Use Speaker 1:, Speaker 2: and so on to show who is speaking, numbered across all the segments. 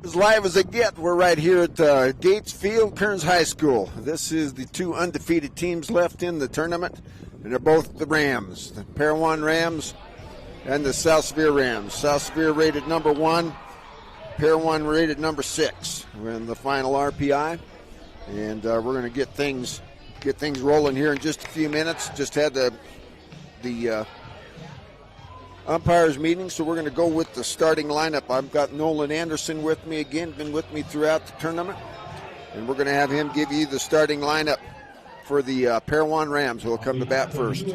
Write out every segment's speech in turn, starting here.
Speaker 1: As live as they get, we're right here at Gates Field, Kearns High School. This is the two undefeated teams left in the tournament, and they're both the Rams, the Parowan Rams and the South Sevier Rams. South Sevier rated number 1, Parowan rated number 6. We're in the final RPI, and we're going to get things rolling here in just a few minutes. Just had the umpires meeting, so we're going to go with the starting lineup. I've got Nolan Anderson with me again, been with me throughout the tournament, and we're going to have him give you the starting lineup for the Parowan Rams, who will come to bat first.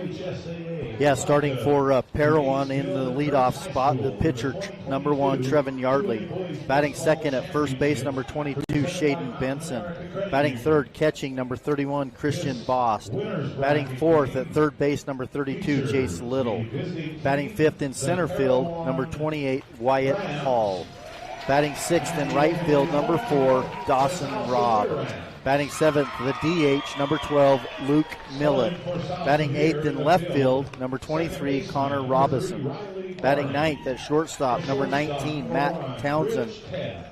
Speaker 2: Yeah, starting for Parowan in the leadoff spot, the pitcher, number 1, Trevin Yardley. Batting second at first base, number 22, Shaden Benson. Batting third, catching, number 31, Christian Bost. Batting fourth at third base, number 32, Jace Little. Batting fifth in center field, number 28, Wyatt Hall. Batting sixth in right field, number 4, Dawson Robb. Batting seventh, the DH, number 12, Luke Millett. Batting eighth in left field, number 23, Connor Robinson. Batting ninth at shortstop, number 19, Matt Townsend.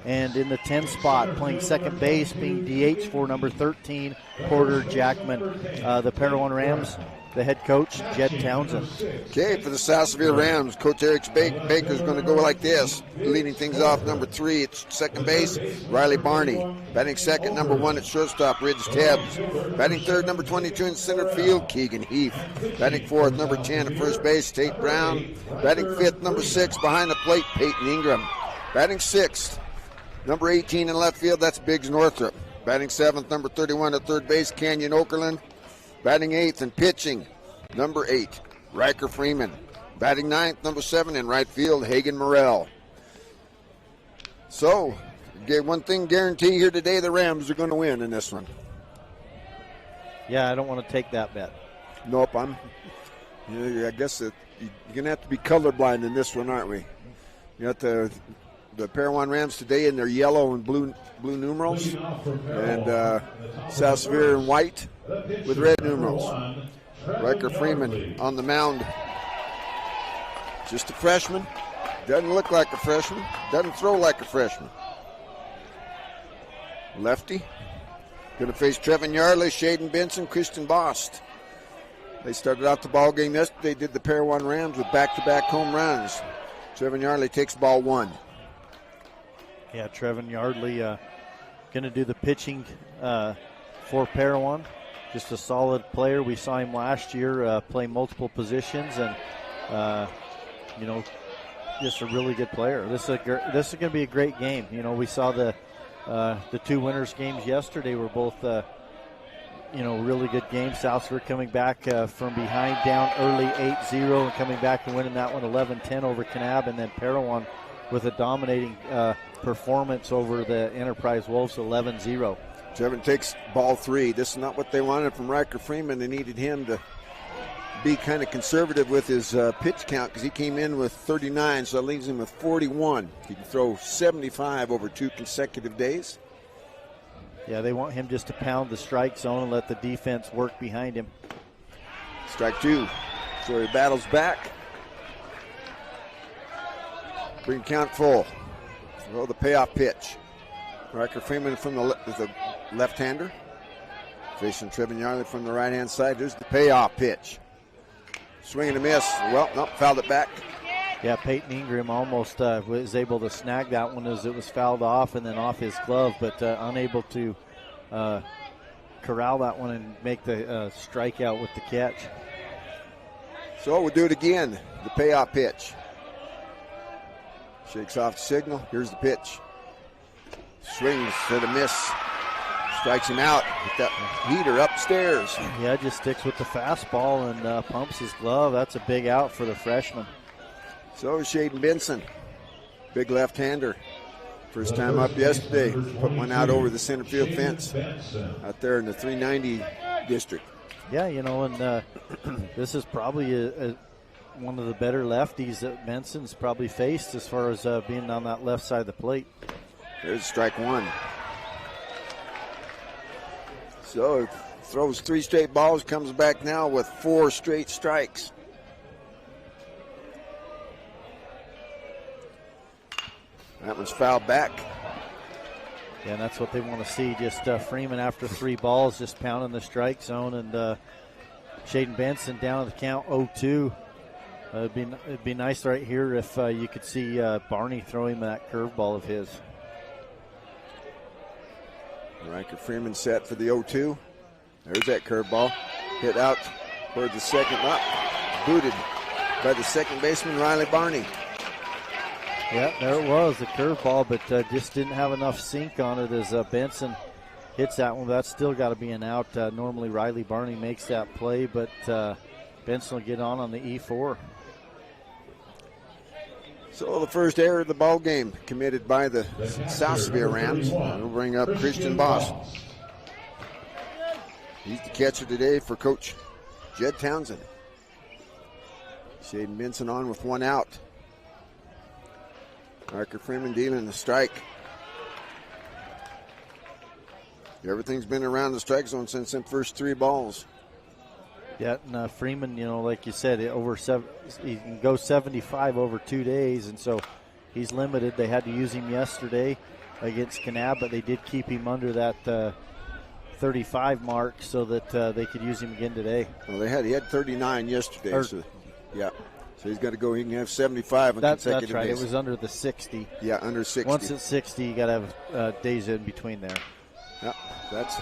Speaker 2: And in the 10 spot, playing second base, being DH for number 13, Porter Jackman. The Parowan Rams, the head coach, Jed Townsend.
Speaker 1: Okay, for the South Sevier Rams, Coach Eric Baker is going to go like this. Leading things off, number 3 at second base, Riley Barney. Batting second, number 1 at shortstop, Ridge Tebbs. Batting third, number 22 in center field, Keegan Heath. Batting fourth, number 10 at first base, Tate Brown. Batting fifth, number 6 behind the plate, Peyton Ingram. Batting sixth, number 18 in left field, that's Biggs Northrop. Batting seventh, number 31 at third base, Canyon Okerlund. Batting eighth and pitching, number 8, Riker Freeman. Batting ninth, number 7 in right field, Hagen Morrell. So, one thing guarantee here today, the Rams are going to win in this one.
Speaker 2: Yeah, I don't want to take that bet.
Speaker 1: Nope, I guess you're going to have to be colorblind in this one, aren't we? You got the Parowan Rams today in their yellow and blue numerals, and South Sevier in white with red numerals. Riker Freeman on the mound. Just a freshman. Doesn't look like a freshman. Doesn't throw like a freshman. Lefty. Going to face Trevin Yardley, Shaden Benson, Christian Bost. They started out the ball game yesterday. Did the Parowan Rams with back-to-back home runs. Trevin Yardley takes ball 1.
Speaker 2: Yeah, Trevin Yardley going to do the pitching for Parowan. Just a solid player. We saw him last year play multiple positions, and just a really good player. This is going to be a great game. We saw the two winners games yesterday were both really good games. South Sevier coming back from behind, down early 8-0, and coming back and winning that one 11-10 over Kanab, and then Parowan with a dominating performance over the Enterprise Wolves 11-0.
Speaker 1: Trevin takes ball 3. This is not what they wanted from Riker Freeman. They needed him to be kind of conservative with his pitch count, because he came in with 39, so that leaves him with 41. He can throw 75 over 2 consecutive days.
Speaker 2: Yeah, they want him just to pound the strike zone and let the defense work behind him.
Speaker 1: Strike 2. So he battles back. Bring count full. Throw the payoff pitch. Riker Freeman from the left-hander. Facing Trevin Yardley from the right-hand side. There's the payoff pitch. Swing and a miss. Well, nope, fouled it back.
Speaker 2: Yeah, Peyton Ingram almost was able to snag that one as it was fouled off and then off his glove, but unable to corral that one and make the strikeout with the catch.
Speaker 1: So we'll do it again. The payoff pitch. Shakes off the signal. Here's the pitch. Swings for the miss. Strikes him out with that heater upstairs.
Speaker 2: Yeah, just sticks with the fastball and pumps his glove. That's a big out for the freshman.
Speaker 1: So is Shaden Benson. Big left-hander. First time up yesterday. Put one out over the center field fence out there in the 390 district.
Speaker 2: Yeah, and this is probably one of the better lefties that Benson's probably faced as far as being on that left side of the plate.
Speaker 1: There's strike 1. So throws 3 straight balls, comes back now with 4 straight strikes. That one's fouled back.
Speaker 2: Yeah, and that's what they want to see. Just Freeman after 3 balls, just pounding the strike zone, and Shaden Benson down to the count 0-2. It'd be nice right here if you could see Barney throw him that curveball of his.
Speaker 1: Riker Freeman set for the 0-2. There's that curveball. Hit out towards the second up. Booted by the second baseman, Riley Barney.
Speaker 2: Yeah, there it was, the curveball, but just didn't have enough sink on it as Benson hits that one. But that's still got to be an out. Normally Riley Barney makes that play, but Benson will get on the E4.
Speaker 1: So the first error of the ball game committed by the South Sevier Rams. We'll bring up Christian Boss. He's the catcher today for Coach Jed Townsend. Shaden Benson on with 1 out. Riker Freeman dealing the strike. Everything's been around the strike zone since the first 3 balls.
Speaker 2: Yeah, and Freeman, like you said, he can go 75 over 2 days, and so he's limited. They had to use him yesterday against Kanab, but they did keep him under that 35 mark so that they could use him again today.
Speaker 1: Well, he had 39 yesterday, so yeah. So he's got to go. He can have 75 on consecutive
Speaker 2: That's right.
Speaker 1: days.
Speaker 2: It was under the 60.
Speaker 1: Yeah, under 60.
Speaker 2: Once it's 60, you got to have days in between there.
Speaker 1: Yeah, that's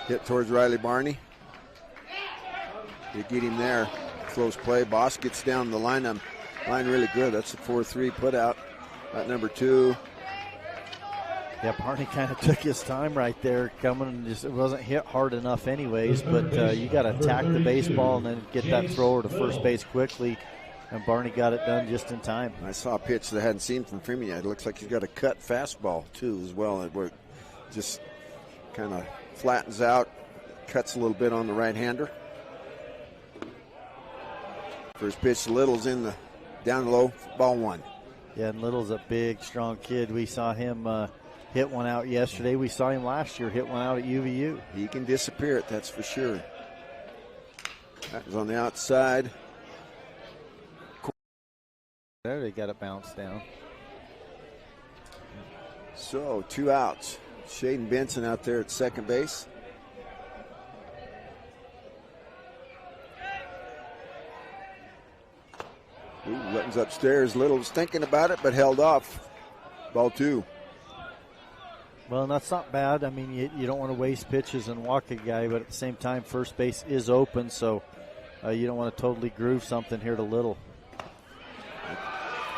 Speaker 1: hit towards Riley Barney. They get him there. Close play. Boss gets down the line. Line really good. That's a 4-3 put out at number 2.
Speaker 2: Yeah, Barney kind of took his time right there coming, and just it wasn't hit hard enough anyways, but you got to attack the baseball and then get that thrower to first base quickly, and Barney got it done just in time.
Speaker 1: I saw a pitch that I hadn't seen from Freeman yet. It looks like he's got a cut fastball too as well. It just kind of flattens out, cuts a little bit on the right-hander. First pitch to Little's in the down low, ball 1.
Speaker 2: Yeah, and Little's a big, strong kid. We saw him hit one out yesterday. We saw him last year hit one out at UVU.
Speaker 1: He can disappear it, that's for sure. That was on the outside.
Speaker 2: There they got it bounced down.
Speaker 1: So 2 outs. Shaden Benson out there at second base. Ooh, Litton's upstairs. Little's thinking about it, but held off. Ball 2.
Speaker 2: Well, that's not bad. I mean, you don't want to waste pitches and walk a guy, but at the same time, first base is open, so you don't want to totally groove something here to Little.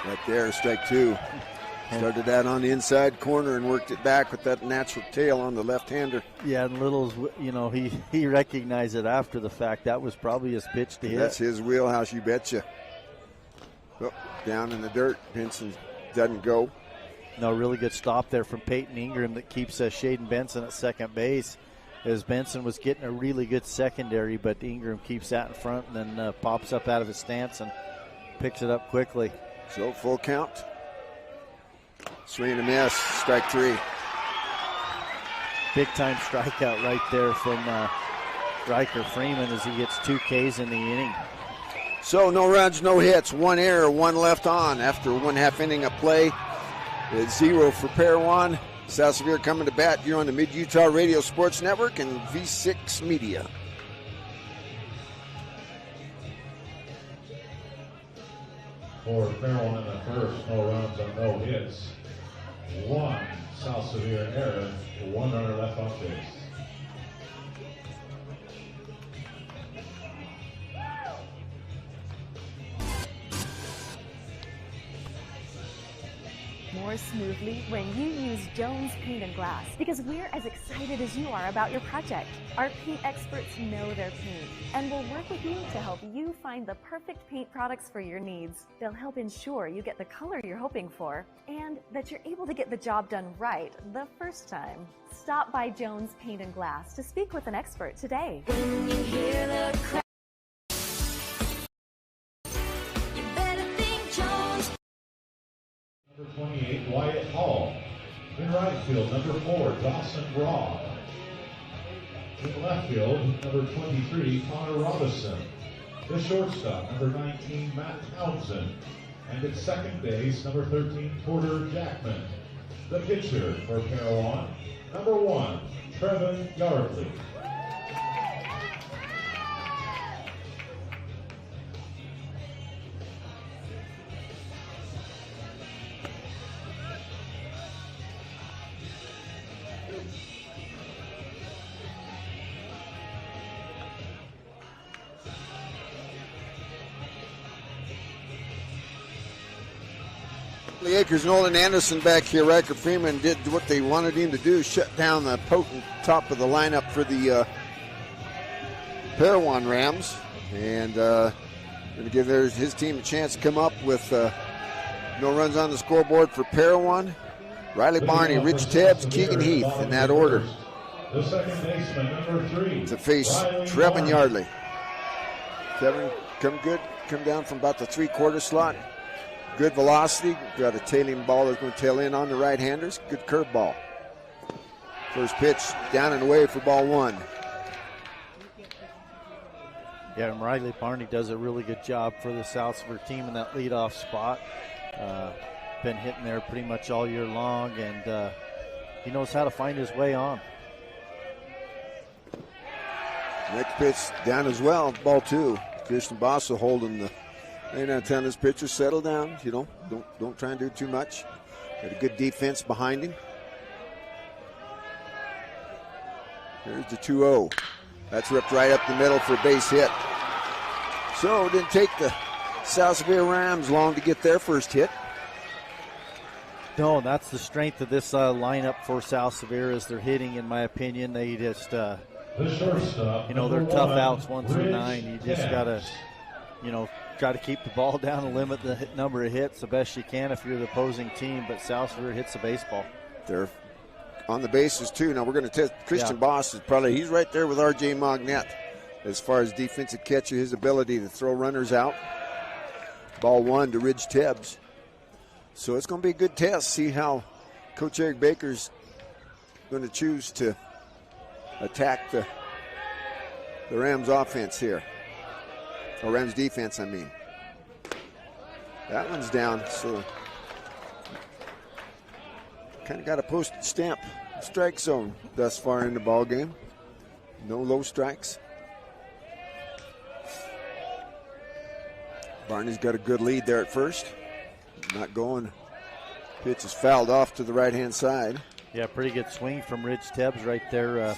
Speaker 1: Right there, strike 2. Started that on the inside corner and worked it back with that natural tail on the left-hander.
Speaker 2: Yeah, and Little's, he recognized it after the fact. That was probably his pitch to hit.
Speaker 1: That's his wheelhouse, you betcha. Oh, down in the dirt. Benson doesn't go.
Speaker 2: No, really good stop there from Peyton Ingram that keeps Shaden Benson at second base. As Benson was getting a really good secondary, but Ingram keeps that in front and then pops up out of his stance and picks it up quickly.
Speaker 1: So full count. Swing and a miss. Strike 3.
Speaker 2: Big time strikeout right there from Riker Freeman as he gets 2 Ks in the inning.
Speaker 1: So no runs, no hits, 1 error, 1 left on after 1/2 inning of play. It's 0 for Parowan. South Sevier coming to bat here on the Mid-Utah Radio Sports Network and V6 Media.
Speaker 3: For Parowan in the first, no runs and no hits. 1 South Sevier error, 1 runner left on base.
Speaker 4: More smoothly when you use Jones Paint and Glass, because we're as excited as you are about your project. Our paint experts know their paint and will work with you to help you find the perfect paint products for your needs. They'll help ensure you get the color you're hoping for and that you're able to get the job done right the first time. Stop by Jones Paint and Glass to speak with an expert today.
Speaker 5: When you hear the crack, you better think Jones.
Speaker 3: Number 28, Wyatt Hall. In right field, number 4, Dawson Broad. In left field, number 23, Connor Robinson. The shortstop, number 19, Matt Townsend. And at second base, number 13, Porter Jackman. The pitcher for Parowan, number 1, Trevin Yardley.
Speaker 1: The Akers, Nolan Anderson back here. Riker Freeman did what they wanted him to do, shut down the potent top of the lineup for the Parowan Rams. And going to give his team a chance to come up with no runs on the scoreboard for Parowan. Riley Barney, Rich Tebbs, Keegan Heath in that order.
Speaker 3: The second baseman, number 3.
Speaker 1: To face Trevin Yardley. Kevin, come down from about the 3/4 slot. Good velocity. Got a tailing ball that's going to tail in on the right-handers. Good curveball. First pitch down and away for ball 1.
Speaker 2: Yeah, and Riley Barney does a really good job for the South Sevier team in that leadoff spot. Been hitting there pretty much all year long, and he knows how to find his way on.
Speaker 1: Next pitch down as well, ball 2. Christian Bossa holding the laying down, telling his pitcher, settle down. You know, don't try and do too much. Got a good defense behind him. Here's the 2-0. That's ripped right up the middle for a base hit. So it didn't take the South Sevier Rams long to get their first hit.
Speaker 2: No, that's the strength of this lineup for South Sevier is their hitting, in my opinion. They just,
Speaker 3: The shortstop,
Speaker 2: you know, they're tough outs 1 through 9. You just got to, you know, try to keep the ball down and limit the number of hits the best you can if you're the opposing team, but South Sevier hits the baseball.
Speaker 1: They're on the bases too. Now we're going to test Christian Boss. He's right there with R.J. Magnette as far as defensive catcher, his ability to throw runners out. Ball 1 to Ridge Tebbs. So it's going to be a good test. See how Coach Eric Baker's going to choose to attack the Rams offense here. Or Rams defense, I mean. That one's down, so kind of got a posted stamp strike zone thus far in the ball game. No low strikes. Barney's got a good lead there at first. Not going. Pitch is fouled off to the right-hand side.
Speaker 2: Yeah, pretty good swing from Ridge Tebbs right there.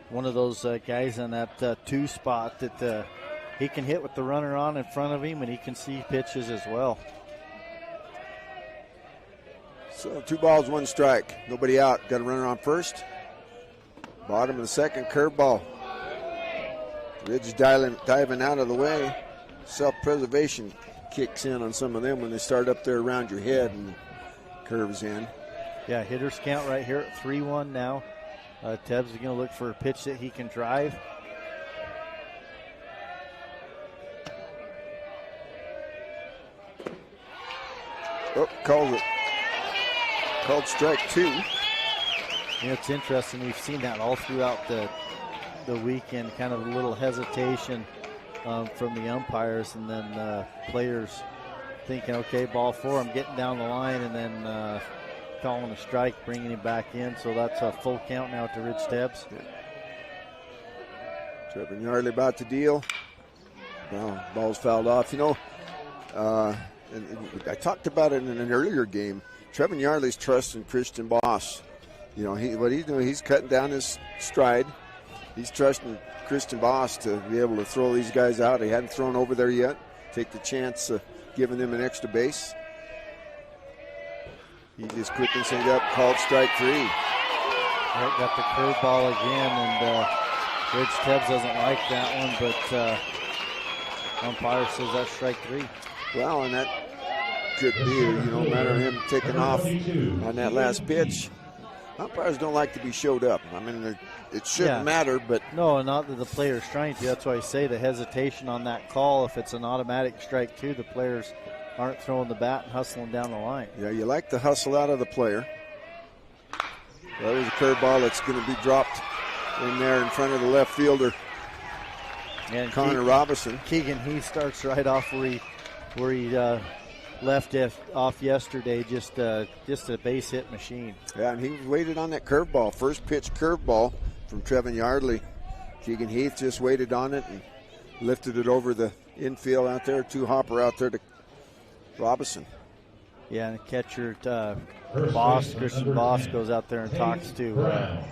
Speaker 2: One of those guys on that 2 spot that he can hit with the runner on in front of him, and he can see pitches as well.
Speaker 1: So 2 balls, 1 strike. Nobody out. Got a runner on first. Bottom of the second, curveball. Ridge diving out of the way. Self-preservation kicks in on some of them when they start up there around your head and curves in.
Speaker 2: Yeah, hitters count right here at 3-1 now. Tebbs is going to look for a pitch that he can drive.
Speaker 1: Oh, called it. Called strike 2.
Speaker 2: You know, it's interesting. We've seen that all throughout the weekend, kind of a little hesitation from the umpires, and then players thinking, okay, ball 4, I'm getting down the line, and then calling a strike, bringing him back in. So that's a full count now to Ridge Tebbs.
Speaker 1: Yeah. Trevin Yardley about to deal. Well, ball's fouled off. You know, and I talked about it in an earlier game. Trevin Yardley's trusting Christian Boss. You know, what he's doing, he's cutting down his stride. He's trusting Christian Boss to be able to throw these guys out. He hadn't thrown over there yet. Take the chance of giving them an extra base. He just quickly set it up, called strike 3.
Speaker 2: Right, got the curveball again, and Ridge Tebbs doesn't like that one, but umpire says that's strike 3.
Speaker 1: Well, and that could be, a matter of him taking off on that last pitch. Umpires don't like to be showed up. I mean, it shouldn't matter, but...
Speaker 2: No, not that the player's trying to. That's why I say the hesitation on that call. If it's an automatic strike 2, the players aren't throwing the bat and hustling down the line.
Speaker 1: Yeah, you like to hustle out of the player. Well, there's a curveball that's going to be dropped in there in front of the left fielder, and Connor Robinson.
Speaker 2: Keegan, he starts right off where he left off yesterday, just a base hit machine.
Speaker 1: Yeah, and he waited on that curveball. First pitch curveball from Trevin Yardley. Keegan Heath just waited on it and lifted it over the infield out there. Two-hopper out there to Robinson.
Speaker 2: Yeah, and the catcher, Christian Boss, goes out there and talks to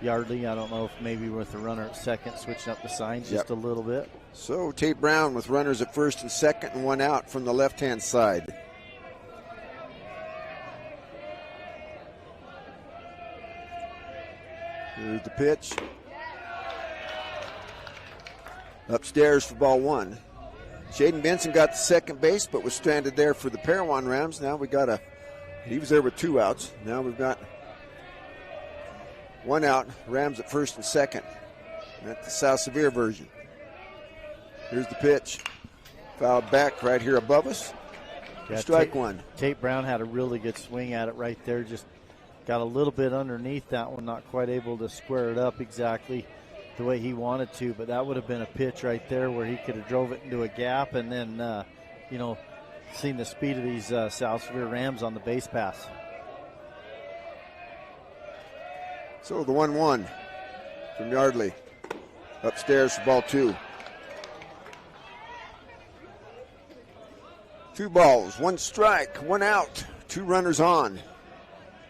Speaker 2: Yardley. I don't know if maybe with the runner at second, switching up the signs just a little bit.
Speaker 1: So Tate Brown with runners at first and second and one out from the left-hand side. Here's the pitch. Upstairs for ball one. Shaden Benson got the second base, but was stranded there for the Parowan Rams. Now we got he was there with 2 outs. Now we've got 1 out. Rams at first and second. That's the South Sevier version. Here's the pitch. Fouled back right here above us.
Speaker 2: Yeah,
Speaker 1: Strike one.
Speaker 2: Tate Brown had a really good swing at it right there. Just got a little bit underneath that one. Not quite able to square it up exactly the way he wanted to, but that would have been a pitch right there where he could have drove it into a gap and then, seen the speed of these South Sevier Rams on the base pass.
Speaker 1: So the 1-1 from Yardley. Upstairs for ball two. 2 balls, 1 strike, 1 out, 2 runners on.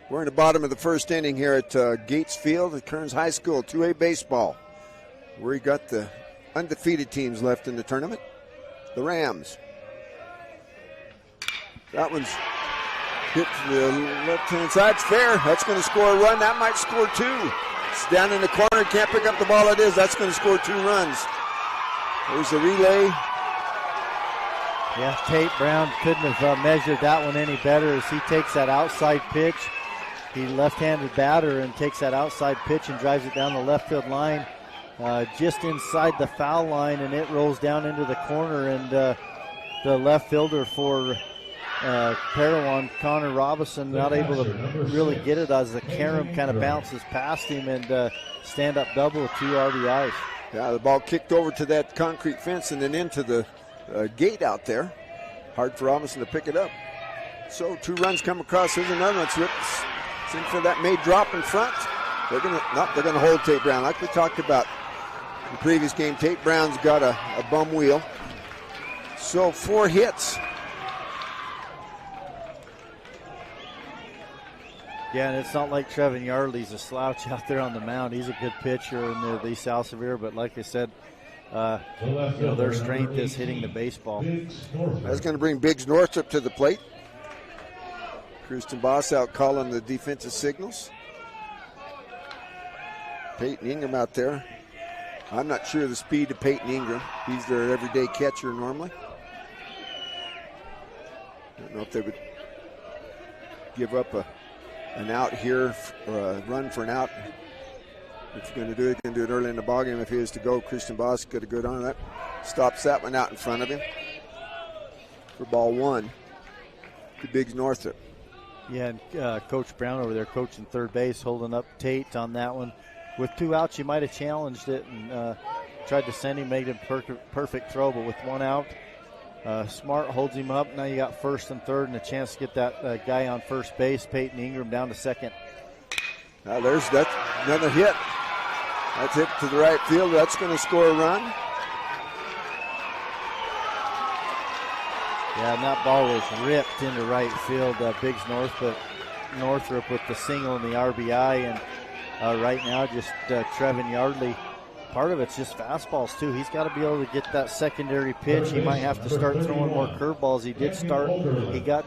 Speaker 1: We're in the bottom of the first inning here at Gates Field at Kearns High School, 2A baseball. We got the undefeated teams left in the tournament. The Rams. That one's hit to the left-hand side. It's fair. That's going to score a run. That might score 2. It's down in the corner. Can't pick up the ball. It is. That's going to score 2 runs. There's the relay.
Speaker 2: Yeah, Tate Brown couldn't have measured that one any better as he takes that outside pitch. He left-handed batter and takes that outside pitch and drives it down the left field line. Just inside the foul line, and it rolls down into the corner, and the left fielder for Parowan, Connor Robinson, not able to really get it as the carom kind of bounces past him and stand-up double with 2 RBIs.
Speaker 1: Yeah, the ball kicked over to that concrete fence and then into the gate out there. Hard for Robinson to pick it up. So 2 runs come across. Here's another one. It's in for that May drop in front. They're gonna hold Tate Brown like we talked about in the previous game. Tate Brown's got a bum wheel. So 4 hits.
Speaker 2: Yeah, and it's not like Trevin Yardley's a slouch out there on the mound. He's a good pitcher in the South Sevier, but like I said, their strength is hitting the baseball.
Speaker 1: That's going to bring Biggs Northrop to the plate. Kristen Boss out calling the defensive signals. Peyton Ingram out there. I'm not sure of the speed of Peyton Ingram. He's their everyday catcher normally. I don't know if they would give up an out here or a run for an out. If you're going to do it, you can do it early in the ballgame. If he is to go, Christian Boss could have good on that. Stops that one out in front of him for ball 1 to Biggs Northrop.
Speaker 2: Yeah, and Coach Brown over there coaching third base, holding up Tate on that one. With 2 outs, you might have challenged it and tried to send him, made a perfect throw, but with 1 out, Smart holds him up. Now you got first and third and a chance to get that guy on first base, Peyton Ingram, down to second.
Speaker 1: Now that's another hit. That's hit to the right field. That's going to score a run.
Speaker 2: Yeah, and that ball was ripped into right field. Biggs Northrop with the single and the RBI, and right now just Trevin Yardley. Part of it's just fastballs too. He's got to be able to get that secondary pitch. He might have to start throwing more curveballs. He did start. He got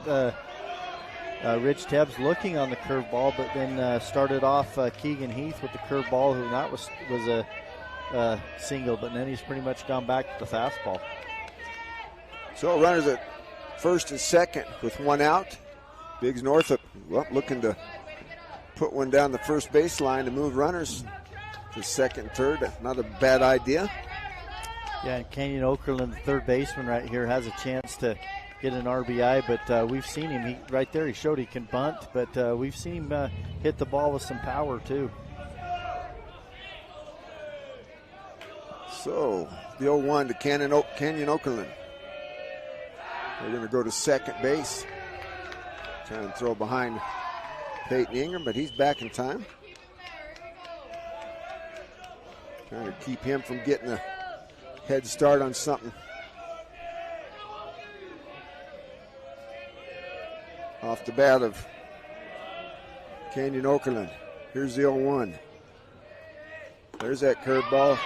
Speaker 2: Rich Tebbs looking on the curveball, but then started off Keegan Heath with the curveball, who that was a single, but then he's pretty much gone back to the fastball.
Speaker 1: So runners at first and second with 1 out. Biggs Northrop looking to put one down the first baseline to move runners to second, third. Not a bad idea.
Speaker 2: Yeah, and Kenyon Okerlund, the third baseman right here, has a chance to get an RBI, but we've seen him. Right there, he showed he can bunt, but we've seen him hit the ball with some power too. So
Speaker 1: the 0-1 to Kenyon Okerlund. They're going to go to second base. Trying to throw behind Peyton Ingram, but he's back in time. Trying to keep him from getting a head start on something. Off the bat of Canyon Okerlund. Here's the 0-1. There's that curveball.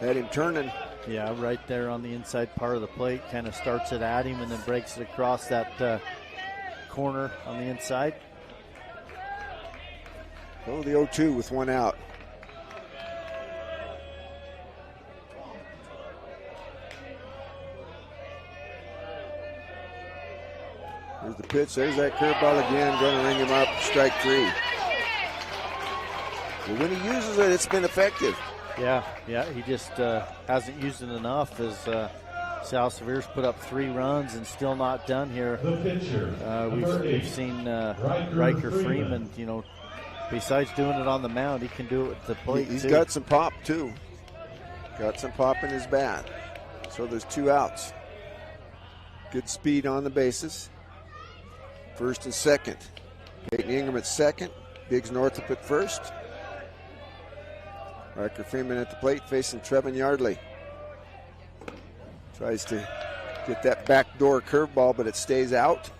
Speaker 1: Had him turning.
Speaker 2: Yeah, right there on the inside part of the plate. Kind of starts it at him and then breaks it across that corner on the inside.
Speaker 1: Oh, the 0-2 with one out. Here's the pitch. There's that curveball again. Going to ring him up. Strike 3. But when he uses it, it's been effective.
Speaker 2: Yeah, he just hasn't used it enough as South Sevier's put up 3 runs and still not done here. We've seen Riker Freeman, you know, besides doing it on the mound, he can do it at the plate.
Speaker 1: He's got some pop, too. Got some pop in his bat. So there's 2 outs. Good speed on the bases. First and second. Peyton Ingram at second. Biggs Northup at first. Riker Freeman at the plate facing Trevin Yardley. Tries to get that backdoor curveball, but it stays out.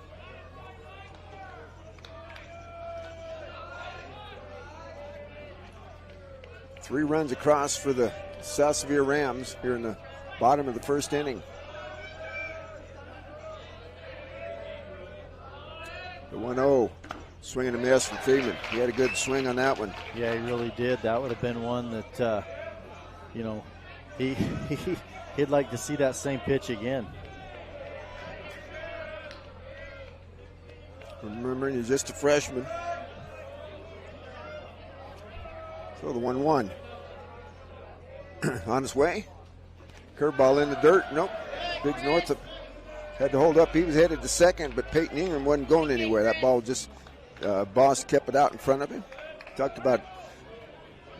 Speaker 1: Three runs across for the South Sevier Rams here in the bottom of the first inning. The 1-0. Swing and a miss from Freeman. He had a good swing on that one.
Speaker 2: Yeah, he really did. That would have been one that, you know, he'd like to see that same pitch again.
Speaker 1: Remember, he's just a freshman. So the 1-1. On his way. Curveball in the dirt. Nope. Biggs Northup had to hold up. He was headed to second, but Peyton Ingram wasn't going anywhere. That ball just... Boss kept it out in front of him. Talked about,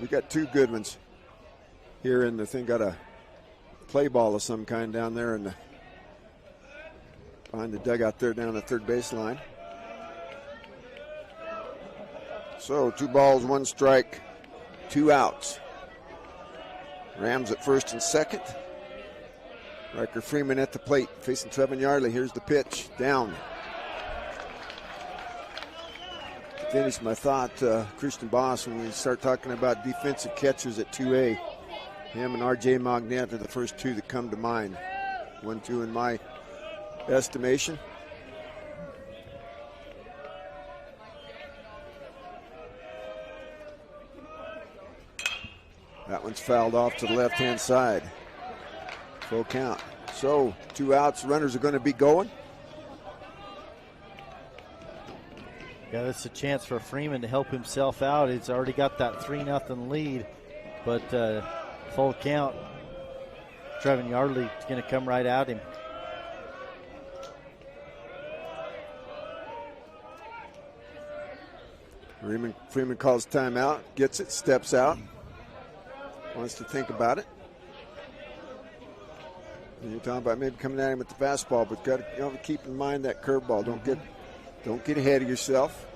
Speaker 1: we got 2 good ones here, and the thing got a play ball of some kind down there in the, behind the dugout there down the third baseline. So 2 balls, 1 strike, 2 outs. Rams at first and second. Riker Freeman at the plate facing Trevin Yardley. Here's the pitch, down. Finish my thought, Christian Boss, when we start talking about defensive catchers at 2A. Him and R.J. Magnette are the first 2 that come to mind. 1-2 in my estimation. That one's fouled off to the left-hand side. Full count. So 2 outs, runners are going to be going.
Speaker 2: Yeah, that's a chance for Freeman to help himself out. He's already got that 3-0 lead, but full count. Trevin Yardley is going to come right at him.
Speaker 1: Freeman calls timeout, gets it, steps out, wants to think about it. And you're talking about maybe coming at him with the fastball, but got to keep in mind that curveball. Don't get ahead of yourself.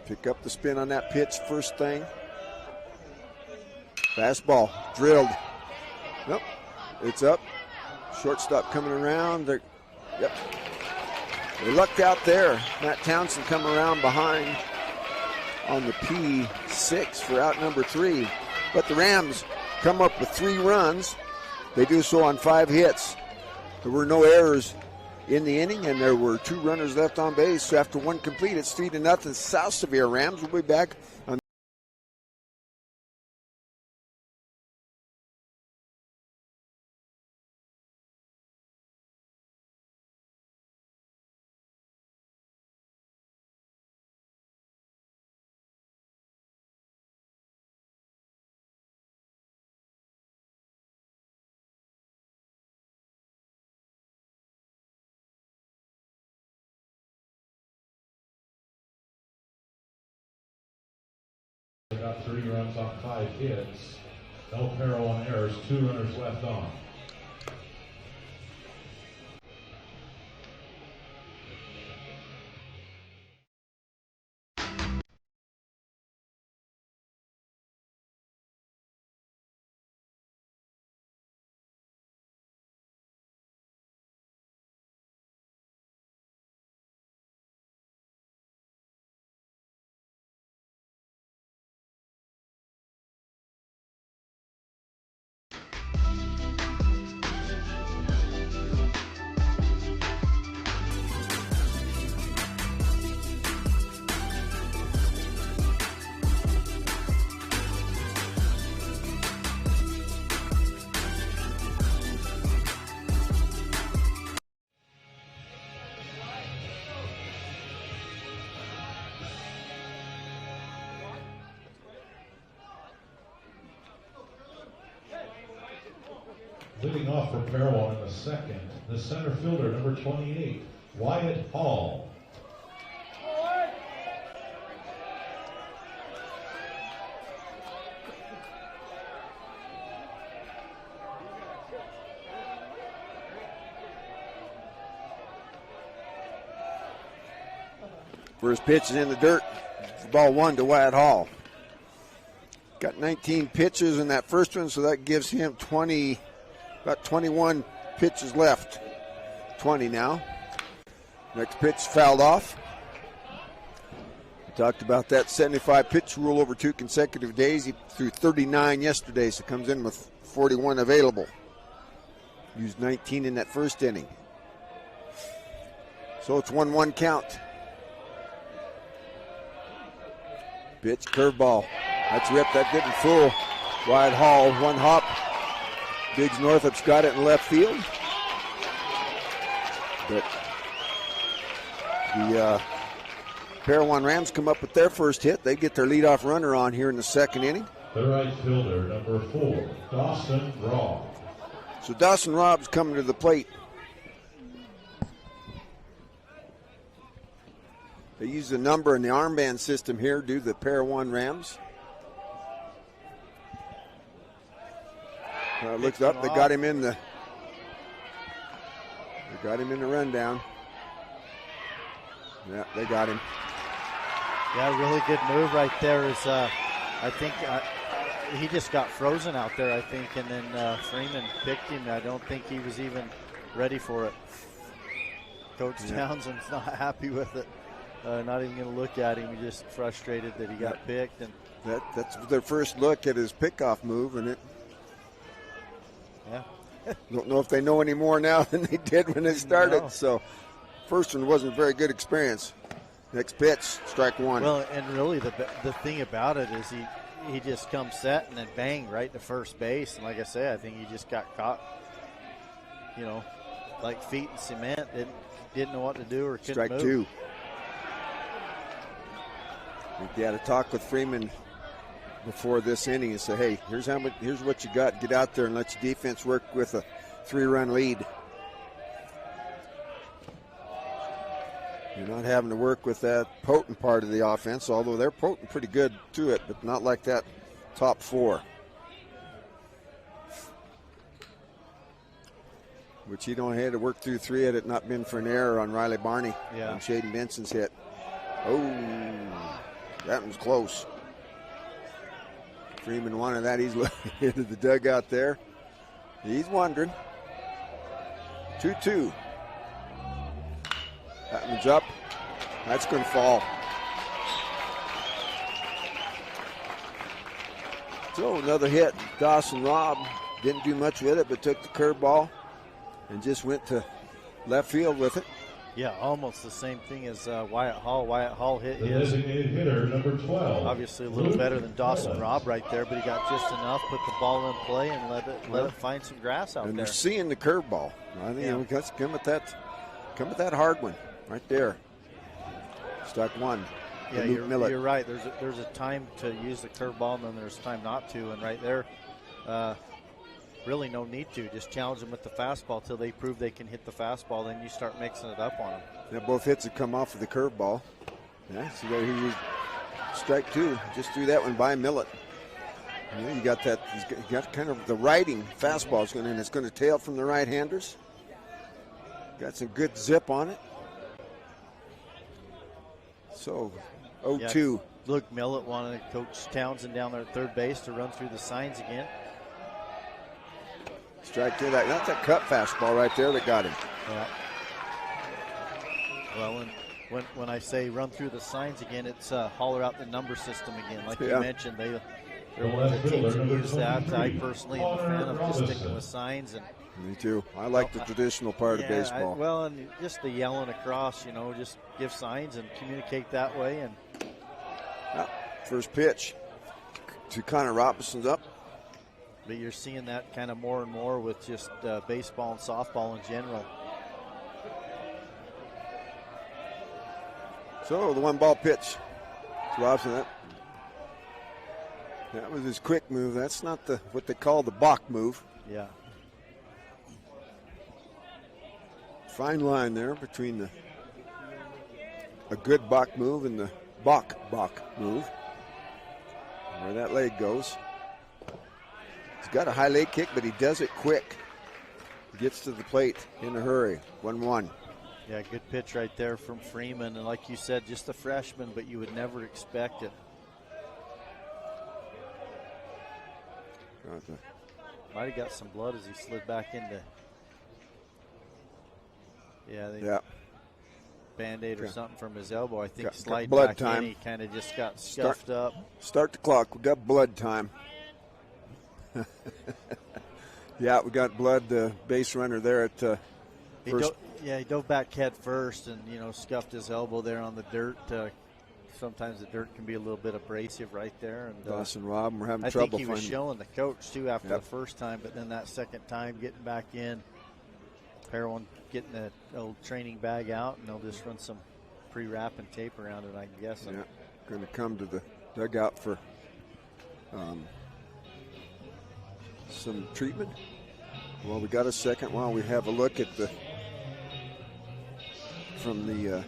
Speaker 1: Pick up the spin on that pitch first thing. Fastball drilled. Nope, it's up. Shortstop coming around. They lucked out there. Matt Townsend coming around behind on the P6 for out number 3. But the Rams come up with 3 runs. They do so on 5 hits. There were no errors in the inning, and there were 2 runners left on base. So after 1 complete, it's 3-0. South Sevier Rams will be back on.
Speaker 3: Got 3 runs on 5 hits. No Parowan errors. 2 runners left on. Leading off for Parowan in the second, the center fielder, number 28, Wyatt Hall.
Speaker 1: First pitch is in the dirt. Ball 1 to Wyatt Hall. Got 19 pitches in that first one, so that gives him about 21 pitches left. 20 now. Next pitch fouled off. We talked about that 75 pitch rule over 2 consecutive days. He threw 39 yesterday, so comes in with 41 available. Used 19 in that first inning. So it's 1-1 count. Pitch, curveball. That's ripped. That didn't fool Wyatt Hall. One hop. Diggs Northup's got it in left field. But the Parowan Rams come up with their first hit. They get their leadoff runner on here in the second inning.
Speaker 3: The right fielder, number 4, Dawson Robb.
Speaker 1: So Dawson Robb's coming to the plate. They use the number in the armband system here, do the Parowan Rams. Looks up, they got him in the rundown. Yeah, they got him.
Speaker 2: Yeah, really good move right there. Is I think he just got frozen out there, I think, and then Freeman picked him. I don't think he was even ready for it. Coach Townsend's not happy with it. Not even going to look at him. He's just frustrated that he got picked. And
Speaker 1: that's their first look at his pickoff move, and it.
Speaker 2: Yeah.
Speaker 1: Don't know if they know any more now than they did when they started.
Speaker 2: No.
Speaker 1: So, first one wasn't a very good experience. Next pitch, strike 1.
Speaker 2: Well, and really the thing about it is he just comes set and then bang right to first base. And like I say, I think he just got caught, like feet in cement. Didn't know what to do or couldn't
Speaker 1: strike
Speaker 2: move.
Speaker 1: 2. They had a talk with Freeman before this inning and say, hey, here's what you got. Get out there and let your defense work with a 3-run lead. You're not having to work with that potent part of the offense, although they're potent pretty good to it, but not like that top 4. Which he don't have to work through 3 had it not been for an error on Riley Barney.
Speaker 2: Yeah.
Speaker 1: And Shaden Benson's hit. Oh, that was close. Freeman wanted that. He's looking into the dugout there. He's wondering. 2-2. That one's up. That's going to fall. So another hit. Dawson Robb didn't do much with it, but took the curveball and just went to left field with it.
Speaker 2: Yeah, almost the same thing as Wyatt Hall. Wyatt Hall hit
Speaker 3: The
Speaker 2: his.
Speaker 3: designated hitter, number 12.
Speaker 2: Obviously a little better than Dawson Robb right there, but he got just enough, put the ball in play, and let it find some grass out
Speaker 1: and
Speaker 2: there.
Speaker 1: they're seeing the curveball. I think let's come with that hard one right there. Strike 1.
Speaker 2: Yeah, you're right. There's a time to use the curveball, and then there's time not to. And right there, really no need to. Just challenge them with the fastball till they prove they can hit the fastball. Then you start mixing it up on them.
Speaker 1: Yeah, both hits have come off of the curveball. Yeah, see there he used strike 2. Just threw that one by Millett. Yeah, you got that. He's got kind of the riding fastball is going in. It's going to tail from the right-handers. Got some good zip on it. So 0-2.
Speaker 2: Yeah, look, Millett wanted Coach Townsend down there at third base to run through the signs again.
Speaker 1: Strike 2. That's a cut fastball right there that got him.
Speaker 2: Yeah. Well, and when I say run through the signs again, it's holler out the number system again. Like you mentioned, they're one of the teams that use that. I personally am a fan of just sticking with signs. And
Speaker 1: me too. I like the traditional part of baseball.
Speaker 2: And just the yelling across, just give signs and communicate that way. And
Speaker 1: first pitch to Connor Robinson's up.
Speaker 2: But you're seeing that kind of more and more with just baseball and softball in general.
Speaker 1: So the 1-ball pitch to Robinson. That was his quick move. That's not what they call the balk move.
Speaker 2: Yeah.
Speaker 1: Fine line there between a good Bach move and the Bach move. Where that leg goes. He's got a high leg kick, but he does it quick. He gets to the plate in a hurry. 1-1.
Speaker 2: Yeah, good pitch right there from Freeman. And like you said, just a freshman, but you would never expect it. Might have got some blood as he slid back into. Yeah. Band-aid or something from his elbow. I think slide
Speaker 1: blood
Speaker 2: back
Speaker 1: time.
Speaker 2: in. He kind of just got scuffed up.
Speaker 1: Start the clock. We got blood time. Yeah, we got blood. The base runner there at first.
Speaker 2: He dove back head first and, scuffed his elbow there on the dirt. Sometimes the dirt can be a little bit abrasive right there. And
Speaker 1: Dawson Robb, we're having
Speaker 2: I
Speaker 1: trouble
Speaker 2: think he was
Speaker 1: finding.
Speaker 2: showing the coach, too, after the first time. But then that second time, getting back in, Parowan getting the old training bag out, and they'll just run some pre-wrap and tape around it, I guess.
Speaker 1: Yeah, going to come to the dugout for some treatment. Well, we got a second while we have a look at from the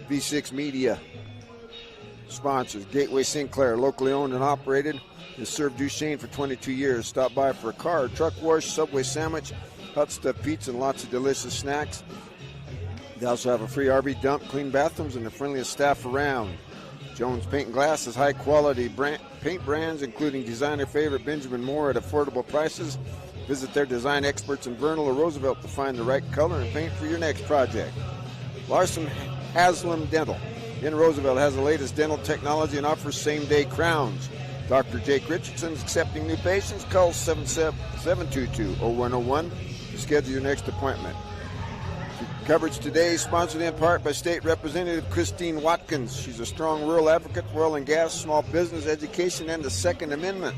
Speaker 1: V6 Media sponsors. Gateway Sinclair, locally owned and operated, has served Duchesne for 22 years. Stop by for a car, truck wash, Subway sandwich, hot stuff pizza, and lots of delicious snacks. They also have a free RV dump, clean bathrooms, and the friendliest staff around. Jones Paint and Glass has high-quality paint brands, including designer favorite Benjamin Moore at affordable prices. Visit their design experts in Vernal or Roosevelt to find the right color and paint for your next project. Larson Haslam Dental in Roosevelt has the latest dental technology and offers same-day crowns. Dr. Jake Richardson is accepting new patients. Call 722-0101 to schedule your next appointment. Coverage today is sponsored in part by State Representative Christine Watkins. She's a strong rural advocate for oil and gas, small business, education, and the Second Amendment.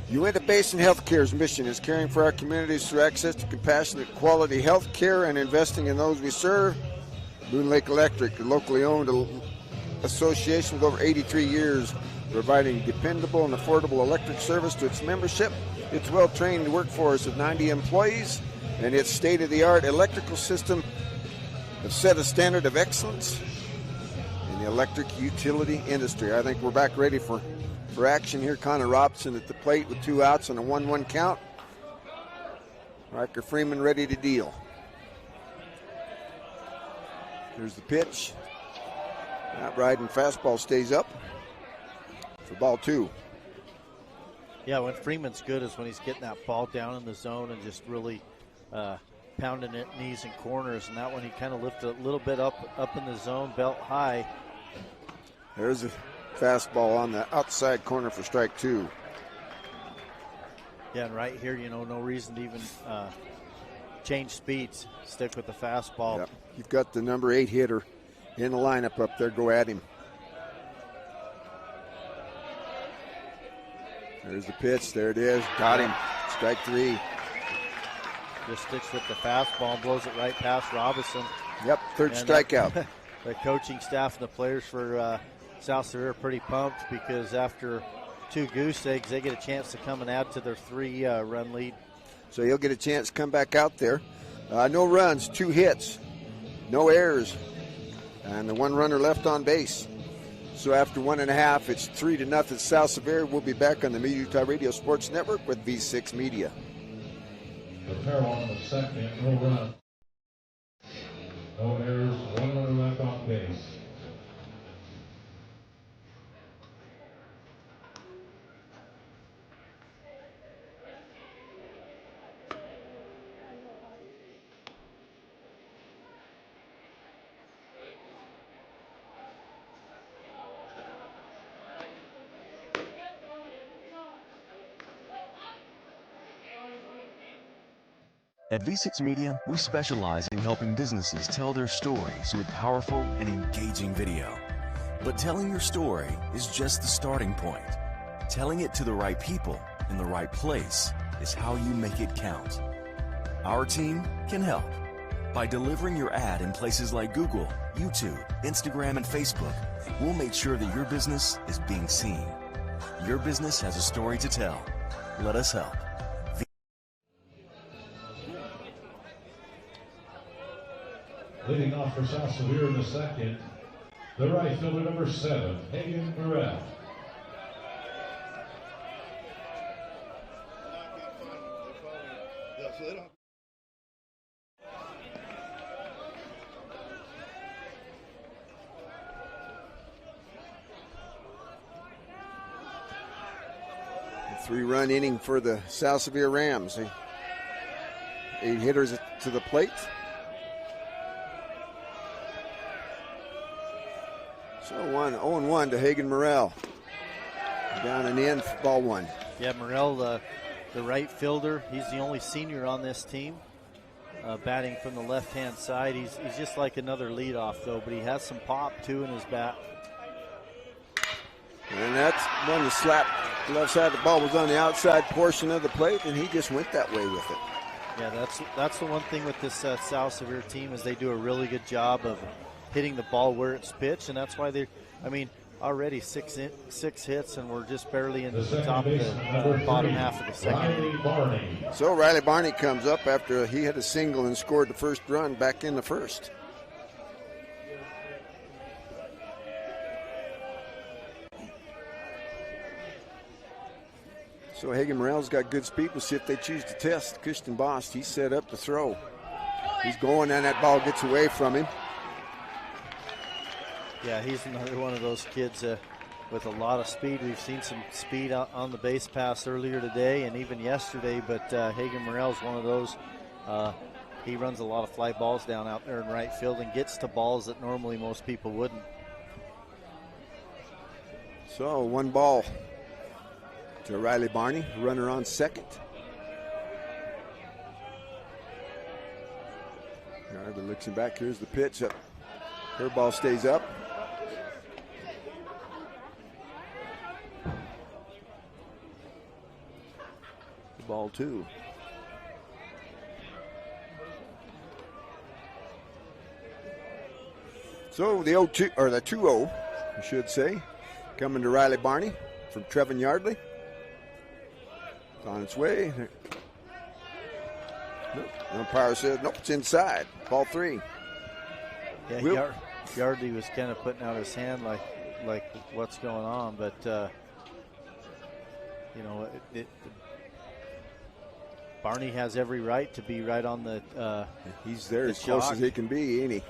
Speaker 1: Uinta Basin Healthcare's mission is caring for our communities through access to compassionate, quality health care and investing in those we serve. Boone Lake Electric, a locally owned association with over 83 years, providing dependable and affordable electric service to its membership, its well-trained workforce of 90 employees, and its state-of-the-art electrical system have set a standard of excellence in the electric utility industry. I think we're back ready for action here. Connor Robson at the plate with 2 outs and a 1-1 count. Riker Freeman ready to deal. Here's the pitch. That riding fastball stays up for ball 2.
Speaker 2: Yeah, when Freeman's good is when he's getting that ball down in the zone and just really pounding it knees and corners. And that one he kind of lifted a little bit up in the zone, belt high.
Speaker 1: There's a fastball on the outside corner for strike 2.
Speaker 2: Yeah, and right here, no reason to even change speeds. Stick with the fastball.
Speaker 1: Yep. You've got the number 8 hitter in the lineup up there. Go at him. There's the pitch. There it is. Got him. Strike 3.
Speaker 2: Just sticks with the fastball and blows it right past Robinson.
Speaker 1: Yep, third strikeout.
Speaker 2: The coaching staff and the players for South Sevier are pretty pumped because after 2 goose eggs, they get a chance to come and add to their 3-run lead.
Speaker 1: So he'll get a chance to come back out there. No runs, 2 hits, no errors, and the 1 runner left on base. So after 1.5, it's 3-0 South Sevier. We'll be back on the Mid-Utah Radio Sports Network with V6 Media.
Speaker 3: The Parowan on the second, no run. No errors, 1 runner left on base.
Speaker 6: At V6 Media, we specialize in helping businesses tell their stories with powerful and engaging video. But telling your story is just the starting point. Telling it to the right people in the right place is how you make it count. Our team can help by delivering your ad in places like Google, YouTube, Instagram, and Facebook. We'll make sure that your business is being seen. Your business has a story to tell. Let us help.
Speaker 3: Leading off for South Sevier in the second, the right fielder number 7, Hagen Burrell.
Speaker 1: Three-run inning for the South Sevier Rams. 8 hitters to the plate. So 0-1 to Hagen Morrell. Down and in, ball 1.
Speaker 2: Yeah, Morrell, the right fielder. He's the only senior on this team, batting from the left-hand side. He's just like another leadoff, though, but he has some pop, too, in his bat.
Speaker 1: And that's one that slapped the left side. The ball was on the outside portion of the plate, and he just went that way with it.
Speaker 2: Yeah, that's the one thing with this South Sevier team is they do a really good job of hitting the ball where it's pitched, and that's why already six hits, and we're just barely into the top of the bottom half of the second inning.
Speaker 1: So Riley Barney comes up after he had a single and scored the first run back in the first. So Hagen Morrell's got good speed. We'll see if they choose to test. Christian Bost, he's set up to throw. He's going, and that ball gets away from him.
Speaker 2: Yeah, he's another one of those kids with a lot of speed. We've seen some speed on the base pass earlier today and even yesterday, but Hagen Morrell's one of those. He runs a lot of fly balls down out there in right field and gets to balls that normally most people wouldn't.
Speaker 1: So 1 ball to Riley Barney, runner on second. Garber looks him back. Here's the pitch. Her ball stays up. Ball 2. So the 0-2 or the 2-0, I should say, coming to Riley Barney from Trevin Yardley. It's on its way. Nope. The umpire says nope, it's inside. Ball 3.
Speaker 2: Yeah, Yardley was kind of putting out his hand like what's going on, but Barney has every right to be right on the.
Speaker 1: He's there as close as he can be, ain't he?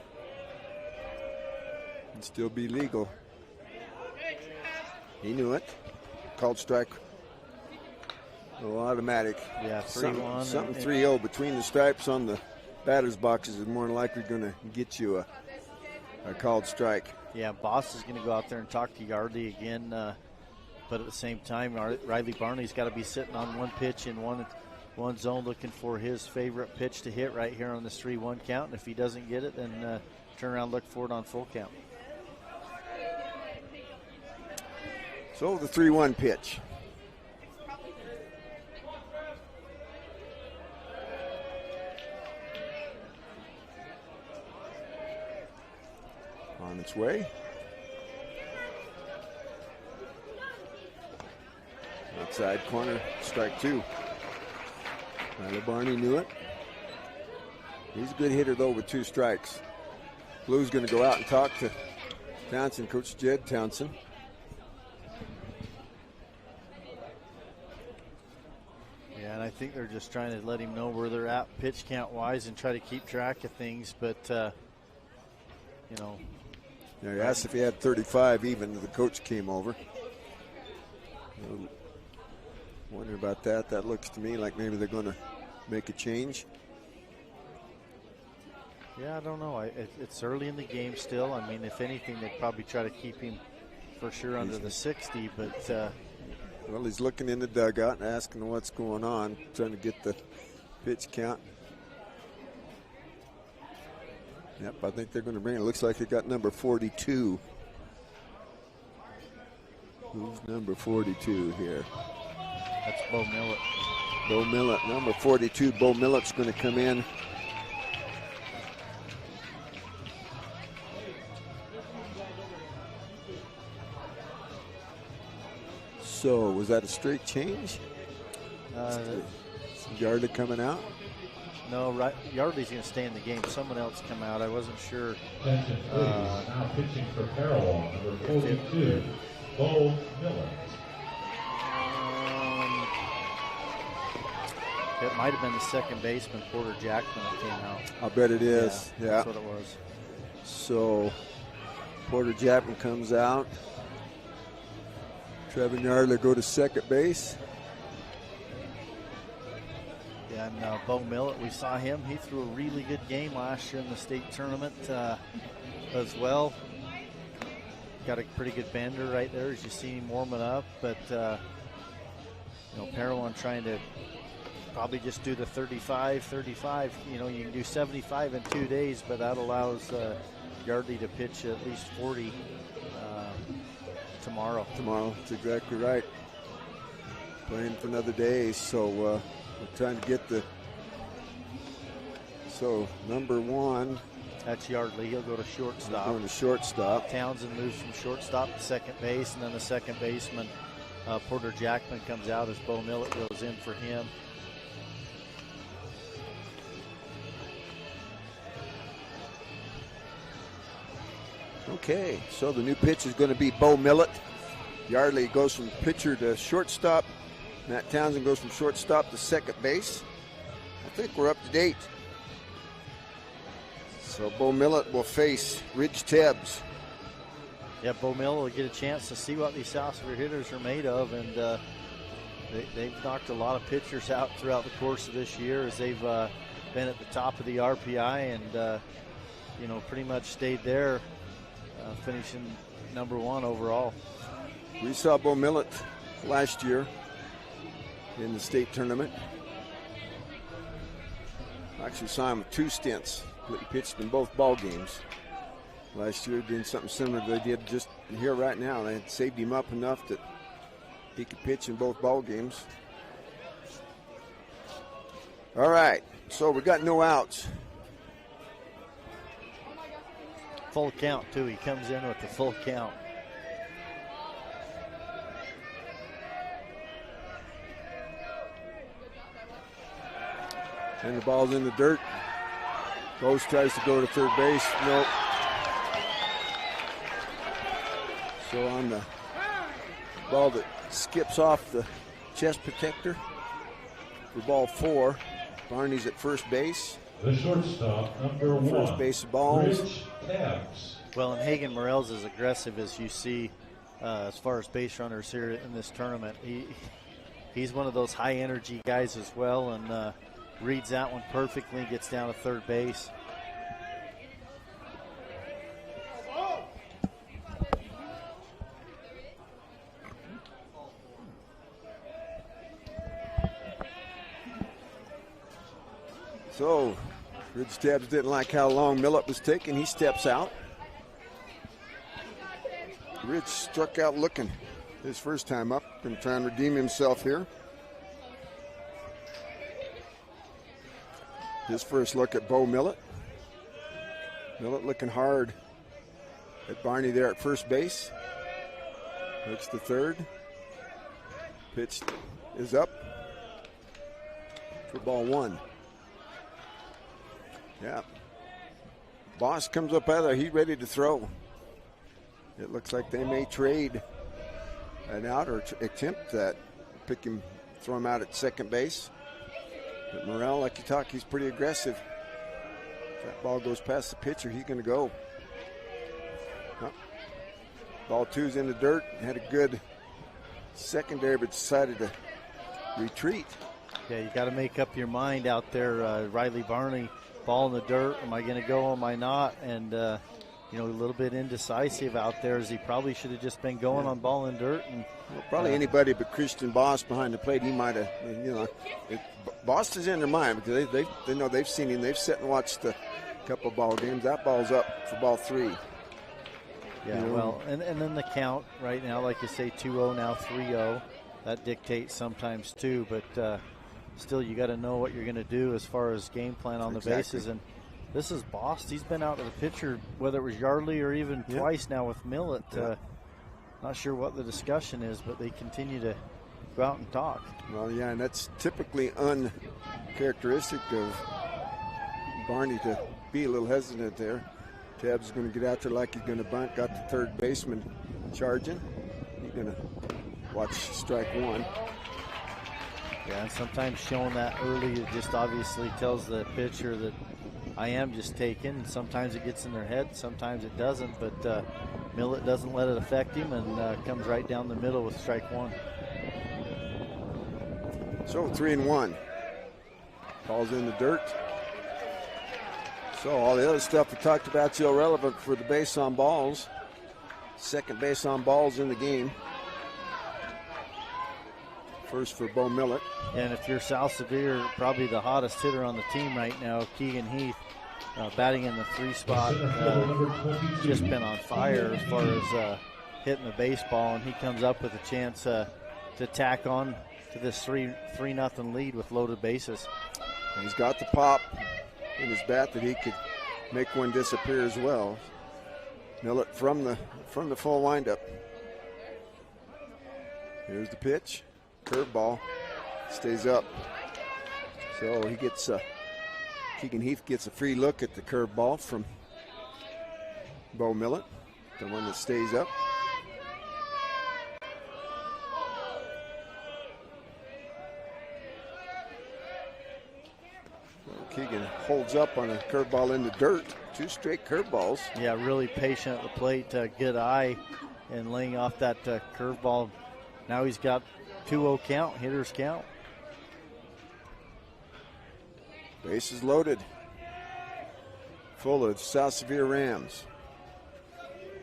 Speaker 1: And still be legal. He knew it. Called strike. Automatic.
Speaker 2: Yeah, 3-1.
Speaker 1: Something 3-0 between the stripes on the batter's boxes is more than likely going to get you a called strike.
Speaker 2: Yeah, Boss is going to go out there and talk to Yardley again, but at the same time, Riley Barney's got to be sitting on one pitch in one zone looking for his favorite pitch to hit right here on this 3-1 count, and if he doesn't get it, then turn around, look for it on full count.
Speaker 1: So the 3-1 pitch. On its way. Outside corner, strike 2. Riley Barney knew it. He's a good hitter, though, with 2 strikes. Blue's going to go out and talk to Townsend, Coach Jed Townsend.
Speaker 2: Yeah, and I think they're just trying to let him know where they're at pitch count-wise and try to keep track of things, but,
Speaker 1: He asked if he had 35 even. The coach came over. Wonder about that. That looks to me like maybe they're going to make a change.
Speaker 2: Yeah, I don't know. It's early in the game still. I mean, if anything, they'd probably try to keep him for sure under the 60. But
Speaker 1: well, he's looking in the dugout and asking what's going on, trying to get the pitch count. Yep, I think they're going to bring it. Looks like they got number 42. Who's number 42 here?
Speaker 2: That's Bo Millett.
Speaker 1: Bo Millett, number 42. Bo Millett's going to come in. So, was that a straight change? Yardley coming out?
Speaker 2: No, right. Yardley's going to stay in the game. Someone else come out. I wasn't sure.
Speaker 3: Attention, please. Now pitching for Parowan, number 42, Bo Miller.
Speaker 2: It might have been the second baseman, Porter Jackman, that came out.
Speaker 1: I bet it is. Yeah.
Speaker 2: That's what it was.
Speaker 1: So Porter Jackman comes out. Trevin Yardley go to second base.
Speaker 2: Yeah, and Bo Millett, we saw him. He threw a really good game last year in the state tournament as well. Got a pretty good bender right there as you see him warming up. But, Parowan trying to probably just do the 35. You can do 75 in 2 days, but that allows Yardley to pitch at least 40 tomorrow. That's
Speaker 1: exactly right. Playing for another day, so we're trying to get the. So number 1.
Speaker 2: That's Yardley. He'll go to shortstop.
Speaker 1: Going to shortstop.
Speaker 2: Townsend moves from shortstop to second base, and then the second baseman, Porter Jackman, comes out as Bo Millett goes in for him.
Speaker 1: Okay, so the new pitch is going to be Bo Millett. Yardley goes from pitcher to shortstop. Matt Townsend goes from shortstop to second base. I think we're up to date. So Bo Millett will face Ridge Tebbs.
Speaker 2: Yeah, Bo Millett will get a chance to see what these South Sevier hitters are made of, and they've knocked a lot of pitchers out throughout the course of this year as they've been at the top of the RPI and pretty much stayed there, finishing number 1 overall.
Speaker 1: We saw Bo Millett last year in the state tournament. I actually saw him with 2 stints. He pitched in both ball games last year, doing something similar to they did just here right now. They had saved him up enough that he could pitch in both ball games. All right, so we got no outs.
Speaker 2: Full count, too. He comes in with the full count.
Speaker 1: And the ball's in the dirt. Ghost tries to go to third base. Nope. So on the ball that skips off the chest protector for ball 4, Barney's at first base.
Speaker 3: The shortstop, number 1.
Speaker 1: First base balls.
Speaker 3: Ridge Tebbs.
Speaker 2: Well, and Hagen Morell's as aggressive as you see as far as base runners here in this tournament. He's one of those high energy guys as well, and reads that one perfectly, gets down to third base.
Speaker 1: So, Ridge Tebbs didn't like how long Millett was taking. He steps out. Ridge struck out looking his first time up. Going to try and redeem himself here. His first look at Bo Millett. Millett looking hard at Barney there at first base. Looks to third. Pitch is up for ball 1. Yeah. Boss comes up out of there. He's ready to throw. It looks like they may trade an out or attempt that. Pick him, throw him out at second base. But Morell, like you talk, he's pretty aggressive. If that ball goes past the pitcher, he's going to go. Ball 2's in the dirt. Had a good secondary, but decided to retreat.
Speaker 2: Yeah, you got to make up your mind out there, Riley Barney. Ball in the dirt. Am I going to go? Am I not? And a little bit indecisive out there, as he probably should have just been going on ball in dirt. And
Speaker 1: probably anybody but Christian Boss behind the plate, he might have. Boss is in their mind because they know they've seen him. They've sat and watched a couple ball games. That ball's up for ball 3.
Speaker 2: Yeah, well, and then the count right now, like you say, 2-0 now 3-0. That dictates sometimes too, but still you got to know what you're going to do as far as game plan on the bases. And this is Boss. He's been out to the pitcher, whether it was Yardley or even twice now with Millett. Not sure what the discussion is, but they continue to go out and talk.
Speaker 1: Well, yeah, and that's typically uncharacteristic of Barney to be a little hesitant there. Tabbs is going to get out there like he's going to bunt. Got the third baseman charging. He's going to watch strike one.
Speaker 2: Yeah, and sometimes showing that early, it just obviously tells the pitcher that I am just taken. Sometimes it gets in their head, sometimes it doesn't, but Millett doesn't let it affect him and comes right down the middle with strike one.
Speaker 1: So 3-1. Ball's in the dirt. So all the other stuff we talked about is irrelevant for the base on balls. Second base on balls in the game. First for Bo Millett.
Speaker 2: And if you're South Sevier, probably the hottest hitter on the team right now, Keegan Heath, batting in the 3 spot, just been on fire as far as hitting the baseball, and he comes up with a chance to tack on to this 3-0 lead with loaded bases.
Speaker 1: And he's got the pop in his bat that he could make one disappear as well. Millett from the full windup. Here's the pitch. Curveball. Stays up. So he gets Keegan Heath gets a free look at the curveball from Bo Millett, the one that stays up. Keegan holds up on a curveball in the dirt. 2 straight curveballs.
Speaker 2: Yeah, really patient at the plate, good eye, and laying off that curveball. Now he's got 2-0 count, hitters count.
Speaker 1: Bases loaded. Full of South Sevier Rams.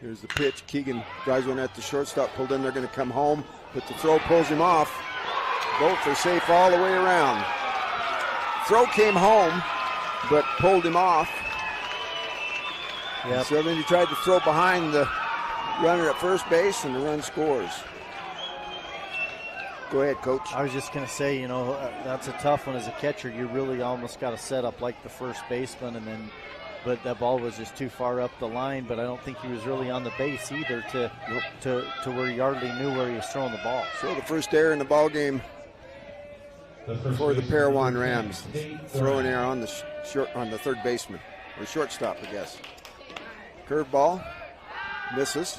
Speaker 1: Here's the pitch. Keegan drives one at the shortstop, pulled in. They're going to come home, but the throw pulls him off. Both are safe all the way around. Throw came home, but pulled him off.
Speaker 2: Yep.
Speaker 1: So then he tried to throw behind the runner at first base, and the run scores. Go ahead, Coach.
Speaker 2: I was just going to say, that's a tough one as a catcher. You really almost got to set up like the first baseman, but that ball was just too far up the line. But I don't think he was really on the base either to where Yardley knew where he was throwing the ball.
Speaker 1: So the first error in the ball game for the Parowan Rams. Throwing error on the third baseman or shortstop, I guess. Curveball misses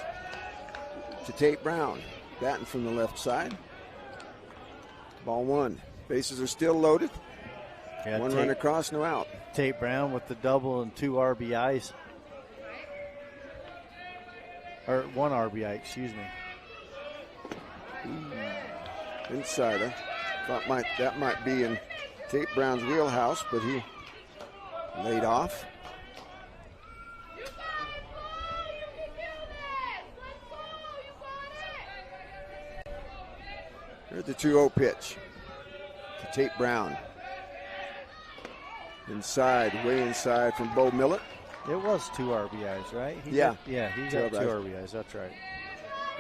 Speaker 1: to Tate Brown, batting from the left side. Ball 1. Bases are still loaded.
Speaker 2: Yeah,
Speaker 1: One run across, no out.
Speaker 2: Tate Brown with the double and 2 RBIs. Or 1 RBI, excuse me.
Speaker 1: Inside. I thought that might be in Tate Brown's wheelhouse, but he laid off. Here's the 2-0 pitch to Tate Brown. Inside, way inside from Bo Millett.
Speaker 2: It was 2 RBIs, right? He
Speaker 1: Yeah.
Speaker 2: He got 2 RBIs, that's right.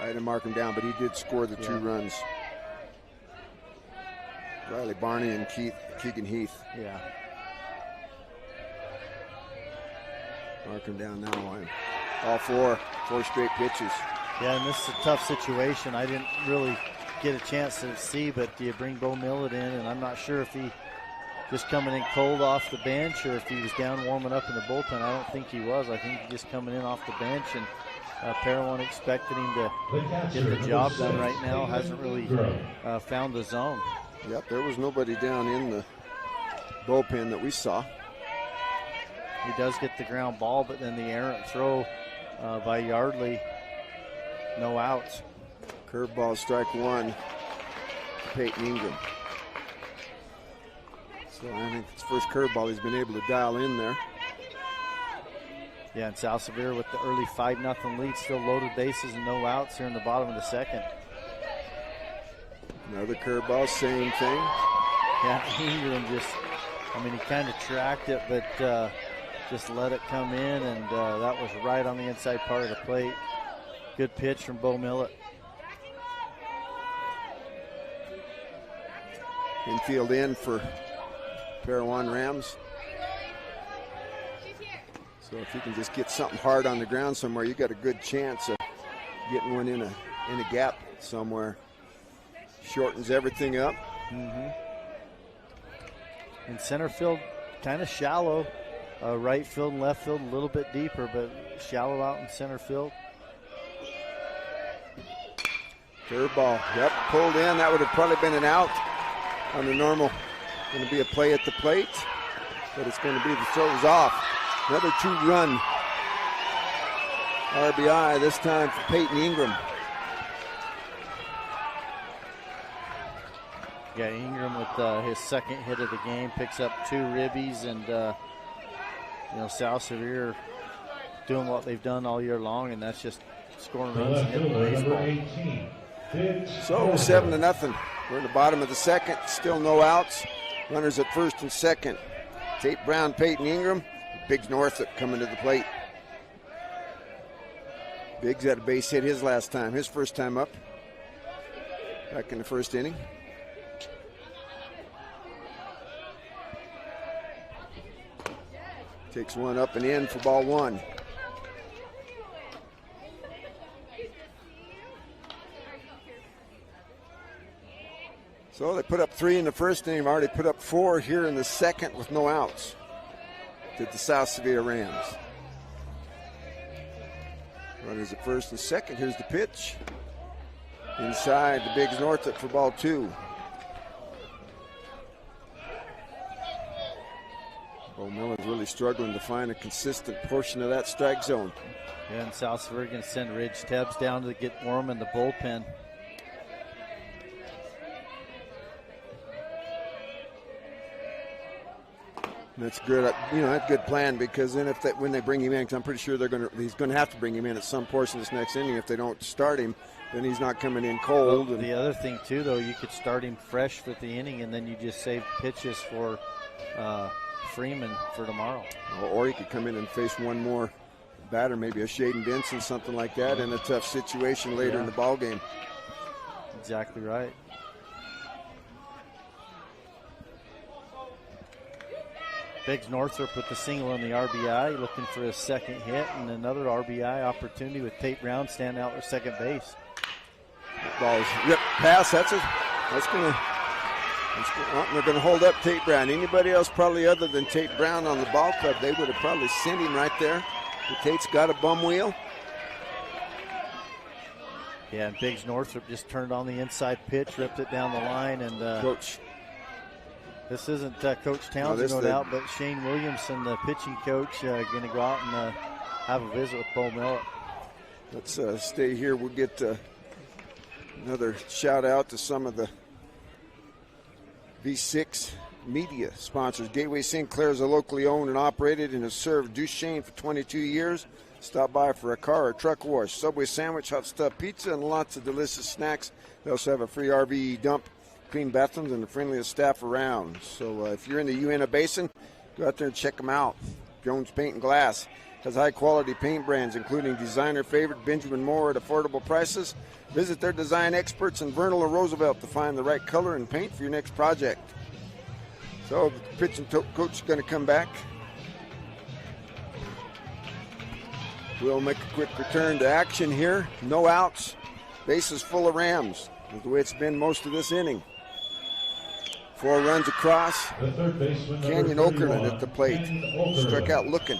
Speaker 1: I had to mark him down, but he did score the 2 runs. Riley Barney and Keegan Heath.
Speaker 2: Yeah.
Speaker 1: Mark him down now. All 4 straight pitches.
Speaker 2: Yeah, and this is a tough situation. I didn't really get a chance to see, but you bring Bo Millett in, and I'm not sure if he just coming in cold off the bench or if he was down warming up in the bullpen. I don't think he was. I think he's just coming in off the bench, and Parowan expected him to get the job done right now. Hasn't really found the zone.
Speaker 1: Yep, there was nobody down in the bullpen that we saw.
Speaker 2: He does get the ground ball, but then the errant throw by Yardley, no outs.
Speaker 1: Curveball, strike 1 to Peyton Ingram. So I think it's first curveball he's been able to dial in there.
Speaker 2: Yeah, and South Sevier with the early 5-0 lead, still loaded bases and no outs here in the bottom of the second.
Speaker 1: Another curveball, same thing.
Speaker 2: Yeah, Ingram he kind of tracked it, but just let it come in, and that was right on the inside part of the plate. Good pitch from Bo Millett.
Speaker 1: Infield in for Parowan Rams. So if you can just get something hard on the ground somewhere, you got a good chance of getting one in a gap somewhere. Shortens everything up.
Speaker 2: In center field, kind of shallow. right field and left field a little bit deeper, but shallow out in center field.
Speaker 1: Curveball, yep, pulled in. That would have probably been an out on the normal. Going to be a play at the plate, but it's going to be the throws off. Another 2-run RBI, this time for Peyton Ingram.
Speaker 2: Yeah, Ingram with his second hit of the game picks up 2 ribbies, and South Sevier doing what they've done all year long, and that's just scoring runs and hitting the baseball.
Speaker 1: So 7-0. We're in the bottom of the second. Still no outs. Runners at first and second. Tate Brown, Peyton Ingram. Biggs Northup coming to the plate. Biggs had a base hit his last time, his first time up. Back in the first inning. Takes one up and in for ball 1. So they put up 3 in the first inning. They've already put up 4 here in the second with no outs. Did the South Sevier Rams. Runners at first and second. Here's the pitch. Inside the Biggs Northup for ball 2. Bo Miller's really struggling to find a consistent portion of that strike zone.
Speaker 2: Yeah, and South Sevier going to send Ridge Tebbs down to get warm in the bullpen.
Speaker 1: That's good. That's a good plan, because then when they bring him in, because I'm pretty sure he's going to have to bring him in at some portion of this next inning. If they don't start him, then he's not coming in cold.
Speaker 2: Well, the other thing too, though, you could start him fresh with the inning, and then you just save pitches for Freeman for tomorrow.
Speaker 1: Or he could come in and face one more batter, maybe a Shaden Benson, something like that, in a tough situation later in the ball game.
Speaker 2: Exactly right. Biggs Northup with the single and the RBI, looking for his second hit, and another RBI opportunity with Tate Brown standing out at second base.
Speaker 1: Ball's ripped pass. They're going to hold up Tate Brown. Anybody else probably other than Tate Brown on the ball club, they would have probably sent him right there. But Tate's got a bum wheel.
Speaker 2: Yeah, and Biggs Northup just turned on the inside pitch, ripped it down the line, and
Speaker 1: Coach.
Speaker 2: This isn't Coach Townsend going out, but Shane Williamson, the pitching coach, going to go out and have a visit with Bo Millet.
Speaker 1: Let's stay here. We'll get another shout out to some of the V6 media sponsors. Gateway St. Clair is a locally owned and operated and has served Duchesne for 22 years. Stop by for a car or truck wash, Subway sandwich, hot stuff pizza, and lots of delicious snacks. They also have a free RV dump, clean bathrooms, and the friendliest staff around. So if you're in the Uinta Basin, go out there and check them out. Jones Paint and Glass has high-quality paint brands, including designer favorite Benjamin Moore at affordable prices. Visit their design experts in Vernal or Roosevelt to find the right color and paint for your next project. So the pitching coach is going to come back. We'll make a quick return to action here. No outs. Bases full of Rams. That's the way it's been most of this inning. 4 runs across. Canyon Okerlund at the plate. Struck out looking.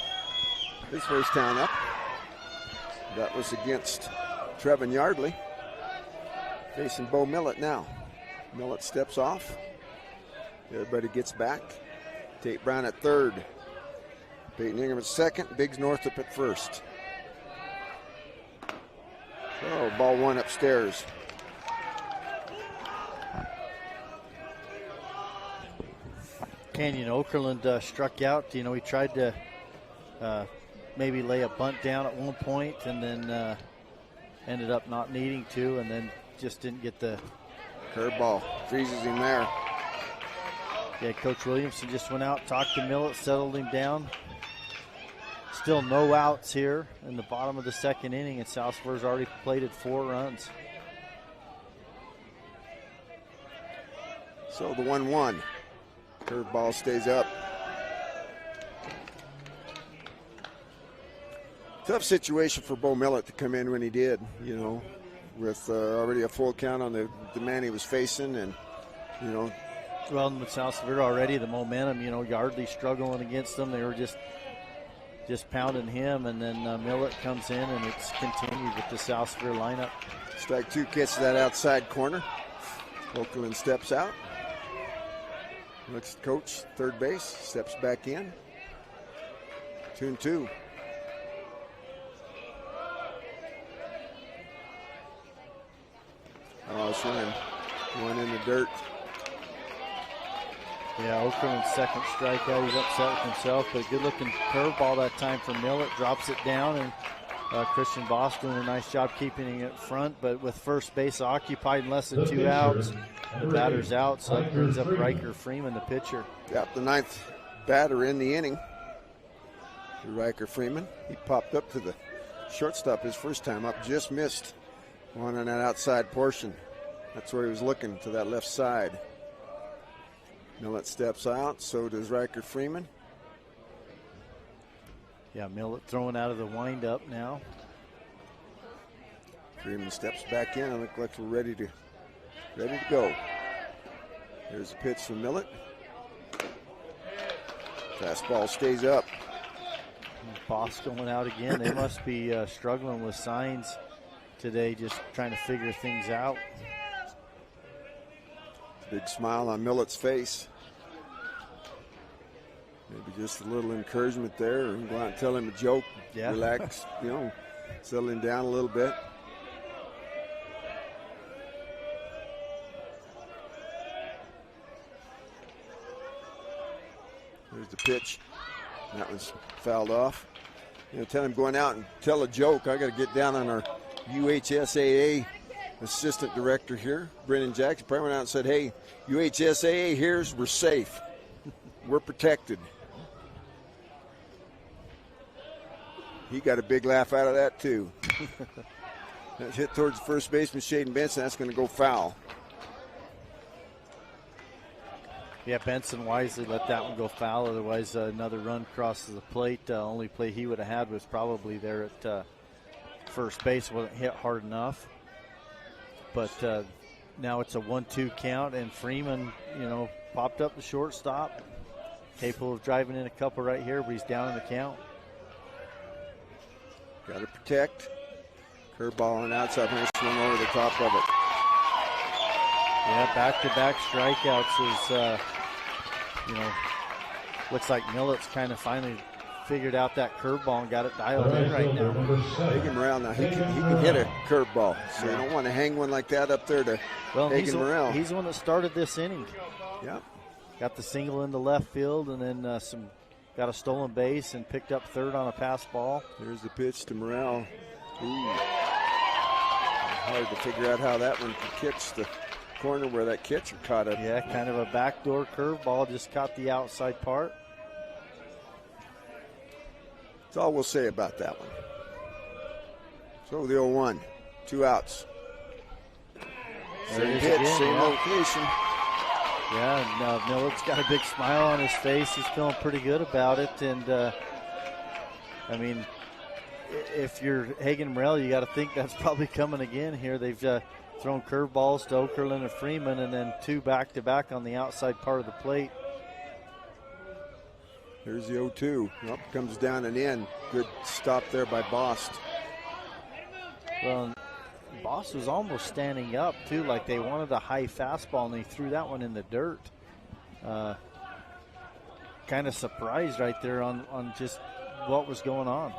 Speaker 1: His first down up. That was against Trevin Yardley. Facing Bo Millet now. Millet steps off. Everybody gets back. Tate Brown at third. Peyton Ingram at second. Biggs Northup at first. So ball 1 upstairs.
Speaker 2: Canyon Okerlund struck out. He tried to maybe lay a bunt down at one point, and then ended up not needing to, and then just didn't get the
Speaker 1: curveball. Freezes him there.
Speaker 2: Yeah, Coach Williamson just went out, talked to Millet, settled him down. Still no outs here in the bottom of the second inning, and South Sevier's already plated 4 runs.
Speaker 1: So the 1-1. Curveball stays up. Tough situation for Bo Millet to come in when he did, with already a full count on the man he was facing, and,
Speaker 2: Well, with South Sevier already, the momentum, Yardley struggling against them. They were just just pounding him, and then Millett comes in, and it's continued with the South Sevier lineup.
Speaker 1: Strike 2 gets to that outside corner. Okerlund steps out. Looks at coach, third base, steps back in. 2-2. Oh, it's running. One in the dirt.
Speaker 2: Yeah, Okerlund's second strikeout. He's upset with himself, but good looking curveball that time for Millett. Drops it down, and Christian Boss doing a nice job keeping it front, but with first base occupied and less than 2 outs, the batter's out, so that brings up Riker Freeman, the pitcher.
Speaker 1: Yep, the 9th batter in the inning. Riker Freeman. He popped up to the shortstop his first time up, just missed one on that outside portion. That's where he was looking, to that left side. Millett steps out, so does Riker Freeman.
Speaker 2: Yeah, Millett throwing out of the windup now.
Speaker 1: Freeman steps back in and looks like we're ready to go. There's a pitch from Millett. Fastball stays up.
Speaker 2: Boss going out again. They must be struggling with signs today, just trying to figure things out.
Speaker 1: Big smile on Millett's face. Maybe just a little encouragement there, and go out and tell him a joke.
Speaker 2: Yeah.
Speaker 1: Relax, settling down a little bit. There's the pitch. That one's fouled off. Tell him going out and tell a joke. I got to get down on our UHSAA assistant director here, Brendan Jackson. Probably went out and said, "Hey, UHSAA here's we're safe. We're protected." He got a big laugh out of that, too. That's hit towards the first baseman, Shaden Benson. That's going to go foul.
Speaker 2: Yeah, Benson wisely let that one go foul. Otherwise, another run crosses the plate. Only play he would have had was probably there at first base. Wasn't hit hard enough. But now it's a 1-2 count, and Freeman, popped up the shortstop. Capable of driving in a couple right here, but he's down in the count.
Speaker 1: Got to protect. Curveball on the outside, and swung over the top of it.
Speaker 2: Yeah, back-to-back strikeouts is, looks like Millett's kind of finally figured out that curveball and got it dialed in right now.
Speaker 1: Hagen Morrell, now he can hit a curveball, so you don't want to hang one like that up there to Hagen Morrell.
Speaker 2: He's the one that started this inning.
Speaker 1: Yeah.
Speaker 2: Got the single into left field, and then got a stolen base and picked up third on a pass ball.
Speaker 1: There's the pitch to Morrell. Ooh. Hard to figure out how that one could catch the corner where that catcher caught it.
Speaker 2: Yeah, kind of a backdoor curveball, just caught the outside part.
Speaker 1: That's all we'll say about that one. So the 0-1, 2 outs. Same pitch, same location.
Speaker 2: Yeah, and Millett's got a big smile on his face. He's feeling pretty good about it. And, if you're Hagen Morrell, you got to think that's probably coming again here. They've thrown curveballs to Okerlund and Freeman, and then 2 back-to-back on the outside part of the plate.
Speaker 1: Here's the 0-2. Up comes down and in. Good stop there by Bost.
Speaker 2: Well, Boss was almost standing up, too, like they wanted a high fastball, and they threw that one in the dirt. Kind of surprised right there on just what was going on.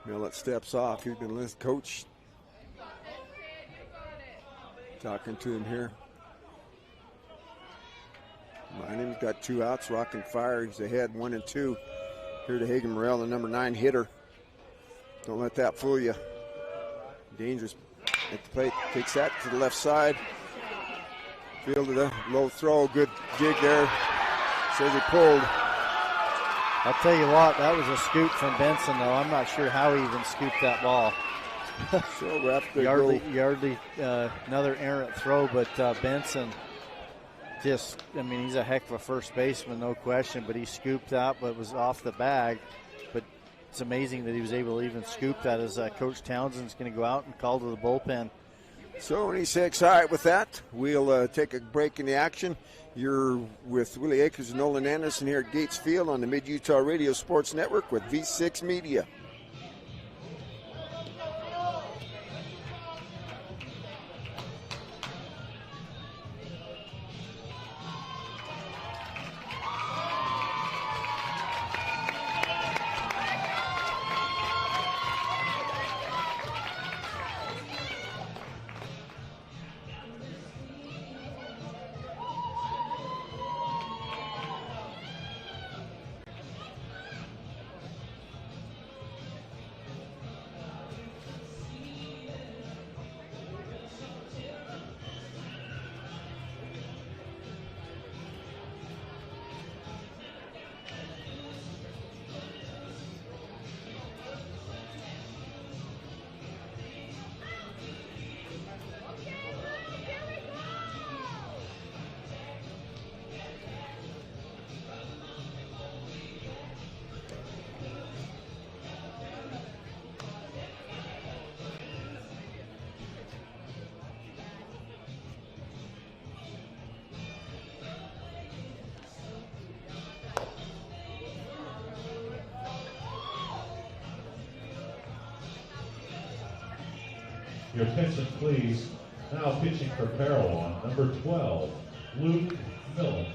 Speaker 1: Millett steps off. He's been listening. Coach talking to him here. Mining's got 2 outs, rocking fire. He's ahead 1-2. Here to Hagen Morrell, the number 9 hitter. Don't let that fool you. Dangerous at the plate. Takes that to the left side. Fielded a low throw. Good dig there. Says he pulled.
Speaker 2: I'll tell you what, that was a scoop from Benson, though. I'm not sure how he even scooped that ball.
Speaker 1: So we'll have to
Speaker 2: Yardley, another errant throw, but Benson he's a heck of a first baseman, no question, but he scooped that, but it was off the bag. But it's amazing that he was able to even scoop that, as Coach Townsend's going to go out and call to the bullpen.
Speaker 1: So when he said excited with that, we'll take a break in the action. You're with Willie Akers and Nolan Anderson here at Gates Field on the Mid-Utah Radio Sports Network with V6 Media.
Speaker 3: Your attention, please. Now pitching for Parowan, number 12, Luke Millen.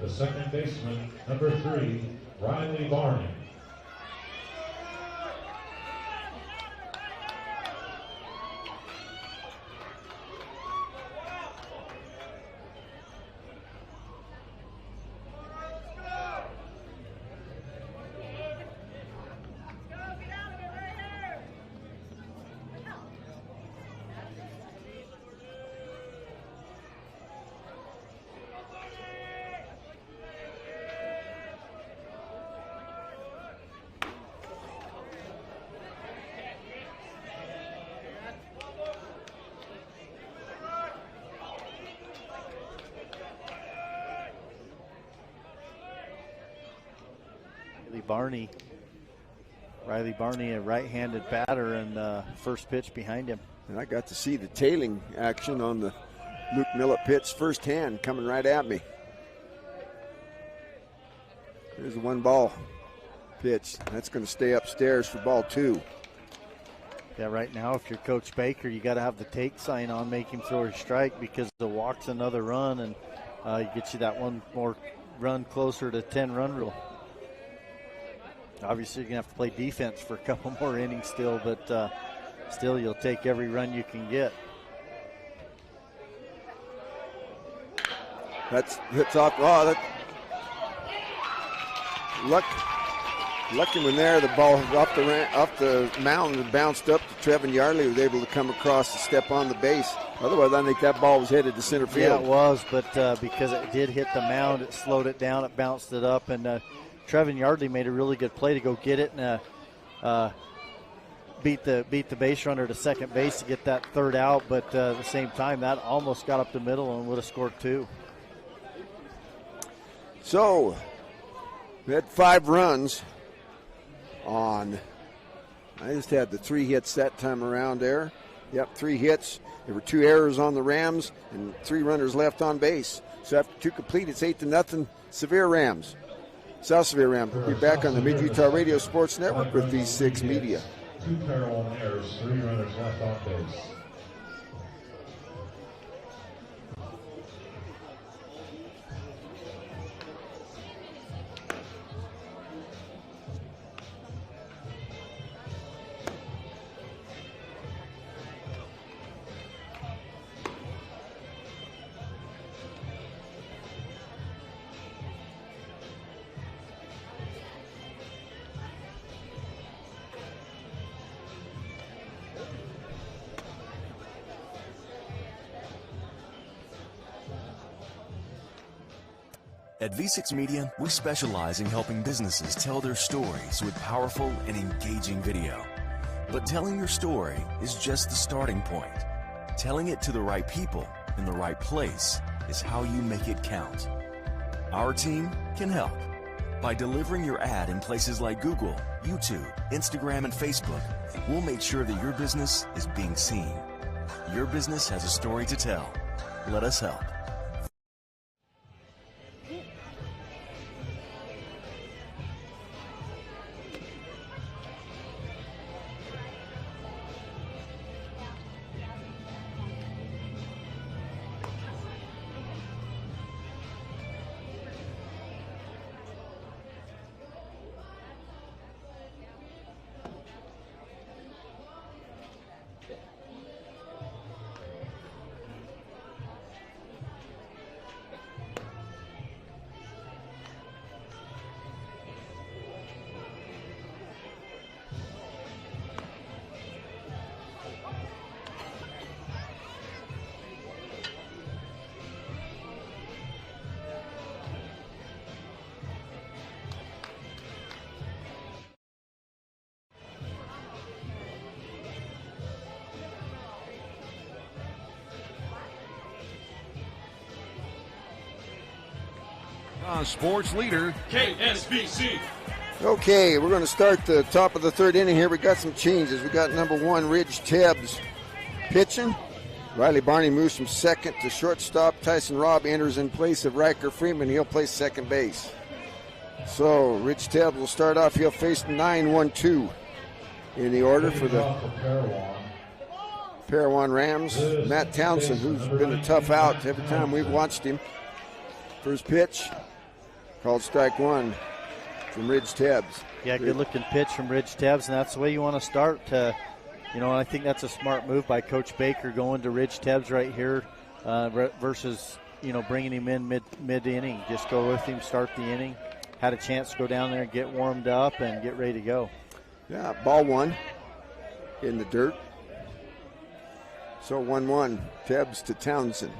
Speaker 3: The second baseman, number 3, Riley Barney.
Speaker 2: Riley Barney, a right-handed batter, and first pitch behind him.
Speaker 1: And I got to see the tailing action on the Luke Millett pitch firsthand, coming right at me. There's a 1-ball pitch. That's going to stay upstairs for ball 2.
Speaker 2: Yeah, right now, if you're Coach Baker, you got to have the take sign on, make him throw a strike, because the walk's another run, and it gets you that one more run closer to 10-run rule. Obviously, you're going to have to play defense for a couple more innings still, but still, you'll take every run you can get.
Speaker 1: That's hits off. Oh, that lucky one there. The ball off the mound and bounced up to Trevin Yardley, was able to come across and step on the base. Otherwise, I think that ball was headed to center field.
Speaker 2: Yeah, it was, but because it did hit the mound, it slowed it down, it bounced it up, and Trevin Yardley made a really good play to go get it, and beat the base runner to second base to get that third out, but at the same time, that almost got up the middle and would have scored 2.
Speaker 1: So, we had 5 runs on. I just had the 3 hits that time around there. Yep, 3 hits. There were 2 errors on the Rams and 3 runners left on base. So after 2 complete, it's 8-0 Sevier Rams. South Sevier Rams. We'll be back on the Mid-Utah Radio Sports Network with V6 Media.
Speaker 3: 2 Parowan errors, 3 runners left on base.
Speaker 6: At V6 Media, we specialize in helping businesses tell their stories with powerful and engaging video. But telling your story is just the starting point. Telling it to the right people in the right place is how you make it count. Our team can help by delivering your ad in places like Google, YouTube, Instagram, and Facebook. We'll make sure that your business is being seen. Your business has a story to tell. Let us help.
Speaker 7: Sports leader, KSBC.
Speaker 1: Okay, we're going to start the top of the 3rd inning here. We got some changes. We got number 1, Ridge Tebbs pitching. Riley Barney moves from second to shortstop. Tyson Robb enters in place of Riker Freeman. He'll play second base. So Ridge Tebbs will start off. He'll face 9-1-2 in the order for the Parowan Rams. Matt Townsend, who's been a tough out every time we've watched him. First pitch, called strike 1 from Ridge Tebbs.
Speaker 2: Yeah, good looking pitch from Ridge Tebbs, and that's the way you want to start. I think that's a smart move by Coach Baker going to Ridge Tebbs right here versus, bringing him in mid-inning. Just go with him, start the inning. Had a chance to go down there and get warmed up and get ready to go.
Speaker 1: Yeah, ball 1 in the dirt. So 1-1, Tebbs to Townsend.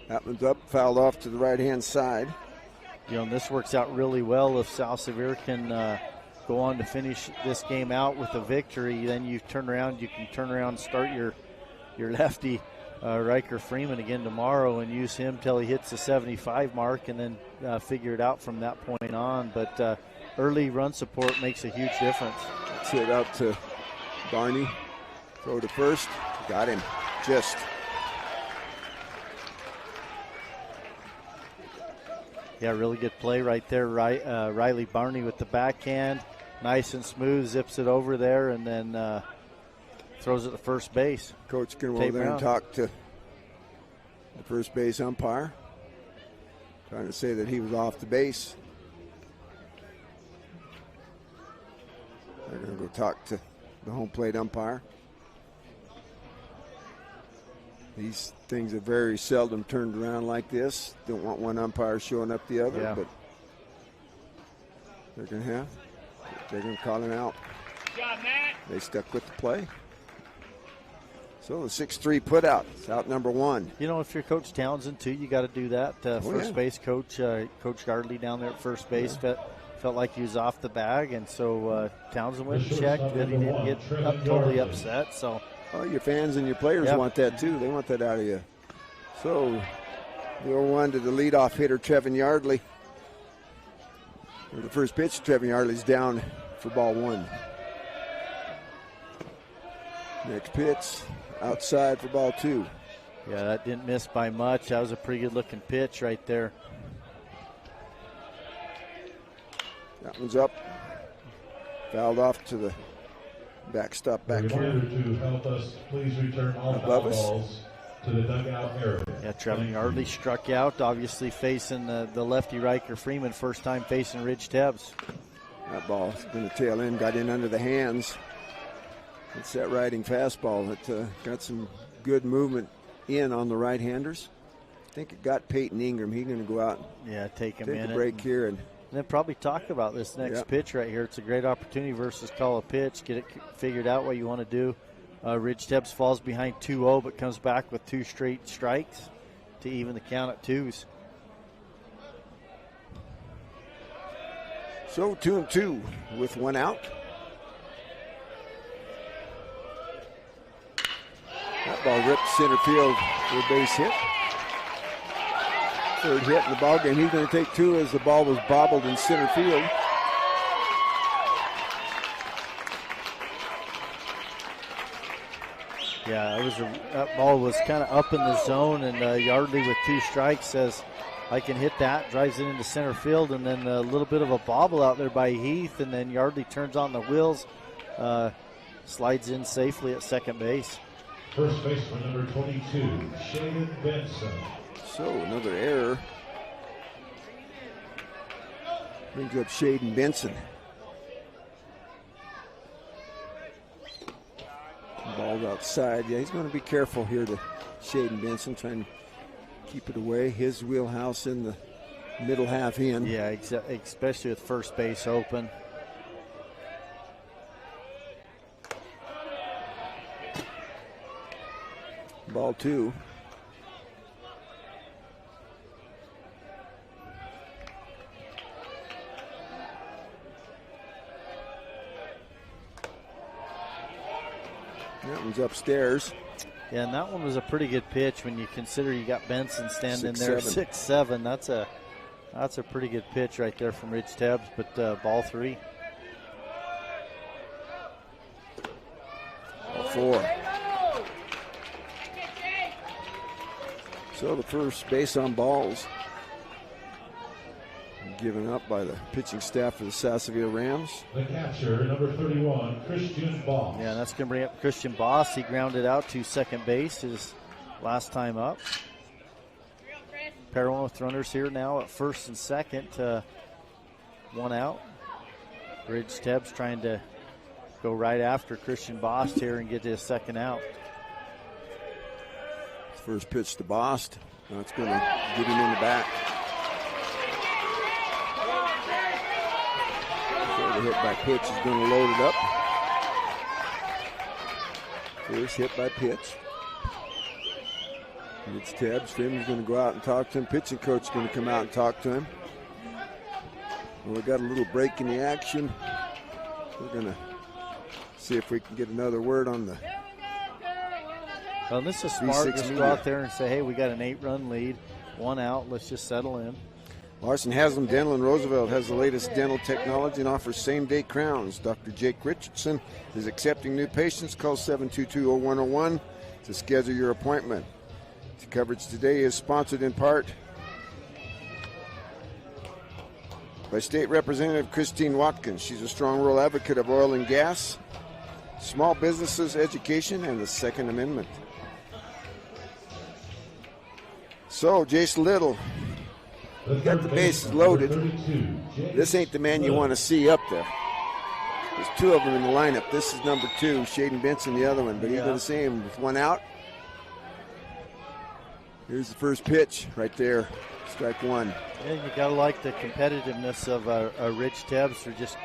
Speaker 1: That one's up, fouled off to the right-hand side.
Speaker 2: This works out really well if South Sevier can go on to finish this game out with a victory. Then you can turn around and start your lefty, Riker Freeman, again tomorrow and use him till he hits the 75 mark and then figure it out from that point on. But early run support makes a huge difference.
Speaker 1: Let's hit out to Barney. Throw to first. Got him. Just.
Speaker 2: Yeah, really good play right there. Riley Barney with the backhand. Nice and smooth, zips it over there, and then throws it to first base.
Speaker 1: Coach can go over there and talk to the first base umpire, trying to say that he was off the base. They're going to go talk to the home plate umpire. These things are very seldom turned around like this. Don't want one umpire showing up the other, but they're going to call him out. They stuck with the play. So the 6-3 put out. It's out number 1.
Speaker 2: If you're Coach Townsend too, you got to do that. First base coach, Coach Gardley down there at first base. Felt felt like he was off the bag, and so Townsend went and checked that he didn't get totally upset. So,
Speaker 1: well, your fans and your players want that too. They want that out of you. So, the 0-1 to the leadoff hitter, Trevin Yardley. The first pitch, Trevin Yardley's down for ball 1. Next pitch, outside for ball 2.
Speaker 2: Yeah, that didn't miss by much. That was a pretty good-looking pitch right there.
Speaker 1: That one's up. Fouled off to the backstop back here.
Speaker 3: To help us, please return all foul balls to the dugout area.
Speaker 2: Yeah, Trevin Yardley struck out, obviously facing the lefty Riker Freeman, first time facing Ridge Tebbs.
Speaker 1: That ball's going to tail in, got in under the hands. It's that riding fastball that got some good movement in on the right-handers. I think it got Peyton Ingram. He's going to go out and
Speaker 2: take a
Speaker 1: break here. And
Speaker 2: then probably talk about this next pitch right here. It's a great opportunity versus call a pitch, get it figured out what you want to do. Ridge Tebbs falls behind 2-0, but comes back with 2 straight strikes to even the count at 2s.
Speaker 1: So 2-2 with 1 out. That ball ripped center field for a base hit. Third hit in the ball game. He's going to take 2 as the ball was bobbled in center field.
Speaker 2: Yeah, that ball was kind of up in the zone, and Yardley with 2 strikes says, I can hit that, drives it into center field, and then a little bit of a bobble out there by Heath, and then Yardley turns on the wheels, slides in safely at second base.
Speaker 3: First baseman number 22, Shaden Benson.
Speaker 1: So another error. Brings up Shaden Benson. Ball's outside. Yeah, he's going to be careful here to Shaden Benson, trying to keep it away. His wheelhouse in the middle half in.
Speaker 2: Yeah, especially with first base open.
Speaker 1: Ball 2. That one's upstairs.
Speaker 2: Yeah, and that one was a pretty good pitch when you consider you got Benson standing there 6'7". That's a pretty good pitch right there from Ridge Tebbs, but ball 3.
Speaker 1: Ball 4. So the first base on balls given up by the pitching staff of the Sevier Rams.
Speaker 3: The catcher, number 31, Christian Boss.
Speaker 2: Yeah, that's going to bring up Christian Boss. He grounded out to second base his last time up. Parowan with runners here now at first and second. 1 out. Ridge Tebbs trying to go right after Christian Boss here and get his second out.
Speaker 1: First pitch to Boss. Now it's going to get him in the back. So the hit by pitch is going to load it up. First hit by pitch. It's Tebbs. Freeman's going to go out and talk to him. Pitching coach is going to come out and talk to him. Well, we got a little break in the action. We're going to see if we can get another word on the.
Speaker 2: Well, this is smart. Just go out there and say, hey, we got an 8-run lead, 1 out. Let's just settle in.
Speaker 1: Larson Haslam Dental in Roosevelt has the latest dental technology and offers same-day crowns. Dr. Jake Richardson is accepting new patients. Call 722-0101 to schedule your appointment. The coverage today is sponsored in part by State Representative Christine Watkins. She's a strong rural advocate of oil and gas, small businesses, education, and the Second Amendment. So, Jason Little, you got the bases loaded. This ain't the man you want to see up there. There's 2 of them in the lineup. This is number 2, Shaden Benson, the other one. But he's going to see him with 1 out. Here's the first pitch right there, strike 1.
Speaker 2: Yeah, you got to like the competitiveness of Ridge Tebbs, who just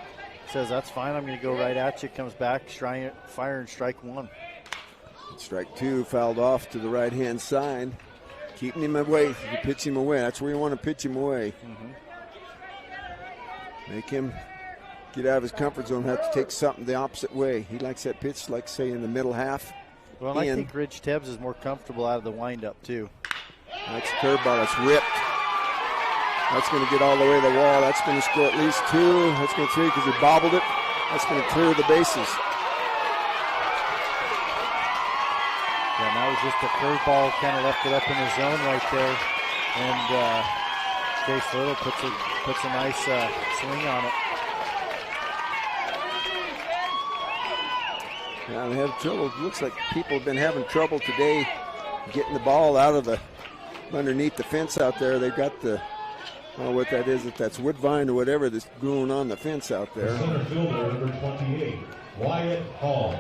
Speaker 2: says, that's fine, I'm going to go right at you. Comes back, fire and strike 1.
Speaker 1: Strike 2, fouled off to the right-hand side. Keeping him away. You pitch him away. That's where you want to pitch him away. Make him get out of his comfort zone, have to take something the opposite way. He likes that pitch, like say in the middle half.
Speaker 2: Well, I think Ridge Tebbs is more comfortable out of the windup too.
Speaker 1: That's a curveball. That's ripped. That's going to get all the way to the wall. That's going to score at least 2. That's going to 3 because he bobbled it. That's going to clear the bases.
Speaker 2: Yeah, now it's just a curveball, kind of left it up in the zone right there, and Chase Little puts a nice swing on it.
Speaker 1: Yeah, they have trouble. It looks like people have been having trouble today getting the ball out of underneath the fence out there. They've got the, I don't know what that is, if that's woodbine or whatever that's growing on the fence out there.
Speaker 3: Center fielder, number 28, Wyatt Hall.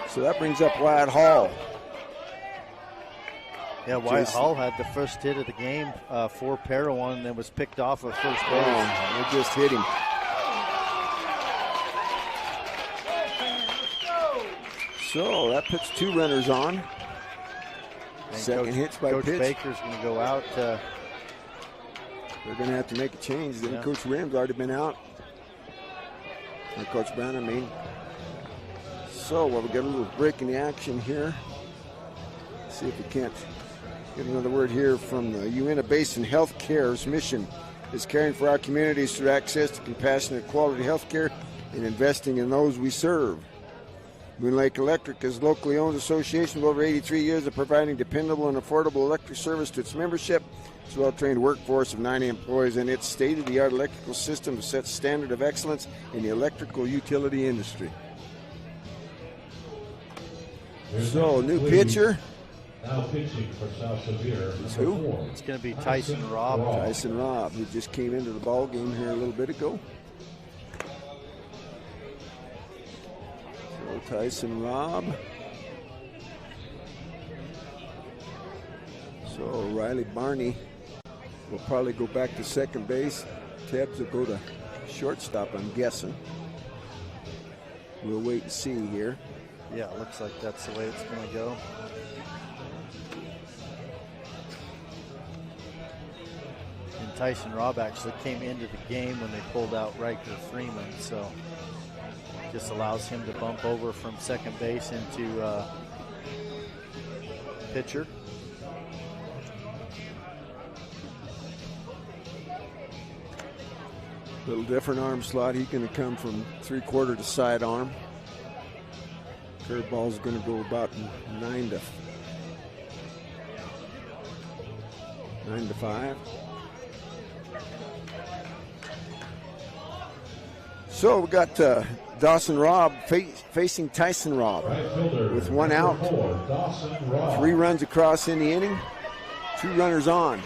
Speaker 1: So that brings up Wyatt Hall.
Speaker 2: Yeah, Wyatt Hall had the first hit of the game for Parowan and then was picked off of first base.
Speaker 1: They just hit him. So that puts 2 runners on.
Speaker 2: And
Speaker 1: Second hit by
Speaker 2: Coach
Speaker 1: pitch.
Speaker 2: Baker's going to go out.
Speaker 1: They're going to have to make a change. Then
Speaker 2: Yeah.
Speaker 1: Coach Ram's already been out. Or Coach Brown, I mean. So we'll get a little break in the action here. See if we can't get another word here from the Uinta Basin Healthcare's mission is caring for our communities through access to compassionate quality health care and investing in those we serve. Moon Lake Electric is a locally owned association with over 83 years of providing dependable and affordable electric service to its membership. Its well-trained workforce of 90 employees and its state-of-the-art electrical system to set standard of excellence in the electrical utility industry. So, new pitcher.
Speaker 3: Now pitching for South Sevier.
Speaker 1: It's who?
Speaker 2: It's going to be Tyson Robb.
Speaker 1: Tyson Robb, who just came into the ball game here a little bit ago. So Tyson Robb. So Riley Barney will probably go back to second base. Tebbs will go to shortstop, I'm guessing. We'll wait and see here.
Speaker 2: Yeah, it looks like that's the way it's going to go. And Tyson Robb actually came into the game when they pulled out Riker Freeman, so just allows him to bump over from second base into pitcher.
Speaker 1: Little different arm slot. He's going to come from 3/4 to sidearm. Curveball's going to go about 9 to 5. So we got Dawson Robb facing Tyson Robb with 1 out. 3 runs across in the inning. 2 runners on.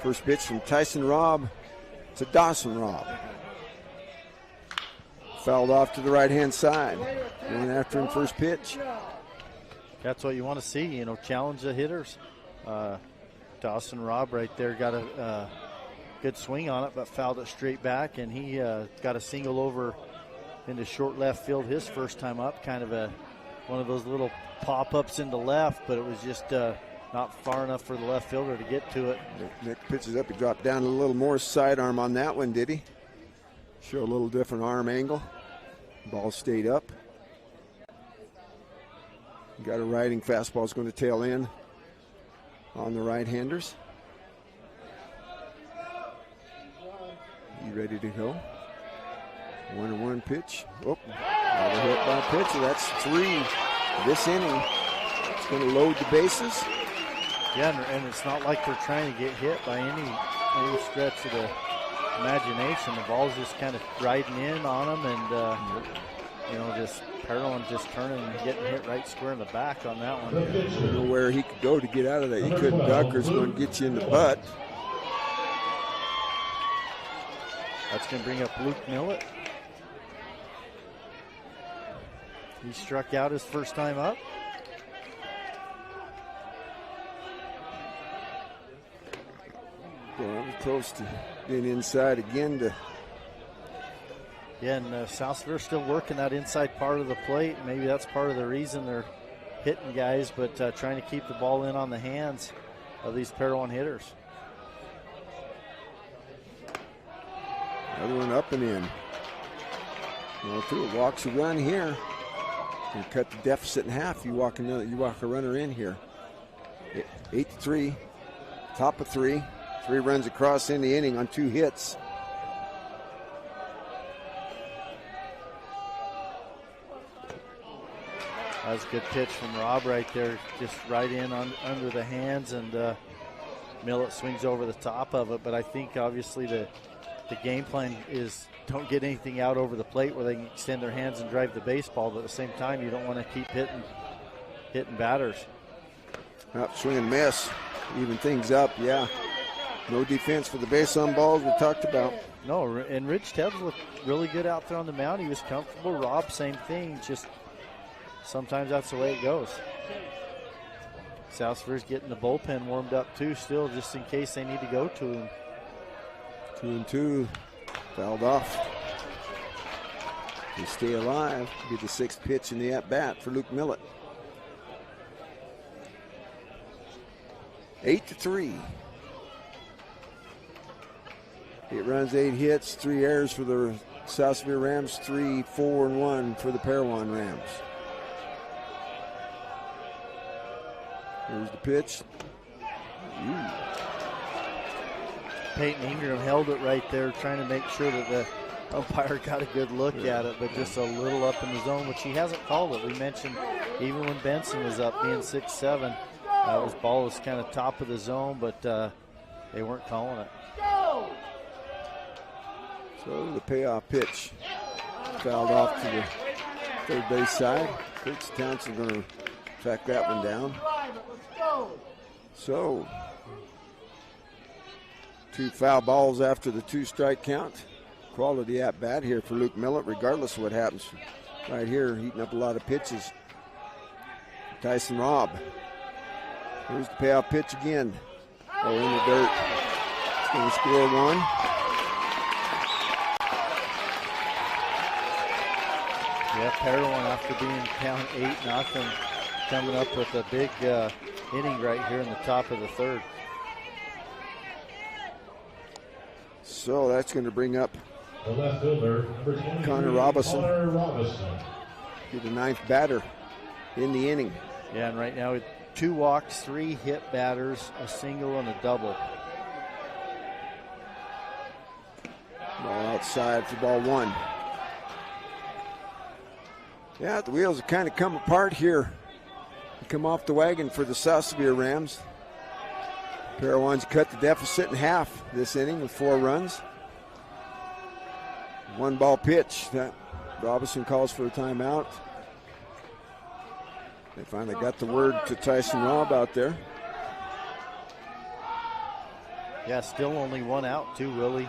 Speaker 1: First pitch from Tyson Robb to Dawson Robb. Fouled off to the right-hand side. Going after him first pitch.
Speaker 2: That's what you want to see, you know, challenge the hitters. Dawson Robb right there got a good swing on it, but fouled it straight back, and he got a single over into short left field his first time up. Kind of one of those little pop-ups into left, but it was just not far enough for the left fielder to get to it.
Speaker 1: Nick pitches up. He dropped down a little more sidearm on that one, did he? Show a little different arm angle. Ball stayed up. Got a riding fastball. It's going to tail in on the right-handers. You ready to go? 1-1 pitch. Oh, another hit by pitcher. That's 3 this inning. It's going to load the bases.
Speaker 2: Yeah, and it's not like they're trying to get hit by any stretch of the imagination. The ball's just kind of riding in on them, and you know, just Parowan just turning and getting hit right square in the back on that one.
Speaker 1: I don't know where he could go to get out of that. He couldn't. Ducker's going to get you in the butt.
Speaker 2: That's going to bring up Luke Millett. He struck out his first time up.
Speaker 1: Well, I'm close to being inside again.
Speaker 2: Yeah, and South Sevier still working that inside part of the plate. Maybe that's part of the reason they're hitting guys, but trying to keep the ball in on the hands of these Parowan hitters.
Speaker 1: Another one up and in. Well, two walks a run here. You cut the deficit in half. You walk a runner in here. 8-3. Top of 3. 3 runs across in the inning on 2 hits.
Speaker 2: That was a good pitch from Rob right there, just right in under the hands, and Millett swings over the top of it. But I think obviously the game plan is don't get anything out over the plate where they can extend their hands and drive the baseball, but at the same time you don't want to keep hitting batters.
Speaker 1: Up, swing and miss, even things up, yeah. No defense for the base on balls we talked about.
Speaker 2: No, and Rich Tebbs looked really good out there on the mound. He was comfortable. Rob, same thing, just sometimes that's the way it goes. South Sevier's getting the bullpen warmed up too still, just in case they need to go to him.
Speaker 1: 2-2, fouled off. They stay alive. Be the 6th pitch in the at-bat for Luke Millett. 8-3. 8 runs, 8 hits, 3 errors for the South Severe Rams, 3, 4, and 1 for the Parowan Rams. Here's the pitch.
Speaker 2: Peyton Ingram held it right there, trying to make sure that the umpire got a good look at it, but just a little up in the zone, which he hasn't called it. We mentioned even when Benson was up, being 6-7, his ball was kind of top of the zone, but they weren't calling it.
Speaker 1: So the payoff pitch fouled off to the third base side. Fritz Townsend going to track that one down. So 2 foul balls after the 2-strike count. Quality at bat here for Luke Millett, regardless of what happens. Right here, heating up a lot of pitches. Tyson Robb. Here's the payoff pitch again. Oh, in the dirt. It's going to score 1.
Speaker 2: Yeah, Parowan after being down 8-0, coming up with a big inning right here in the top of the 3rd.
Speaker 1: So that's going to bring up
Speaker 3: The left fielder, number 23,
Speaker 1: Connor Robinson.
Speaker 3: Connor Robinson.
Speaker 1: Be the 9th batter in the inning.
Speaker 2: Yeah, and right now with 2 walks, 3 hit batters, a single and a double.
Speaker 1: Ball outside for ball 1. Yeah, the wheels have kind of come apart here. They come off the wagon for the South Severe Rams. Parowan's cut the deficit in half this inning with 4 runs. 1 ball pitch. That Robinson calls for a timeout. They finally got the word to Tyson Robb out there.
Speaker 2: Yeah, still only 1 out too, Willie.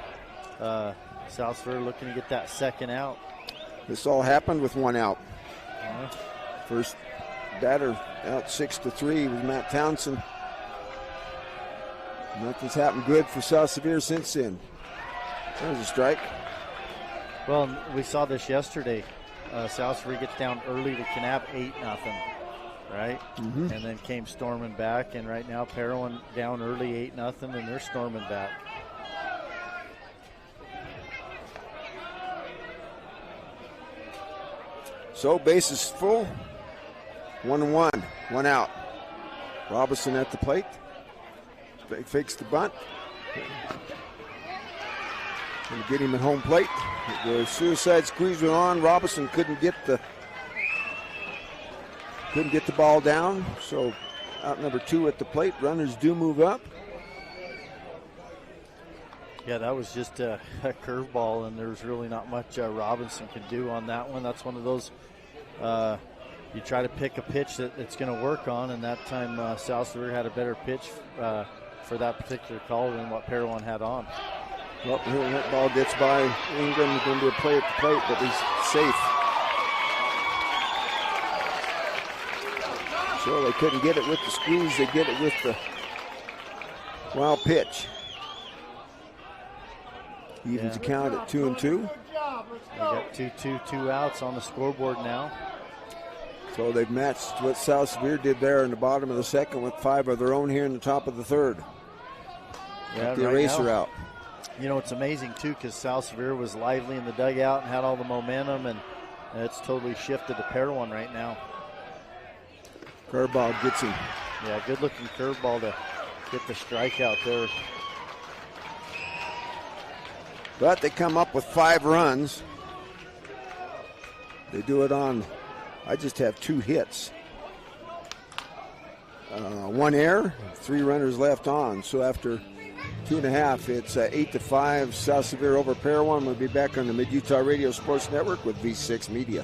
Speaker 2: South Severe looking to get that 2nd out.
Speaker 1: This all happened with 1 out. First batter out 6-3 with Matt Townsend. Nothing's happened good for South Severe since then. There's a strike.
Speaker 2: Well, we saw this yesterday. South Severe gets down early to Kanab 8-0, right?
Speaker 1: Mm-hmm.
Speaker 2: And then came storming back, and right now Parowan down early 8-0, and they're storming back.
Speaker 1: So bases full. 1-1, 1 out. Robinson at the plate. Fakes the bunt. Gonna get him at home plate. The suicide squeeze went on. Robinson couldn't get the ball down. So out number 2 at the plate. Runners do move up.
Speaker 2: Yeah, that was just a curveball, and there's really not much Robinson can do on that one. That's one of those you try to pick a pitch that it's going to work on, and that time South Severe had a better pitch for that particular call than what Parowan had on.
Speaker 1: Well, that ball gets by Ingram. He's going to do a play at the plate, but he's safe. So they couldn't get it with the squeeze. They get it with the wild pitch. Evens the count at 2-2.
Speaker 2: They got 2 outs on the scoreboard now.
Speaker 1: So they've matched what South Severe did there in the bottom of the 2nd with 5 of their own here in the top of the 3rd.
Speaker 2: Yeah,
Speaker 1: the
Speaker 2: right
Speaker 1: eraser
Speaker 2: now,
Speaker 1: out.
Speaker 2: You know, it's amazing, too, because South Sevier was lively in the dugout and had all the momentum, and it's totally shifted to Parowan right now.
Speaker 1: Curveball gets him.
Speaker 2: Yeah, good-looking curveball to get the strikeout there.
Speaker 1: But they come up with 5 runs. They do it on, I just have 2 hits. 1 error, 3 runners left on. So after 2.5, it's 8-5. South Sevier over Parowan. We'll be back on the Mid-Utah Radio Sports Network with V6 Media.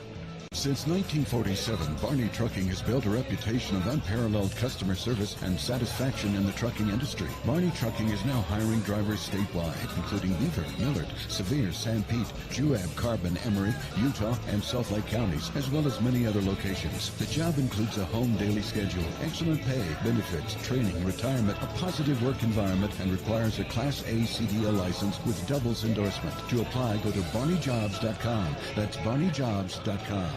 Speaker 8: Since 1947, Barney Trucking has built a reputation of unparalleled customer service and satisfaction in the trucking industry. Barney Trucking is now hiring drivers statewide, including Beaver, Millard, Sevier, San Pete, Juab, Carbon, Emery, Utah, and Salt Lake counties, as well as many other locations. The job includes a home daily schedule, excellent pay, benefits, training, retirement, a positive work environment, and requires a Class A CDL license with doubles endorsement. To apply, go to barneyjobs.com. That's barneyjobs.com.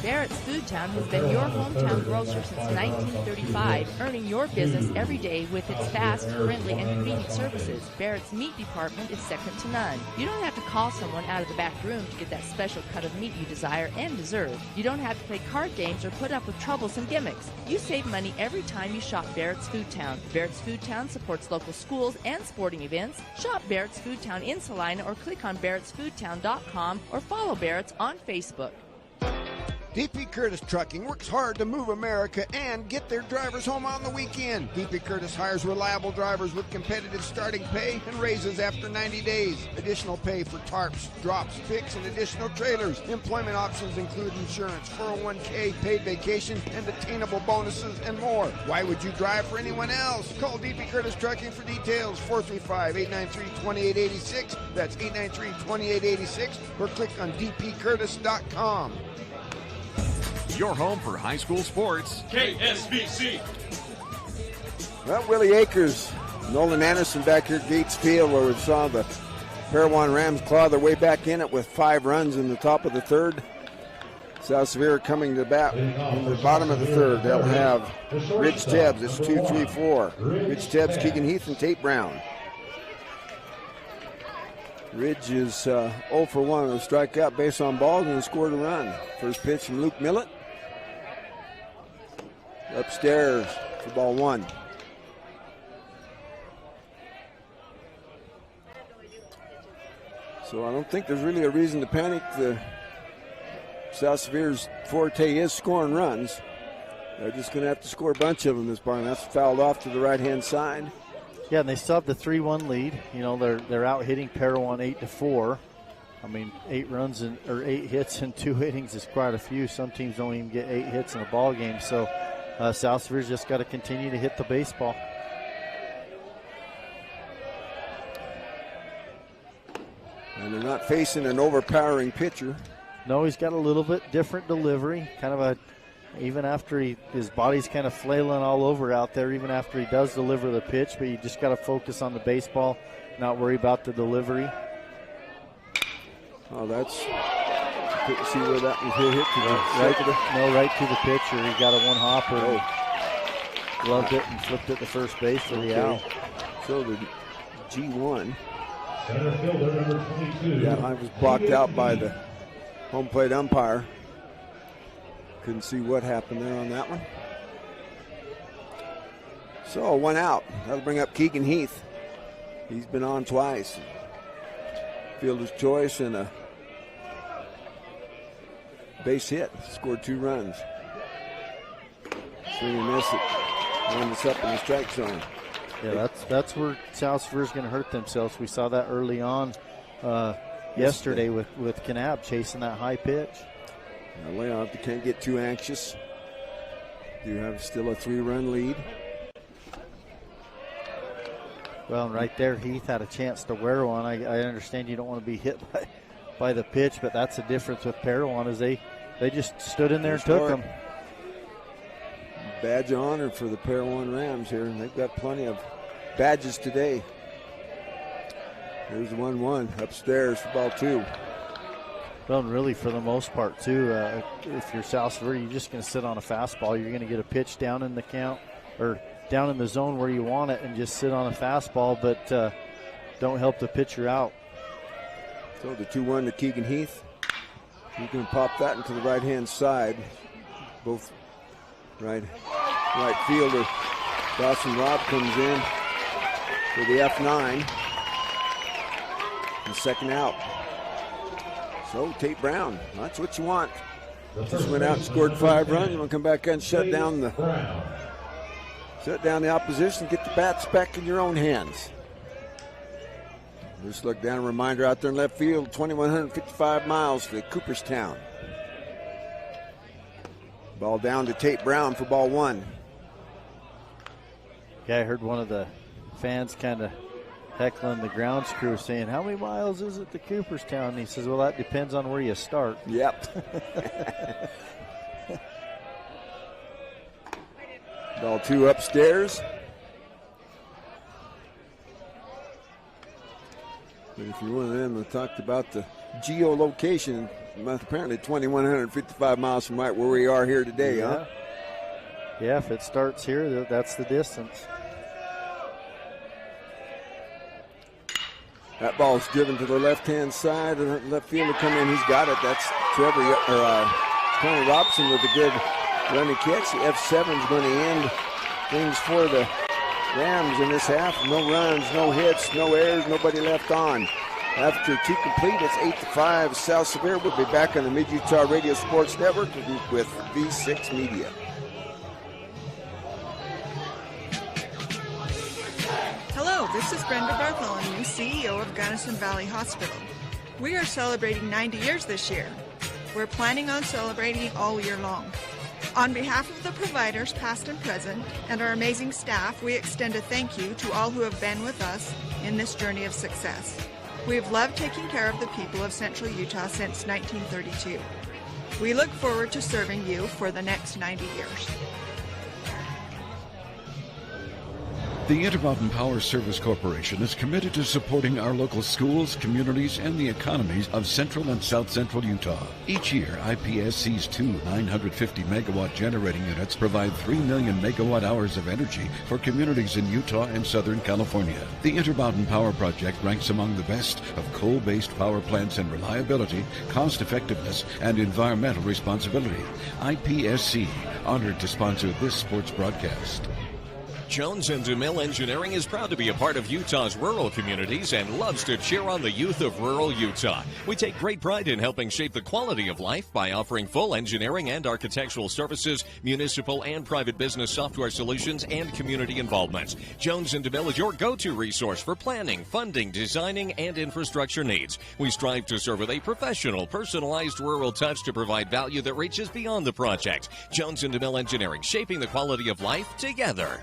Speaker 9: Barrett's Foodtown has been your hometown grocer since 1935, earning your business every day with its fast, friendly, and convenient services. Barrett's meat department is second to none. You don't have to call someone out of the back room to get that special cut of meat you desire and deserve. You don't have to play card games or put up with troublesome gimmicks. You save money every time you shop Barrett's Foodtown. Barrett's Foodtown supports local schools and sporting events. Shop Barrett's Foodtown in Salina or click on barrettsfoodtown.com or follow Barrett's on Facebook.
Speaker 1: DP Curtis Trucking works hard to move America and get their drivers home on the weekend. DP Curtis hires reliable drivers with competitive starting pay and raises after 90 days. Additional pay for tarps, drops, picks, and additional trailers. Employment options include insurance, 401k, paid vacation, and attainable bonuses, and more. Why would you drive for anyone else? Call DP Curtis Trucking for details, 435-893-2886. That's 893-2886, or click on dpcurtis.com.
Speaker 7: Your home for high school sports. KSBC.
Speaker 1: Well, Willie Akers, Nolan Anderson back here at Gates Field, where we saw the Parowan Rams claw their way back in it with 5 runs in the top of the third. South Sevier coming to bat in the bottom of the third. They'll have Ridge Tebbs. It's 2-3-4. Ridge Tebbs, Keegan Heath, and Tate Brown. Ridge is 0 for 1 with a strikeout, base on balls, and scored a run. First pitch from Luke Millett. Upstairs for ball 1. So I don't think there's really a reason to panic. The South Sevier's forte is scoring runs. They're just going to have to score a bunch of them this bar, and that's fouled off to the right-hand side.
Speaker 2: Yeah, and they still have the 3-1 lead. You know, they're out hitting Parowan 8-4. I mean, 8 hits in 2 innings is quite a few. Some teams don't even get 8 hits in a ball game. So South Sevier's just got to continue to hit the baseball.
Speaker 1: And they're not facing an overpowering pitcher.
Speaker 2: No, he's got a little bit different delivery. Kind of even after his body's kind of flailing all over out there, even after he does deliver the pitch, but you just got to focus on the baseball, not worry about the delivery.
Speaker 1: Oh, that's, couldn't see where that was hit to the
Speaker 2: right to the pitcher. He got a one-hopper, gloved it and flipped it to first base for the out.
Speaker 1: So the G1.
Speaker 3: Center fielder number 22.
Speaker 1: Yeah, I was blocked out by the home plate umpire. Couldn't see what happened there on that one. So 1 out. That'll bring up Keegan Heath. He's been on twice. Fielder's choice and a base hit. Scored 2 runs. Swing and miss it. One that's up in the strike zone.
Speaker 2: Yeah, that's where South Sevier is going to hurt themselves. We saw that early on yesterday with Kanab chasing that high pitch.
Speaker 1: Now, Leon can't get too anxious. Do have still a 3-run lead.
Speaker 2: Well, and right there, Heath had a chance to wear one. I understand you don't want to be hit by the pitch, but that's the difference with Parowan is they just stood in there and took them.
Speaker 1: Badge of honor for the Parowan Rams here, and they've got plenty of badges today. Here's 1-1 upstairs for ball 2.
Speaker 2: Well, and really for the most part, too, if you're South Sevier, you're just going to sit on a fastball. You're going to get a pitch down in the count or down in the zone where you want it and just sit on a fastball. But don't help the pitcher out.
Speaker 10: So the 2-1 to Keegan Heath. You can pop that into the right-hand side. Both right fielder Dawson Robb comes in for the F9. And second out. So Tate Brown, that's what you want. Just went out and scored 5 runs. You want to come back and shut down the opposition, get the bats back in your own hands. Just look down, a reminder out there in left field, 2,155 miles to Cooperstown. Ball down to Tate Brown for ball 1.
Speaker 2: Yeah, I heard one of the fans kind of heckling the grounds crew saying, how many miles is it to Cooperstown? And he says, well, that depends on where you start.
Speaker 10: Yep. Ball 2 upstairs. And if you're one of them that talked about the geolocation, apparently 2,155 miles from right where we are here today, huh?
Speaker 2: Yeah, if it starts here, that's the distance.
Speaker 10: That ball's driven to the left-hand side, and the left fielder come in. He's got it. That's Tony Robson with a good running catch. The F7 is going to end things for the Rams in this half. No runs, no hits, no errors, nobody left on. After 2 complete, it's 8-5. South Sevier will be back on the Mid-Utah Radio Sports Network with V6 Media.
Speaker 11: Hello, this is Brenda Bartholomew, CEO of Gunnison Valley Hospital. We are celebrating 90 years this year. We're planning on celebrating all year long. On behalf of the providers, past and present, and our amazing staff, we extend a thank you to all who have been with us in this journey of success. We have loved taking care of the people of Central Utah since 1932. We look forward to serving you for the next 90 years.
Speaker 8: The Intermountain Power Service Corporation is committed to supporting our local schools, communities, and the economies of central and south central Utah. Each year, IPSC's 2 950-megawatt generating units provide 3 million megawatt hours of energy for communities in Utah and Southern California. The Intermountain Power Project ranks among the best of coal-based power plants in reliability, cost-effectiveness, and environmental responsibility. IPSC, honored to sponsor this sports broadcast.
Speaker 7: Jones and DeMille Engineering is proud to be a part of Utah's rural communities and loves to cheer on the youth of rural Utah. We take great pride in helping shape the quality of life by offering full engineering and architectural services, municipal and private business software solutions, and community involvement. Jones and DeMille is your go-to resource for planning, funding, designing, and infrastructure needs. We strive to serve with a professional, personalized rural touch to provide value that reaches beyond the project. Jones and DeMille Engineering, shaping the quality of life together.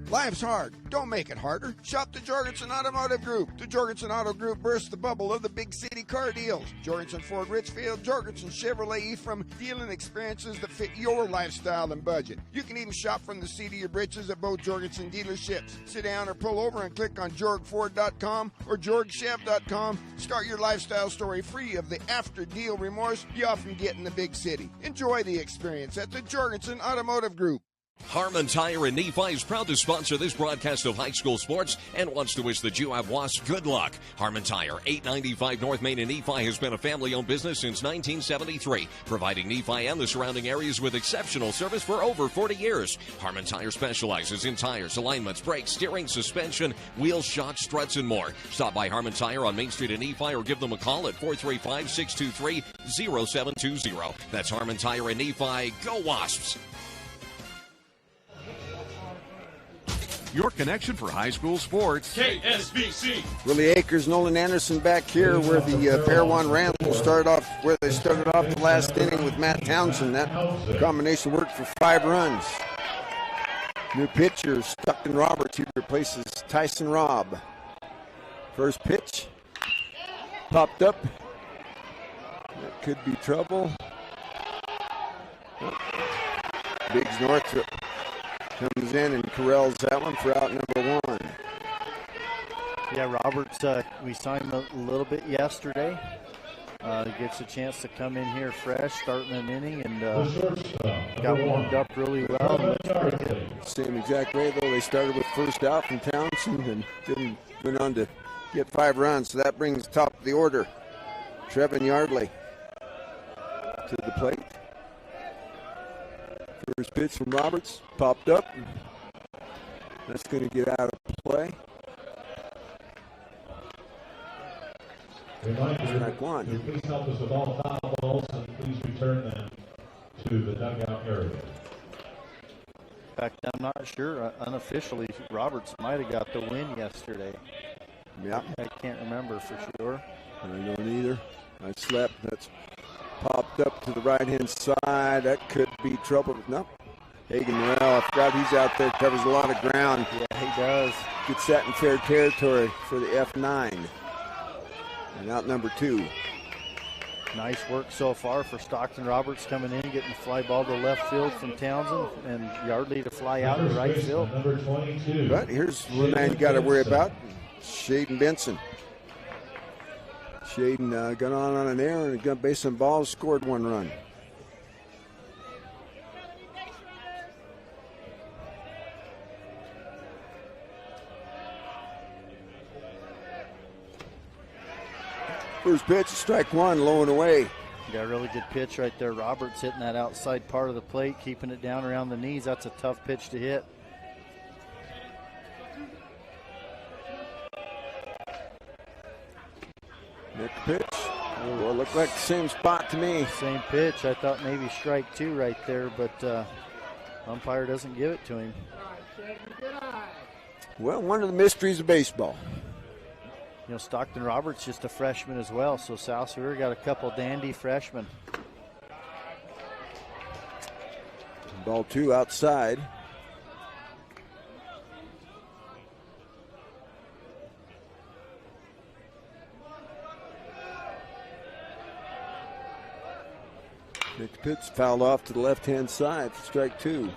Speaker 1: Life's hard. Don't make it harder. Shop the Jorgensen Automotive Group. The Jorgensen Auto Group bursts the bubble of the big city car deals. Jorgensen Ford Richfield, Jorgensen Chevrolet Ephraim, dealing experiences that fit your lifestyle and budget. You can even shop from the seat of your britches at both Jorgensen dealerships. Sit down or pull over and click on jorgford.com or jorgchev.com. Start your lifestyle story free of the after-deal remorse you often get in the big city. Enjoy the experience at the Jorgensen Automotive Group.
Speaker 7: Harmon Tire in Nephi is proud to sponsor this broadcast of high school sports and wants to wish the Juab Wasps good luck. Harmon Tire, 895 North Main in Nephi, has been a family-owned business since 1973, providing Nephi and the surrounding areas with exceptional service for over 40 years. Harmon Tire specializes in tires, alignments, brakes, steering, suspension, wheels, shocks, struts, and more. Stop by Harmon Tire on Main Street in Nephi or give them a call at 435-623-0720. That's Harmon Tire in Nephi. Go Wasps! Your connection for high school sports. KSBC.
Speaker 1: Willie Akers, Nolan Anderson back here where the Parowan Rams will start off where they started off the last inning with Matt Townsend. That combination worked for 5 runs. New pitcher, Stockton Roberts. He replaces Tyson Robb. First pitch. Popped up. That could be trouble. Biggs Northrop comes in and corrals that one for out number 1.
Speaker 2: Yeah, Roberts, we signed him a little bit yesterday. Gets a chance to come in here fresh, starting an inning, and got warmed up really well.
Speaker 10: Same exact way, though. They started with first out from Townsend and went on to get 5 runs. So that brings top of the order Trevin Yardley to the plate. First pitch from Roberts popped up. That's going to get out of play.
Speaker 3: Reminder, please help us with all foul balls and please return them to the dugout area.
Speaker 2: In fact, I'm not sure. Unofficially, Roberts might have got the win yesterday.
Speaker 10: Yeah.
Speaker 2: I can't remember for sure.
Speaker 10: I don't either. I slept. That's popped up to the right-hand side. That could be trouble. Nope. Hagen Morrell, I forgot he's out there. Covers a lot of ground.
Speaker 2: Yeah, he does.
Speaker 10: Gets that in fair territory for the F9. And out number 2.
Speaker 2: Nice work so far for Stockton Roberts coming in, getting the fly ball to left field from Townsend, and Yardley to fly out to right field.
Speaker 10: But here's one man you got to worry about, Shaden Benson. Shaden got on an error and got base on balls, scored 1 run. First pitch, strike 1, low and away.
Speaker 2: Got a really good pitch right there. Roberts hitting that outside part of the plate, keeping it down around the knees. That's a tough pitch to hit.
Speaker 10: Next pitch. Well, looked like the same spot to me.
Speaker 2: Same pitch. I thought maybe strike 2 right there, but umpire doesn't give it to him.
Speaker 10: Well, one of the mysteries of baseball.
Speaker 2: You know, Stockton Roberts just a freshman as well, so South Sevier got a couple dandy freshmen.
Speaker 10: Ball 2 outside. Next pitch fouled off to the left-hand side for strike 2.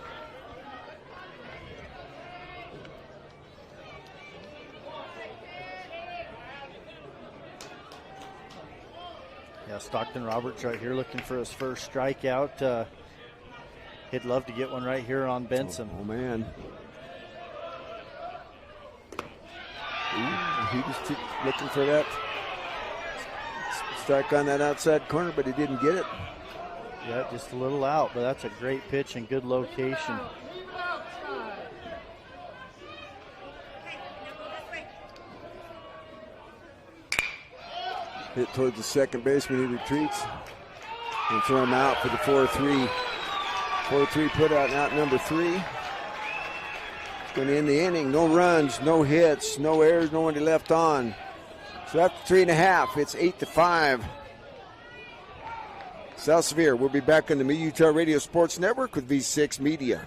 Speaker 2: Yeah, Stockton Roberts right here looking for his first strikeout. He'd love to get one right here on Benson.
Speaker 10: Oh man. Ooh, he was looking for that strike on that outside corner, but he didn't get it.
Speaker 2: Yeah, just a little out, but that's a great pitch and good location.
Speaker 10: Hit towards the second baseman, he retreats. And throw him out for the 4-3. 4-3 put out number 3. It's going to end the inning. No runs, no hits, no errors, nobody left on. So after 3.5, it's 8-5. South Sevier will be back on the Utah Radio Sports Network with V6 Media.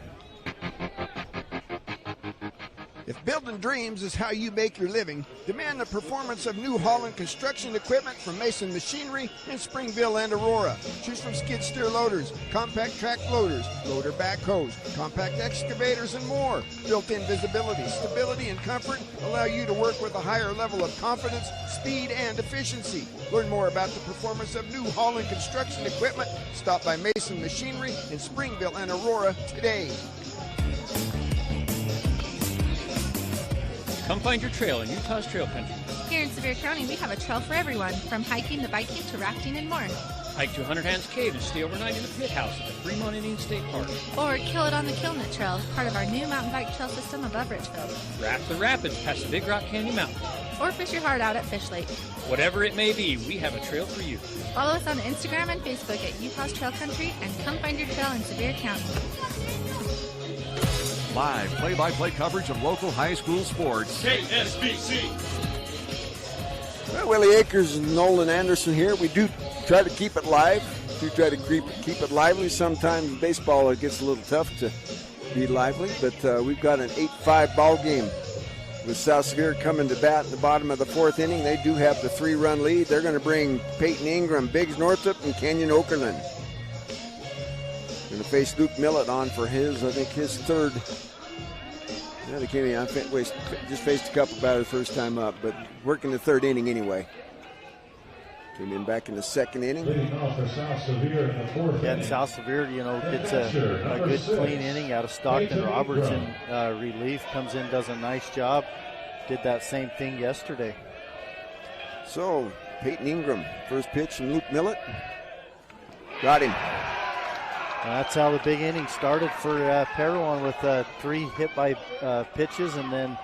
Speaker 12: If building dreams is how you make your living, demand the performance of New Holland construction equipment from Mason Machinery in Springville and Aurora. Choose from skid steer loaders, compact track loaders, loader backhoes, compact excavators, and more. Built-in visibility, stability, and comfort allow you to work with a higher level of confidence, speed, and efficiency. Learn more about the performance of New Holland construction equipment. Stop by Mason Machinery in Springville and Aurora today.
Speaker 13: Come find your trail in Utah's Trail Country.
Speaker 14: Here in Sevier County, we have a trail for everyone, from hiking to biking to rafting and more.
Speaker 13: Hike to Hunter Hands Cave and stay overnight in the pit house at the Fremont Indian State Park.
Speaker 14: Or kill it on the Kilnet Trail, part of our new mountain bike trail system above Richfield.
Speaker 13: Raft the rapids past the Big Rock Canyon Mountain.
Speaker 14: Or fish your heart out at Fish Lake.
Speaker 13: Whatever it may be, we have a trail for you.
Speaker 14: Follow us on Instagram and Facebook at Utah's Trail Country and come find your trail in Sevier County.
Speaker 15: Live play-by-play coverage of local high school sports.
Speaker 16: KSBC.
Speaker 10: Well, Willie Akers and Nolan Anderson here. We do try to keep it live. We try to keep it lively. Sometimes in baseball it gets a little tough to be lively, but we've got an 8-5 ball game with South Sevier coming to bat in the bottom of the 4th inning. They do have the 3-run lead. They're going to bring Peyton Ingram, Biggs Northup, and Kenyon Okerlund. Going to face Luke Millett on for his 3rd. Yeah, they came in. Just faced a couple batters first time up, but working the 3rd inning anyway. Came in back in the second inning.
Speaker 2: Yeah, and South Sevier, gets a good clean inning out of Stockton. Roberts in relief, comes in, does a nice job. Did that same thing yesterday.
Speaker 10: So, Peyton Ingram, first pitch from Luke Millett. Got him.
Speaker 2: That's how the big inning started for Parowan with 3 hit by pitches and then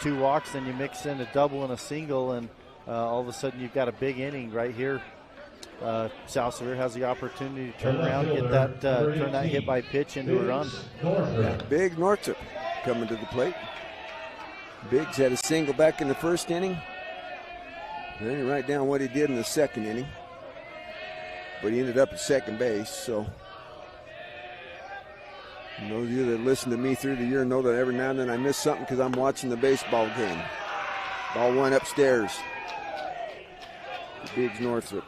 Speaker 2: 2 walks. Then you mix in a double and a single, and all of a sudden you've got a big inning right here. South Sevier has the opportunity to turn around, get that turn that hit by pitch into a run.
Speaker 10: Big Northup coming to the plate. Biggs had a single back in the first inning. I didn't write down what he did in the second inning, but he ended up at second base. So those of you that listen to me through the year know that every now and then I miss something because I'm watching the baseball game. Ball went upstairs. Biggs Northup.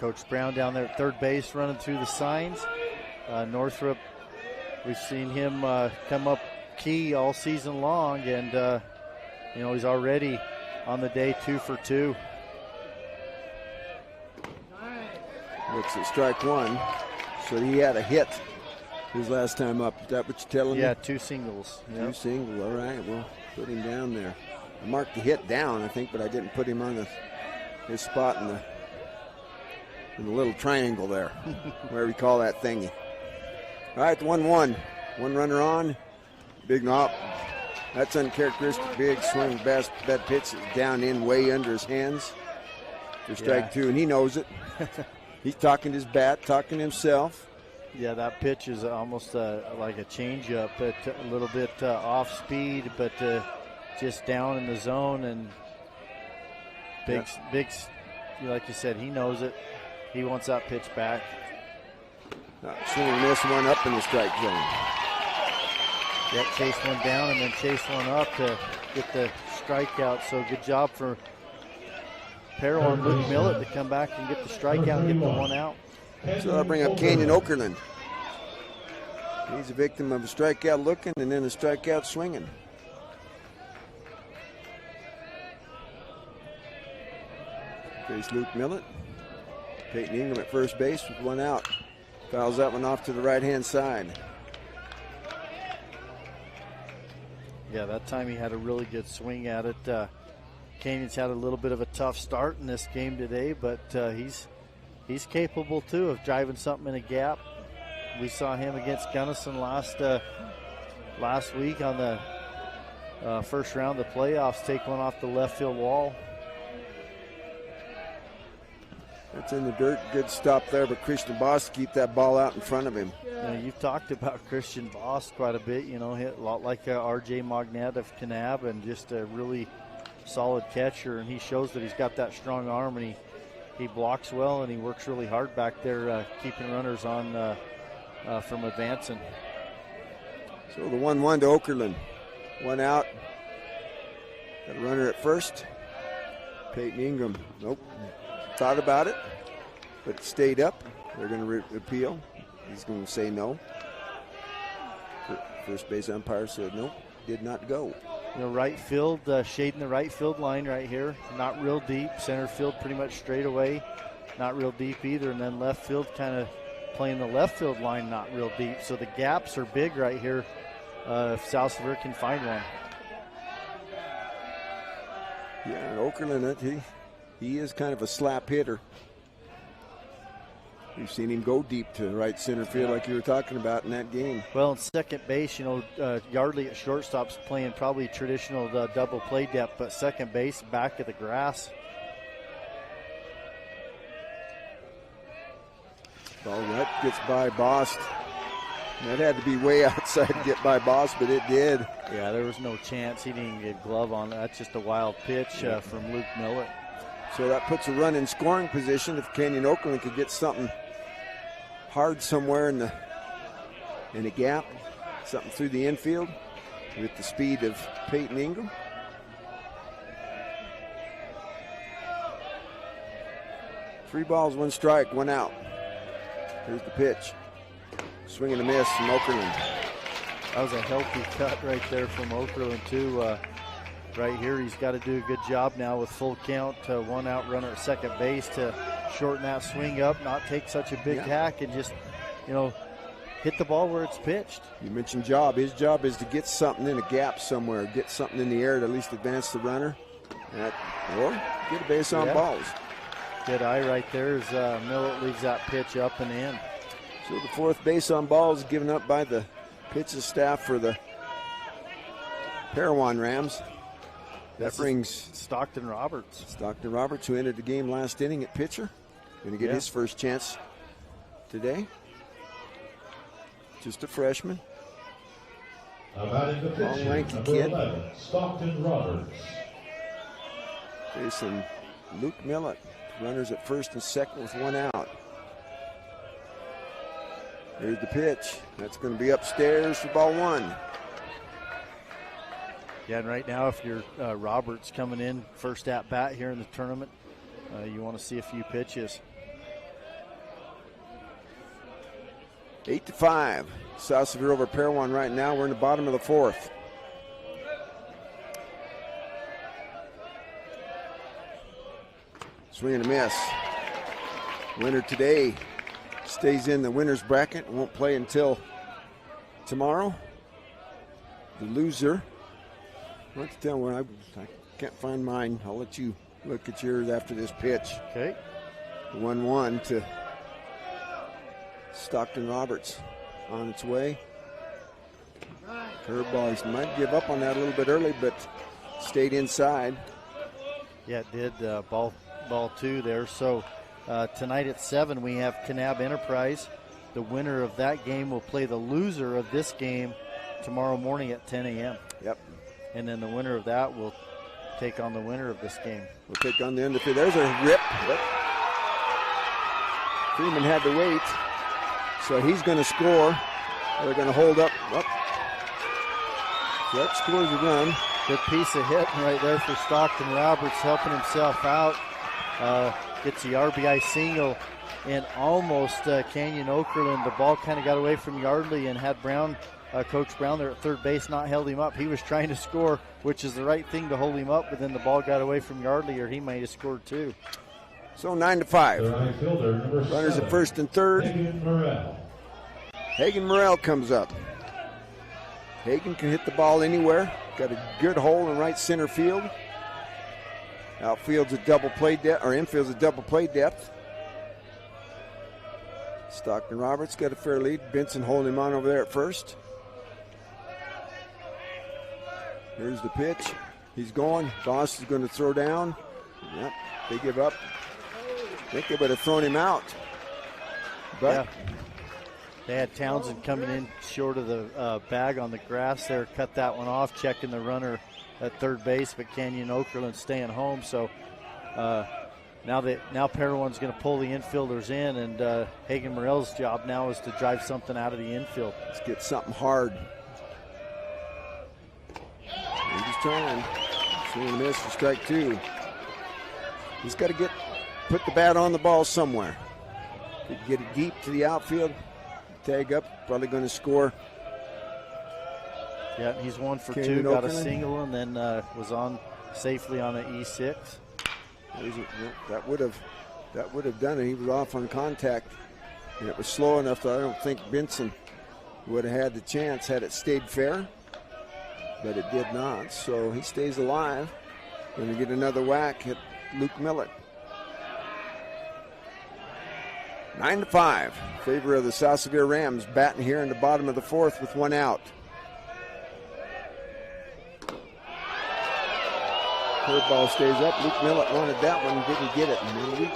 Speaker 2: Coach Brown down there at third base running through the signs. Northup, we've seen him come up key all season long, and he's already on the day 2 for 2.
Speaker 10: Looks at strike 1. So he had a hit his last time up. Is that what you're telling me?
Speaker 2: Yeah, 2 singles.
Speaker 10: Yep. 2 singles. All right. Well, put him down there. I marked the hit down, I think, but I didn't put him on his spot in the little triangle there, wherever you call that thingy. All right, 1-1. 1 runner on. Big knob. That's uncharacteristic. Big swing, bad pitch down in way under his hands for strike 2, and he knows it. He's talking his bat, talking himself.
Speaker 2: Yeah, that pitch is almost like a changeup, but a little bit off speed, but just down in the zone. And Biggs, like you said, he knows it. He wants that pitch back.
Speaker 10: Swing and miss, one up in the strike zone.
Speaker 2: Yep, chase one down and then chase one up to get the strikeout. So good job for Parowan Luke Millett to come back and get the strikeout and get the 1 out.
Speaker 10: So I'll bring up Canyon Okerlund. He's a victim of a strikeout looking and then a strikeout swinging. Face Luke Millett. Peyton Ingram at first base with 1 out. Fouls that one off to the right-hand side.
Speaker 2: Yeah, that time he had a really good swing at it. Canyon's had a little bit of a tough start in this game today, but he's capable too of driving something in a gap. We saw him against Gunnison last week on the first round of the playoffs, take one off the left field wall.
Speaker 10: It's in the dirt. Good stop there, but Christian Boss keep that ball out in front of him.
Speaker 2: You've talked about Christian Boss quite a bit. Hit a lot like R.J. Magnat of Kanab, and just a really solid catcher. And he shows that he's got that strong arm, and he blocks well, and he works really hard back there, keeping runners on from advancing.
Speaker 10: So the 1-1 to Okerlund. 1 out. Got a runner at first. Peyton Ingram, nope. Thought about it, but stayed up. They're going to appeal. He's going to say no. First base umpire said nope, did not go.
Speaker 2: Right field, shading the right field line right here. Not real deep. Center field pretty much straight away. Not real deep either. And then left field kind of playing the left field line, not real deep. So the gaps are big right here if South Sevier can find one.
Speaker 10: Yeah, Okerlund, he is kind of a slap hitter. We've seen him go deep to right center field like you were talking about in that game.
Speaker 2: Well, in second base, Yardley at shortstop's playing probably traditional double play depth, but second base, back of the grass.
Speaker 10: Ball that gets by Bost. That had to be way outside to get by Bost, but it did.
Speaker 2: Yeah, there was no chance. He didn't get a glove on it. That's just a wild pitch from Luke Millett.
Speaker 10: So that puts a run in scoring position if Canyon Okerlund could get something hard somewhere in a gap, something through the infield with the speed of Peyton Ingram. Three balls, 1 strike, 1 out. Here's the pitch. Swing and a miss from Okerlund.
Speaker 2: That was a healthy cut right there from Okerlund too. right here. He's got to do a good job now with full count, 1 out runner at second base to shorten that swing up, not take such a big hack, and just, hit the ball where it's pitched.
Speaker 10: You mentioned job. His job is to get something in a gap somewhere, get something in the air to at least advance the runner, or get a base on balls.
Speaker 2: Good eye right there as Millett leaves that pitch up and in.
Speaker 10: So the 4th base on balls given up by the pitching staff for the Parowan Rams. That brings
Speaker 2: Stockton Roberts.
Speaker 10: Stockton Roberts, who entered the game last inning at pitcher. Going to get his first chance today. Just a freshman.
Speaker 3: Batting the pitcher,
Speaker 10: Long, lanky
Speaker 3: number
Speaker 10: kid.
Speaker 3: 11, Stockton Roberts.
Speaker 10: Facing Luke Millett. Runners at first and second with 1 out. Here's the pitch. That's going to be upstairs for ball 1.
Speaker 2: Yeah, and right now, if you're Roberts coming in first at bat here in the tournament, you want to see a few pitches.
Speaker 10: 8-5. South Sevier over Parowan right now. We're in the bottom of the 4th. Swing and a miss. Winner today stays in the winner's bracket and won't play until tomorrow. The loser, I want to tell when I can't find mine. I'll let you look at yours after this pitch.
Speaker 2: Okay.
Speaker 10: 1-1 to Stockton Roberts on its way. Curveball, he might give up on that a little bit early, but stayed inside.
Speaker 2: Yeah, it did. Ball 2 there. So tonight at 7 we have Kanab Enterprise. The winner of that game will play the loser of this game tomorrow morning at 10 a.m.
Speaker 10: Yep.
Speaker 2: And then the winner of that will take on the winner of this game.
Speaker 10: We'll take on the end of it. There's a rip. But Freeman had to wait. So he's going to score. They're going to hold up. So that scores a run.
Speaker 2: Good piece of hitting right there for Stockton Roberts, helping himself out. Gets the RBI single and almost Canyon Okerlund. The ball kind of got away from Yardley and had Brown, Coach Brown there at third base, not held him up. He was trying to score, which is the right thing to hold him up, but then the ball got away from Yardley or he might have scored too.
Speaker 10: So 9-5. Runners at first and third. Hagen Morrell comes up. Hagen can hit the ball anywhere. Got a good hole in right center field. Outfield's a double play depth, or infield's a double play depth. Stockton Roberts got a fair lead. Benson holding him on over there at first. Here's the pitch. He's going. Boss is going to throw down. Yep, they give up. I think they would have thrown him out. But
Speaker 2: they had Townsend coming in short of the bag on the grass there. Cut that one off, checking the runner at third base, but Canyon Okerlund staying home. So now Parowan's going to pull the infielders in, and Hagen Morrell's job now is to drive something out of the infield.
Speaker 10: Let's get something hard. He's trying. Swing and miss for strike 2. He's got to put the bat on the ball somewhere. Get it deep to the outfield. Tag up, probably going to score.
Speaker 2: Yeah, he's 1 for
Speaker 10: Canyon
Speaker 2: 2, got a
Speaker 10: Okerlund.
Speaker 2: single, and then was on safely on an E6.
Speaker 10: That would have done it. He was off on contact, and it was slow enough that I don't think Benson would have had the chance had it stayed fair, but it did not. So he stays alive. Going to get another whack at Luke Millett. 9-5, favor of the South Sevier Rams, batting here in the bottom of the 4th with 1 out. Curveball stays up. Luke Millett wanted that one, didn't get it. And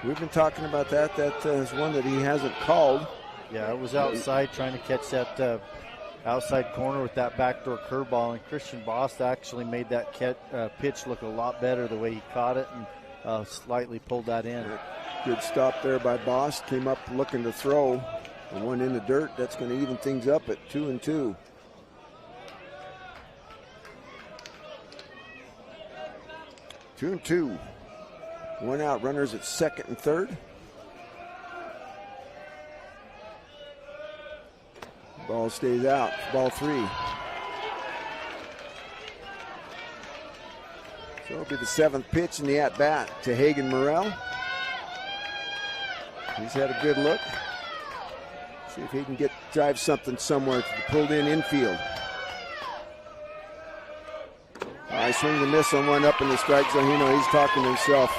Speaker 10: we've been talking about that. That is one that he hasn't called.
Speaker 2: Yeah, it was outside trying to catch that outside corner with that backdoor curveball, and Christian Bost actually made that pitch look a lot better the way he caught it and slightly pulled that in.
Speaker 10: Good stop there by Bost. Came up looking to throw. The one in the dirt. That's going to even things up at 2-2. Two and two. 1 out. Runners at second and third. Ball stays out. Ball 3. That'll be the 7th pitch in the at-bat to Hagen Morrell. He's had a good look. See if he can drive something somewhere to the pulled in infield. I swing the miss on one up in the strike zone. He's talking to himself.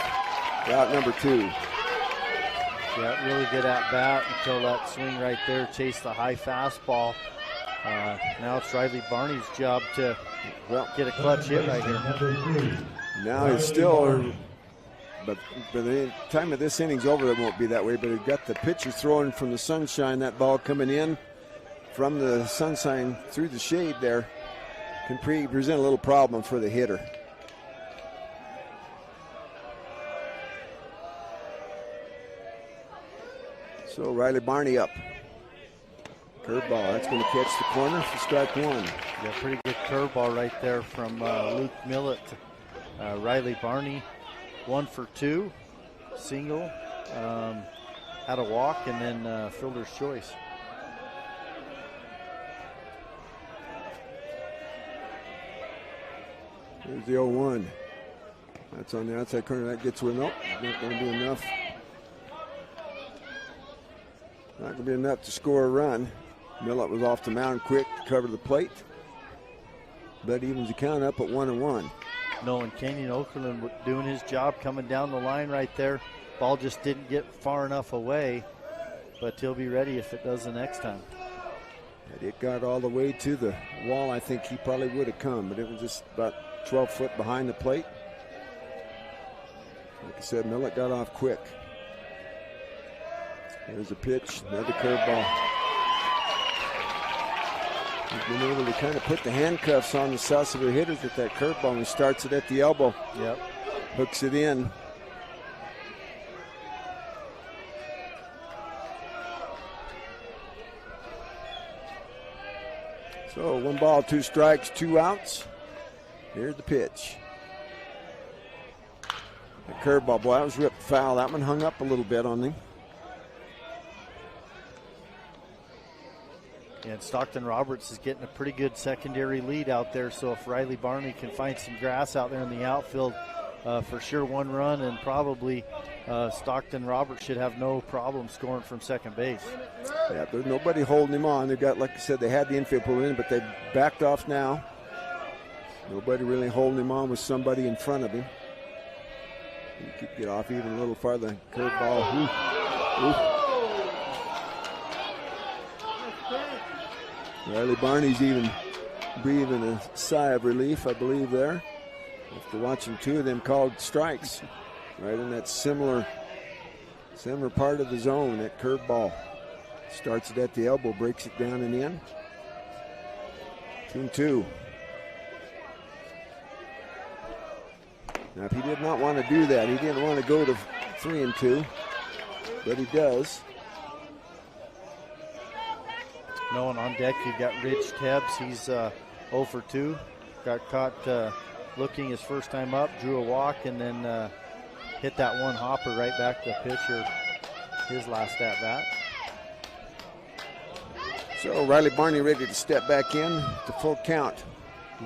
Speaker 10: Route number 2.
Speaker 2: Yeah, really good at bat until that swing right there chased the high fastball. Now it's Riley Barney's job to get a clutch hit right here.
Speaker 10: Now it's still, but by the time of this inning's over, it won't be that way. But it got the pitcher throwing from the sunshine. That ball coming in from the sunshine through the shade there can present a little problem for the hitter. So Riley Barney up. Curveball, that's going to catch the corner for strike 1.
Speaker 2: Yeah, pretty good curveball right there from Luke Millett. Riley Barney, 1 for 2, single, had a walk, and then fielder's choice.
Speaker 10: There's the 0-1. That's on the outside corner. That gets with, nope, not going to be enough. Not going to be enough to score a run. Millett was off the mound quick to cover the plate. But evens the count up at 1-1.
Speaker 2: Nolan Kenyon Okerlund doing his job coming down the line right there. Ball just didn't get far enough away, but he'll be ready if it does the next time.
Speaker 10: Had it got all the way to the wall, I think he probably would have come, but it was just about 12 foot behind the plate. Like I said, Millett got off quick. There's a pitch, another curveball. He's been able to kind of put the handcuffs on the South Sevier hitters with that curveball. He starts it at the elbow.
Speaker 2: Yep.
Speaker 10: Hooks it in. So 1 ball, 2 strikes, 2 outs. Here's the pitch. The curveball, boy, that was ripped foul. That one hung up a little bit on him.
Speaker 2: And Stockton Roberts is getting a pretty good secondary lead out there. So if Riley Barney can find some grass out there in the outfield, for sure 1 run, and probably Stockton Roberts should have no problem scoring from second base.
Speaker 10: Yeah, there's nobody holding him on. They got, like I said, they had the infield pulled in, but they backed off now. Nobody really holding him on with somebody in front of him. He could get off even a little farther. Curveball. Ooh. Ooh. Riley Barney's even breathing a sigh of relief, I believe, there. After watching 2 of them called strikes. Right in that similar part of the zone, that curveball. Starts it at the elbow, breaks it down and in. 2-2. Now, if he did not want to do that, he didn't want to go to 3-2, but he does.
Speaker 2: No one on deck. You've got Rich Tebbs. He's 0 for 2. Got caught looking his first time up, drew a walk, and then hit that 1 hopper right back to the pitcher, his last at bat.
Speaker 10: So Riley Barney ready to step back in to full count.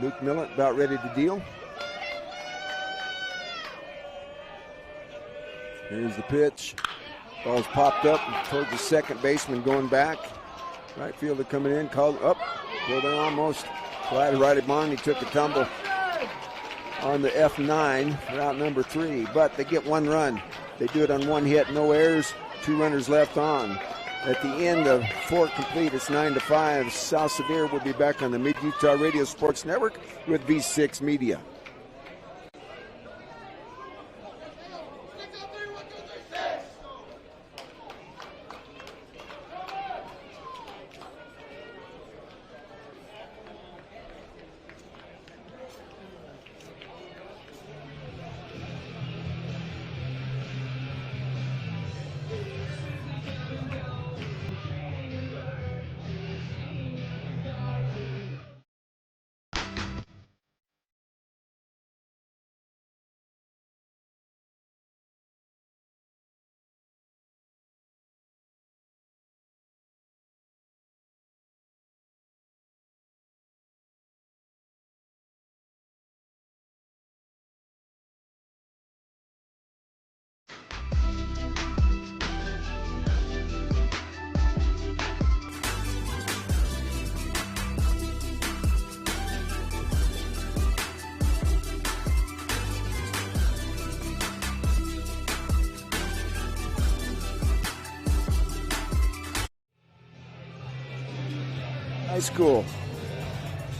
Speaker 10: Luke Millett about ready to deal. Here's the pitch. Ball's popped up towards the second baseman going back. Right fielder coming in, called up. Well, they almost glad Riley Barney took a tumble on the F9, route number 3, but they get 1 run. They do it on 1 hit, no errors, 2 runners left on. At the end of 4 complete, it's 9-5. South Sevier will be back on the Mid-Utah Radio Sports Network with V6 Media. High School.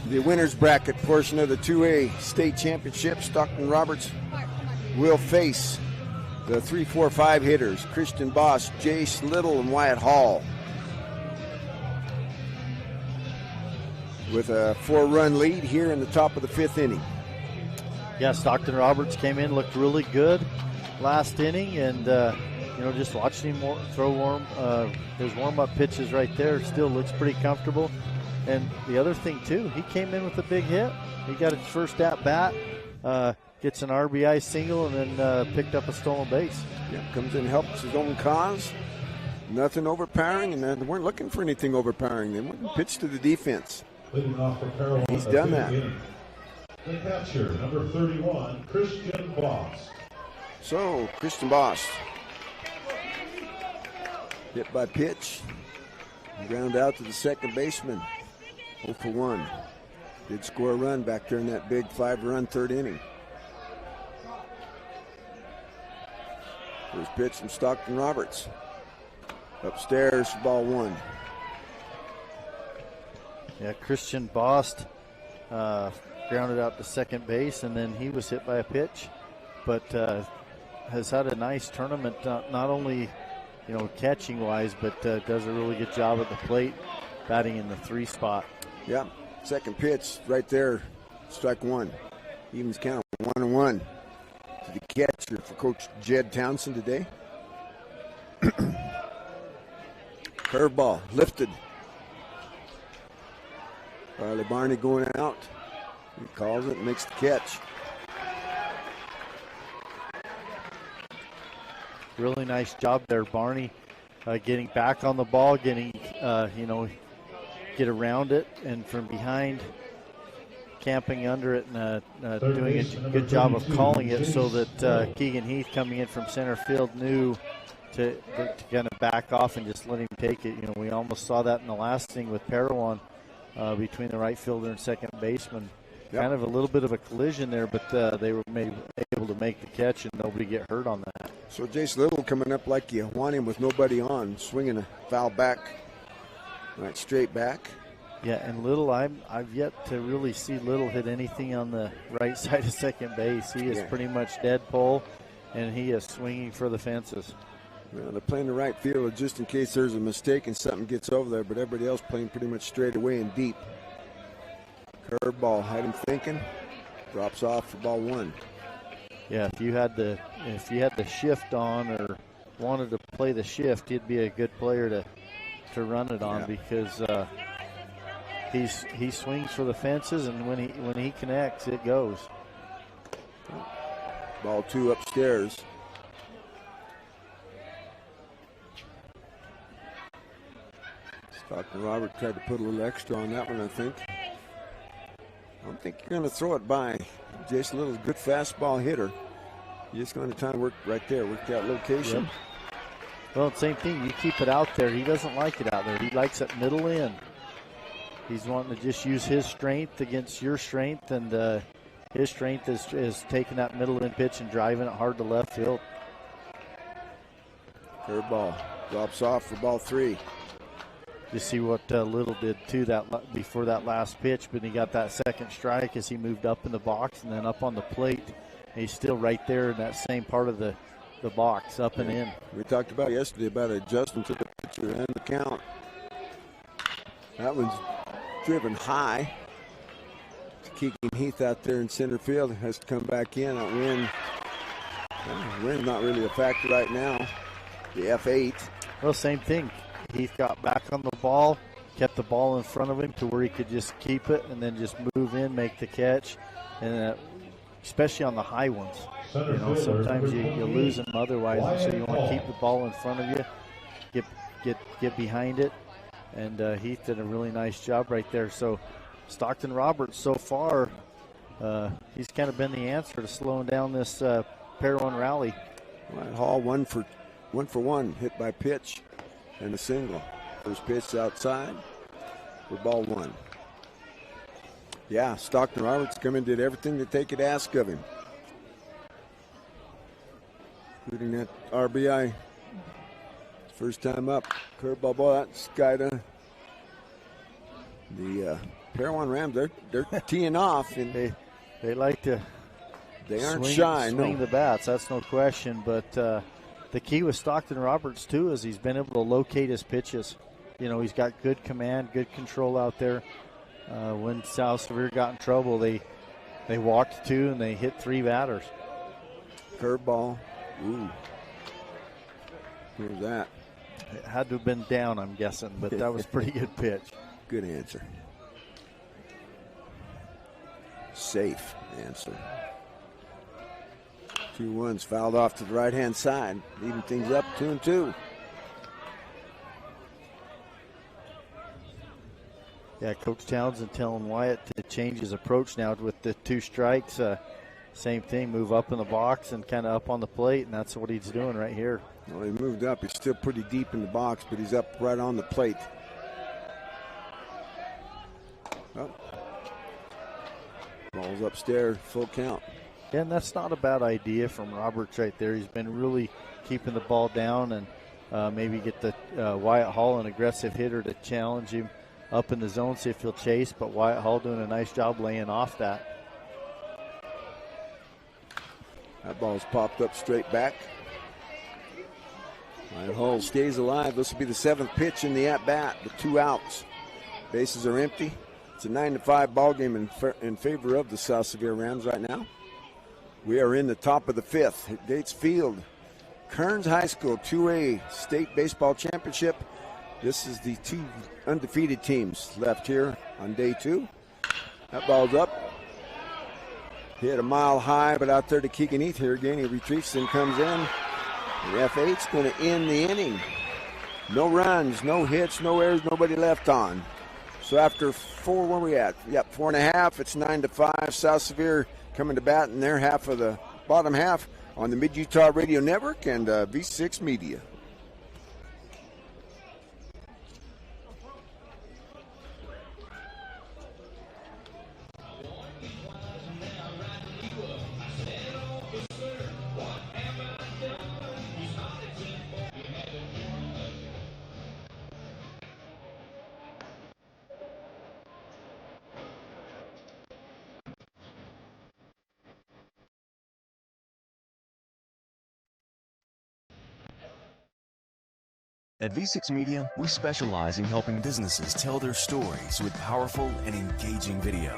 Speaker 10: The winners bracket portion of the 2A state championship. Stockton Roberts will face the 3-4-5 hitters, Christian Boss, Jace Little, and Wyatt Hall. With a 4-run lead here in the top of the 5th inning.
Speaker 2: Yeah, Stockton Roberts came in, looked really good last inning, and just watching him throw his warm-up pitches right there, still looks pretty comfortable. And the other thing too, he came in with a big hit. He got his first at bat, gets an RBI single, and then picked up a stolen base.
Speaker 10: Yeah, comes in, helps his own cause. Nothing overpowering, and they weren't looking for anything overpowering. They went and pitched to the defense. He's done that.
Speaker 3: The catcher, number 31, Christian Boss.
Speaker 10: So, Christian Boss. Hit by pitch. Ground out to the second baseman. 0 for 1. Did score a run back there in that big 5-run 3rd inning. First pitch from Stockton Roberts. Upstairs, ball 1.
Speaker 2: Yeah, Christian Boss grounded out to second base, and then he was hit by a pitch, but has had a nice tournament, not only catching wise, but does a really good job at the plate, batting in the 3 spot.
Speaker 10: Yeah, second pitch right there, strike 1. Evens count 1-1 to the catcher for Coach Jed Townsend today. Curveball lifted. Riley Barney going out. He calls it and makes the catch.
Speaker 2: Really nice job there, Barney, getting back on the ball, getting, get around it, and from behind, camping under it, and doing a good job of calling it so that Keegan Heath, coming in from center field, knew to kind of back off and just let him take it. We almost saw that in the last inning with Parowan between the right fielder and second baseman.
Speaker 10: Yep.
Speaker 2: Kind of a little bit of a collision there, but they were able to make the catch and nobody get hurt on that.
Speaker 10: So Jace Little coming up like you want him with nobody on, swinging a foul back, right straight back.
Speaker 2: Yeah, and Little, I've yet to really see Little hit anything on the right side of second base. He is pretty much dead pull, and he is swinging for the fences.
Speaker 10: Well, they're playing the right fielder just in case there's a mistake and something gets over there, but everybody else playing pretty much straight away and deep. Curveball had him thinking, drops off for ball 1.
Speaker 2: Yeah, if you had the shift on or wanted to play the shift, he'd be a good player to run it on, because he swings for the fences, and when he connects, it goes.
Speaker 10: Ball 2 upstairs. Stockton Robert tried to put a little extra on that one, I think. I don't think you're going to throw it by. Jason Little's a good fastball hitter. You're just going to try to work right there, work that location.
Speaker 2: Yep. Well, same thing. You keep it out there. He doesn't like it out there. He likes it middle in. He's wanting to just use his strength against your strength, and his strength is taking that middle in pitch and driving it hard to left field.
Speaker 10: Curveball drops off for ball 3.
Speaker 2: You see what Little did too before that last pitch, but he got that second strike as he moved up in the box and then up on the plate. He's still right there in that same part of the box, up and in.
Speaker 10: We talked about yesterday about adjusting to the pitcher and the count. That one's driven high. Keegan Heath out there in center field has to come back in. That wind's not really a factor right now. The F8.
Speaker 2: Well, same thing. Heath got back on the ball, kept the ball in front of him to where he could just keep it and then just move in, make the catch, and especially on the high ones. Sometimes you lose them otherwise, and so you want to keep the ball in front of you, get behind it, and Heath did a really nice job right there. So Stockton Roberts so far, he's kind of been the answer to slowing down this Parowan rally.
Speaker 10: Right, Hall 1 for 1, hit by pitch and a single. First pitch outside for ball 1. Yeah, Stockton Roberts come in, did everything that they could ask of him, including that RBI. First time up. Curveball ball, that's got The Parowan Rams, they're teeing off, and
Speaker 2: they like to.
Speaker 10: They aren't shy.
Speaker 2: Swing
Speaker 10: No.
Speaker 2: the bats, that's no question. But the key with Stockton Roberts too is he's been able to locate his pitches. You know, he's got good command, good control out there. When South Sevier got in trouble, they walked 2 and they hit 3 batters.
Speaker 10: Curveball. Ooh. Here's that.
Speaker 2: It had to have been down, I'm guessing, but that was a pretty good pitch.
Speaker 10: Good answer. Safe answer. 2-1's fouled off to the right-hand side, leaving things up 2-2.
Speaker 2: Yeah, Coach Townsend telling Wyatt to change his approach now with the 2 strikes. Same thing, move up in the box and kind of up on the plate, and that's what he's doing right here.
Speaker 10: Well, he moved up. He's still pretty deep in the box, but he's up right on the plate. Oh. Ball's upstairs, full count.
Speaker 2: Yeah, and that's not a bad idea from Roberts right there. He's been really keeping the ball down and maybe get the Wyatt Hall, an aggressive hitter, to challenge him up in the zone, see if he'll chase, but Wyatt Hall doing a nice job laying off that.
Speaker 10: That ball's popped up straight back. Wyatt Hall stays alive. This will be the 7th pitch in the at-bat, the 2 outs. Bases are empty. It's a 9-5 ball game in favor of the South Sevier Rams right now. We are in the top of the 5th at Gates Field. Kearns High School 2A State Baseball Championship. This is the 2 undefeated teams left here on day 2. That ball's up. Hit a mile high, but out there to Keegan Heath here again. He retreats and comes in. The F8's going to end the inning. No runs, no hits, no errors, nobody left on. So after 4, where are we at? Yep, 4.5. It's 9-5. South Sevier coming to bat in their half of the bottom half on the Mid-Utah Radio Network and V6 Media.
Speaker 6: At V6 Media, we specialize in helping businesses tell their stories with powerful and engaging video.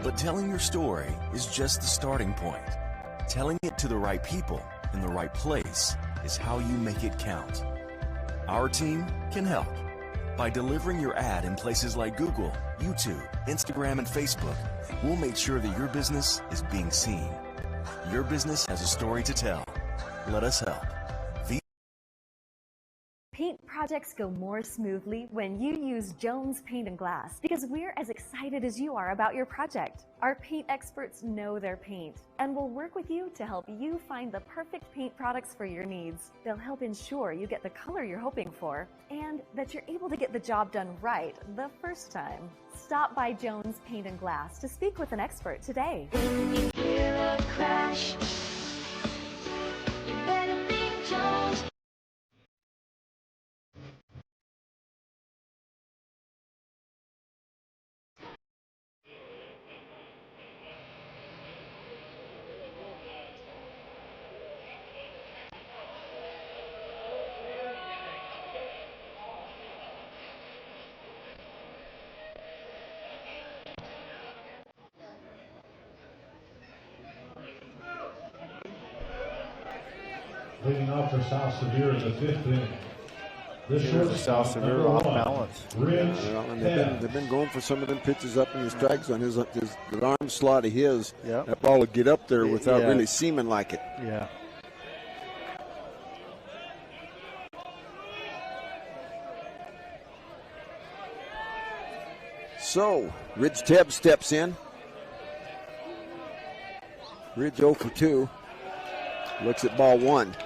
Speaker 6: But telling your story is just the starting point. Telling it to the right people in the right place is how you make it count. Our team can help by delivering your ad in places like Google, YouTube, Instagram, and Facebook. We'll make sure that your business is being seen. Your business has a story to tell. Let us help.
Speaker 4: Paint projects go more smoothly when you use Jones Paint and Glass, because we're as excited as you are about your project. Our paint experts know their paint and will work with you to help you find the perfect paint products for your needs. They'll help ensure you get the color you're hoping for and that you're able to get the job done right the first time. Stop by Jones Paint and Glass to speak with an expert today.
Speaker 5: When you hear a crash, you better think Jones.
Speaker 3: Leading off for South Sevier in the 5th inning.
Speaker 2: Here's the South Sevier off balance.
Speaker 10: They've been going for some of them pitches up in the strike zone. His arm slot of his, that ball would get up there without really seeming like it.
Speaker 2: Yeah.
Speaker 10: So, Ridge Tebb steps in. Ridge 0 for 2. Looks at ball 1.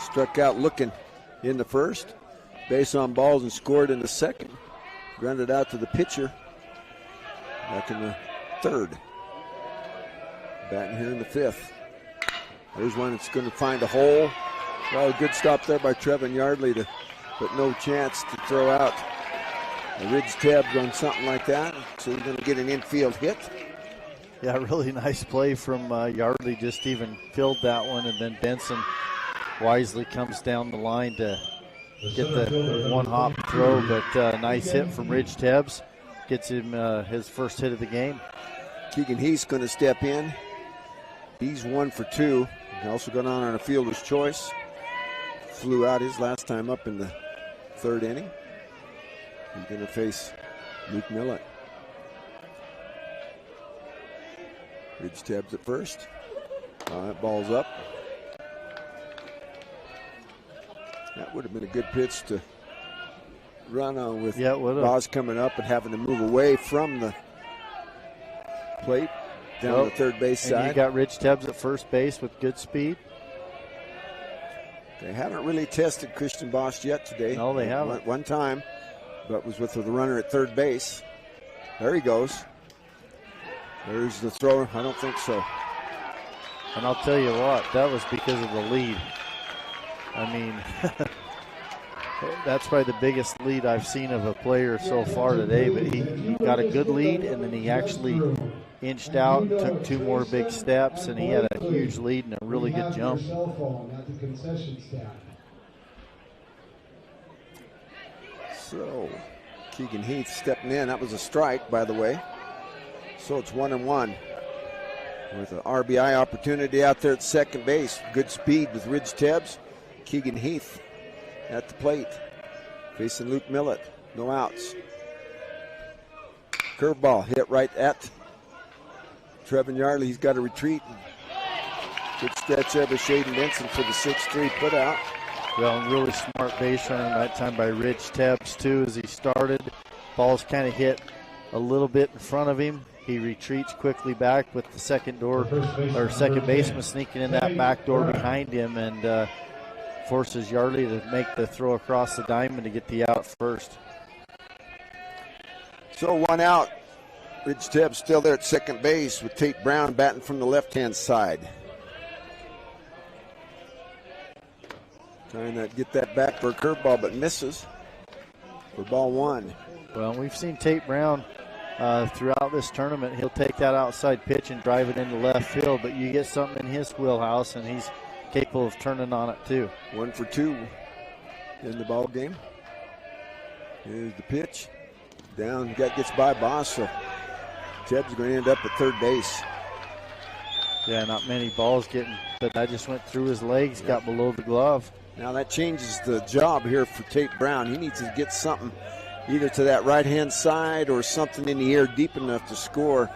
Speaker 10: Struck out looking in the first. Base on balls and scored in the second. Grounded out to the pitcher back in the 3rd. Batting here in the 5th. There's one that's going to find a hole. Well, a good stop there by Trevin Yardley, but no chance to throw out. A ridge tab on something like that, so you're going to get an infield hit.
Speaker 2: Yeah, really nice play from Yardley, just even filled that one, and then Benson wisely comes down the line to get the one-hop throw, but nice hit from Ridge Tebbs. Gets him his first hit of the game.
Speaker 10: Keegan Heath's going to step in. He's 1 for 2. He also got on a fielder's choice. Flew out his last time up in the 3rd inning. He's going to face Luke Millett. Ridge Tebbs at first. That ball's up. That would have been a good pitch to run on with Boz coming up and having to move away from the plate down the third base side.
Speaker 2: You got Ridge Tebbs at first base with good speed.
Speaker 10: They haven't really tested Christian Bosch yet today.
Speaker 2: No, they haven't.
Speaker 10: One time, but was with the runner at third base. There he goes. There's the throw. I don't think so.
Speaker 2: And I'll tell you what, that was because of the lead. I mean, that's probably the biggest lead I've seen of a player so far today, but he got a good lead, and then he actually inched out, took 2 more big steps, and he had a huge lead and a really good jump.
Speaker 10: So, Keegan Heath stepping in. That was a strike, by the way. So it's 1-1 with an RBI opportunity out there at second base. Good speed with Ridge Tebbs. Keegan Heath at the plate, facing Luke Millett. No outs. Curveball hit right at Trevin Yardley. He's got to retreat. Good stretch there by Shaden Benson for the 6-3 put out.
Speaker 2: Well, and really smart base running that time by Ridge Tebbs too as he started. Ball's kind of hit a little bit in front of him. He retreats quickly back with the second baseman sneaking in that back door behind him, and forces Yardley to make the throw across the diamond to get the out first.
Speaker 10: So 1 out. Ridge Tebbs still there at second base with Tate Brown batting from the left-hand side. Trying to get that back for a curveball, but misses for ball 1.
Speaker 2: Well, we've seen Tate Brown throughout this tournament. He'll take that outside pitch and drive it into left field, but you get something in his wheelhouse, and he's capable of turning on it too.
Speaker 10: 1 for 2 in the ball game. Here's the pitch. Down, gets by Boss, so Tebbs is going to end up at third base.
Speaker 2: Yeah, not many balls getting, but that just went through his legs, got below the glove.
Speaker 10: Now that changes the job here for Tate Brown. He needs to get something either to that right-hand side or something in the air deep enough to score.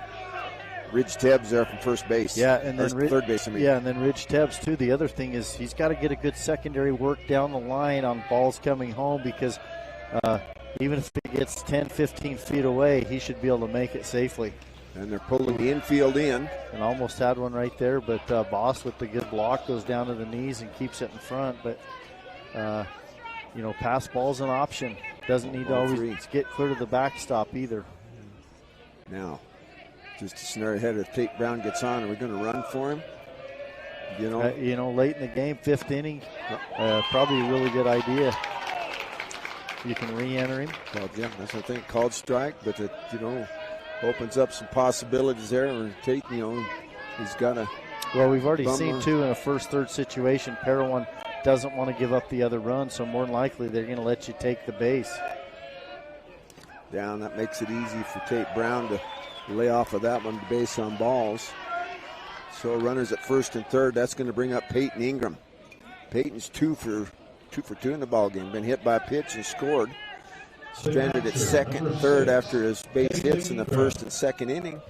Speaker 10: Ridge Tebbs there from first base.
Speaker 2: Yeah, and then
Speaker 10: third base.
Speaker 2: Yeah, and then Ridge Tebbs too. The other thing is he's got to get a good secondary work down the line on balls coming home, because even if it gets 10, 15 feet away, he should be able to make it safely.
Speaker 10: And they're pulling the infield in.
Speaker 2: And almost had one right there, but Boss with the good block goes down to the knees and keeps it in front. But, pass ball's an option. Doesn't need to always get clear to the backstop either.
Speaker 10: Now, just a snare ahead if Tate Brown gets on. Are we going to run for him?
Speaker 2: Late in the game, 5th inning, probably a really good idea. You can re-enter him.
Speaker 10: Well, yeah, that's what I think. Called strike, but it, opens up some possibilities there. And Tate, he's got to.
Speaker 2: Well, we've already seen too in a first-third situation, Parowan doesn't want to give up the other run, so more than likely they're going to let you take the base.
Speaker 10: Down, that makes it easy for Tate Brown to lay off of that one, base on balls. So runners at first and third. That's going to bring up Peyton Ingram. Peyton's 2 for 2 in the ball game. Been hit by a pitch and scored. Stranded at second and third after his base hits in the first and second inning.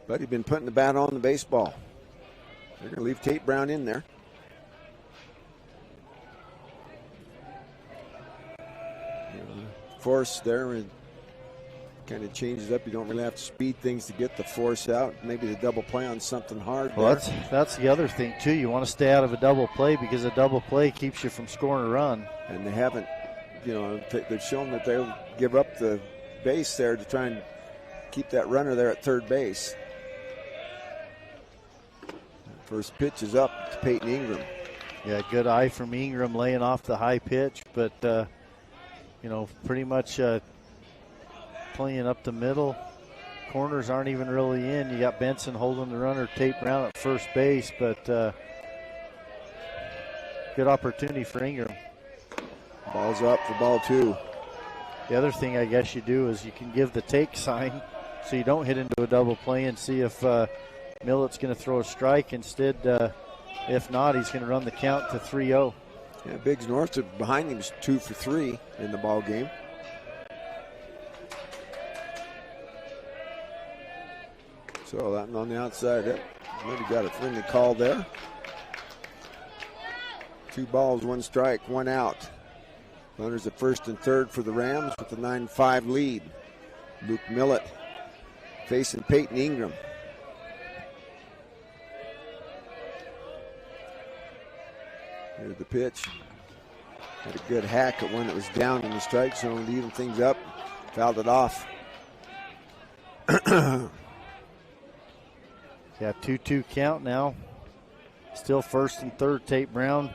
Speaker 10: But he's been putting the bat on the baseball. They're going to leave Tate Brown in there. Force there and kind of changes up. You don't really have to speed things to get the force out. Maybe the double play on something hard.
Speaker 2: Well, that's the other thing too. You want to stay out of a double play because a double play keeps you from scoring a run.
Speaker 10: And they haven't, they've shown that they'll give up the base there to try and keep that runner there at third base. First pitch is up to Peyton Ingram.
Speaker 2: Yeah, good eye from Ingram laying off the high pitch, but pretty much playing up the middle. Corners aren't even really in. You got Benson holding the runner, Tate Brown at first base, but good opportunity for Ingram.
Speaker 10: Ball's up for ball 2.
Speaker 2: The other thing I guess you do is you can give the take sign so you don't hit into a double play and see if Millett's going to throw a strike. Instead, if not, he's going to run the count to 3-0.
Speaker 10: Yeah, Biggs North behind him is 2 for 3 in the ball game. So that on the outside, maybe got a friendly call there. 2 balls, 1 strike, 1 out. Runners at first and third for the Rams with a 9-5 lead. Luke Millett facing Peyton Ingram. Here's the pitch. Had a good hack at one that was down in the strike zone to even things up. Fouled it off.
Speaker 2: Yeah, 2-2 count now. Still first and third. Tate Brown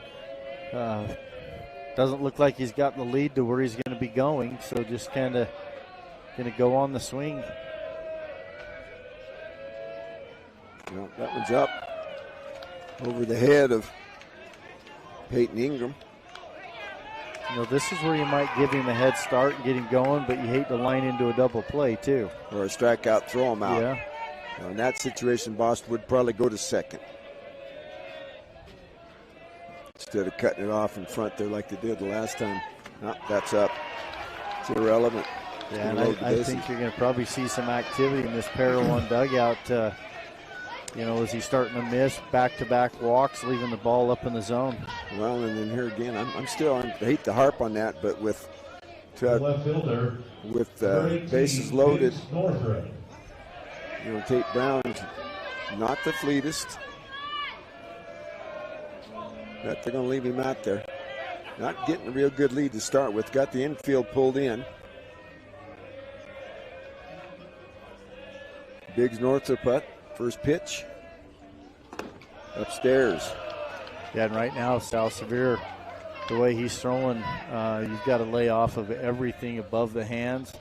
Speaker 2: doesn't look like he's got the lead to where he's going to be going, so just kind of going to go on the swing.
Speaker 10: Well, that one's up over the head of Peyton Ingram.
Speaker 2: This is where you might give him a head start and get him going, but you hate to line into a double play too.
Speaker 10: Or a strikeout, throw him out.
Speaker 2: Yeah.
Speaker 10: Now, in that situation, Boston would probably go to second instead of cutting it off in front there like they did the last time. No, that's up. It's irrelevant.
Speaker 2: Yeah, and I think you're going to probably see some activity in this Parowan dugout. Is he starting to miss back-to-back walks, leaving the ball up in the zone?
Speaker 10: Well, and then here again, I hate to harp on that, but with bases loaded, Tate Brown's not the fleetest. But they're going to leave him out there. Not getting a real good lead to start with. Got the infield pulled in. Biggs Northrop putt. First pitch. Upstairs.
Speaker 2: Yeah, and right now, South Sevier, the way he's throwing, you've got to lay off of everything above the hands.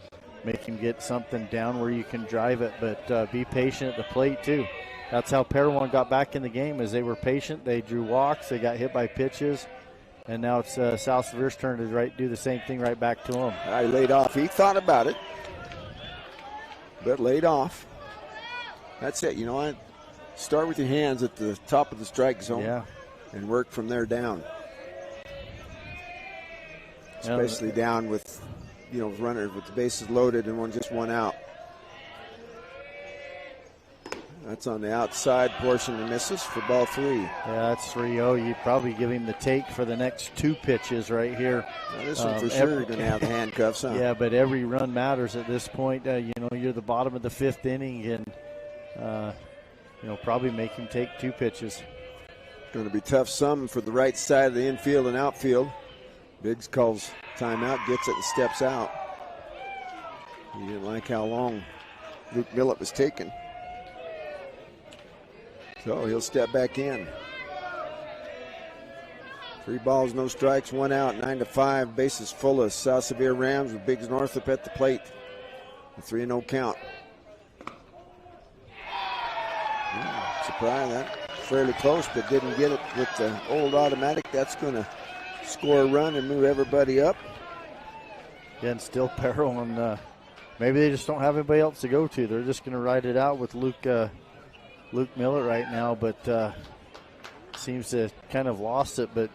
Speaker 2: Make him get something down where you can drive it, but be patient at the plate, too. That's how Parowan got back in the game, as they were patient. They drew walks. They got hit by pitches. And now it's South Sevier's turn to do the same thing right back to him.
Speaker 10: I laid off. He thought about it, but laid off. That's it. Start with your hands at the top of the strike zone and work from there down. Especially down with, runners with the bases loaded and just one out. That's on the outside portion and misses for ball 3.
Speaker 2: Yeah, that's 3-0. You'd probably give him the take for the next 2 pitches right here.
Speaker 10: Now this one for sure you're going to have the handcuffs, huh?
Speaker 2: Yeah, but every run matters at this point. You're the bottom of the 5th inning, and probably make him take 2 pitches.
Speaker 10: Going to be tough sum for the right side of the infield and outfield. Biggs calls timeout, gets it, and steps out. He didn't like how long Luke Millett was taking. So he'll step back in. 3 balls, no strikes, 1 out, 9-5. Bases full of South Sevier Rams with Biggs Northrop at the plate. A 3-0 count. Surprise, that fairly close, but didn't get it with the old automatic. That's going to score a run and move everybody up.
Speaker 2: Yeah, and still Parowan. Maybe they just don't have anybody else to go to. They're just going to ride it out with Luke Millett right now, but seems to kind of lost it, but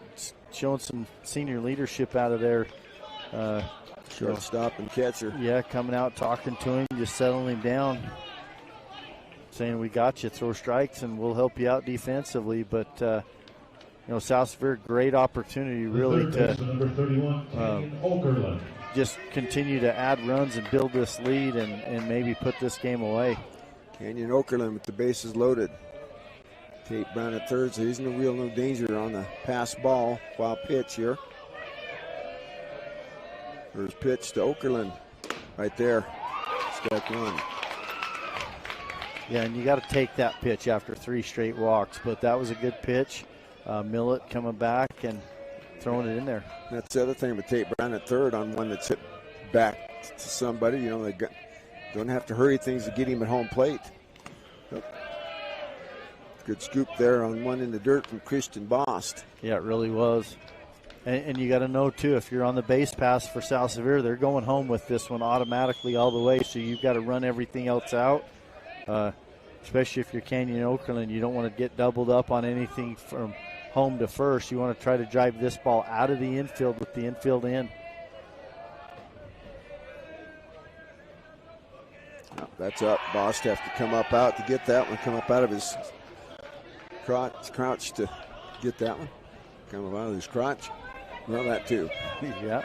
Speaker 2: showing some senior leadership out of there.
Speaker 10: Shortstop and catcher.
Speaker 2: Yeah, coming out, talking to him, just settling him down. Saying, we got you, throw strikes, and we'll help you out defensively. But, South Sevier, great opportunity really to just continue to add runs and build this lead and maybe put this game away.
Speaker 10: Canyon Okerlund with the bases loaded. Tate Brown at third, so he's no danger on the pass ball. Wild pitch here. First pitch to Okerlund right there. Strike 1.
Speaker 2: Yeah, and you got to take that pitch after 3 straight walks, but that was a good pitch. Millett coming back, and throwing it in there.
Speaker 10: That's the other thing with Tate Brown at third on one that's hit back to somebody. You know, they don't have to hurry things to get him at home plate. Good scoop there on one in the dirt from Christian Bost.
Speaker 2: Yeah, it really was. And you got to know, too, if you're on the base pass for South Sevier, they're going home with this one automatically all the way, so you've got to run everything else out, especially if you're Canyon Okerlund. You don't want to get doubled up on anything from home to first. You want to try to drive this ball out of the infield with the infield in.
Speaker 10: That's up. Bost have to come up out to get that one, come up out of his crouch to get that one. Come up out of his crotch. Well, that too.
Speaker 2: Yeah.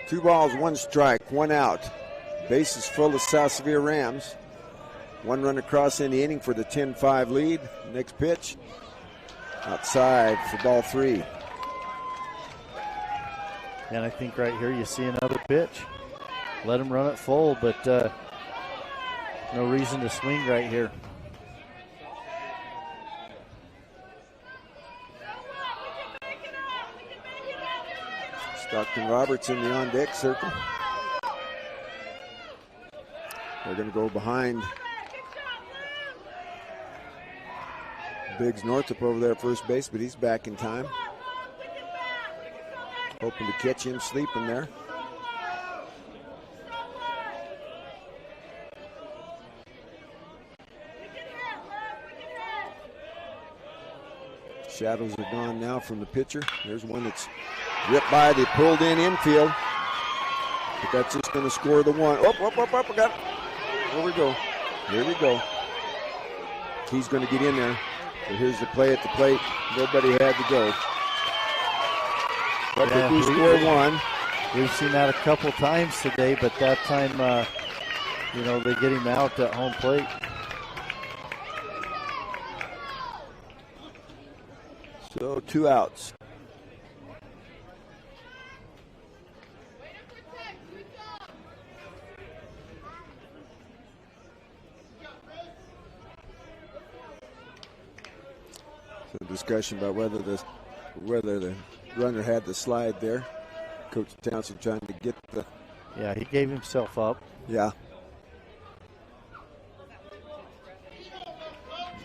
Speaker 10: Two balls, one strike, one out. Base is full of South Sevier Rams. One run across in the inning for the 10-5 lead. Next pitch, outside for ball 3.
Speaker 2: And I think right here you see another pitch. Let him run it full, but no reason to swing right here.
Speaker 10: Stockton Roberts in the on-deck circle. They're going to go behind Biggs Northup over there at first base, but he's back in time. Hoping to catch him sleeping there. Shadows are gone now from the pitcher. There's one that's ripped by the pulled in infield. But that's just going to score the one. Up, I got it. Here we go. Here we go. He's going to get in there. So here's the play at the plate. Nobody had to go. But they do score one.
Speaker 2: We've seen that a couple times today, but that time, they get him out at home plate.
Speaker 10: So 2 outs. So discussion about whether the runner had the slide there. Coach Townsend trying to get the...
Speaker 2: Yeah, he gave himself up.
Speaker 10: Yeah.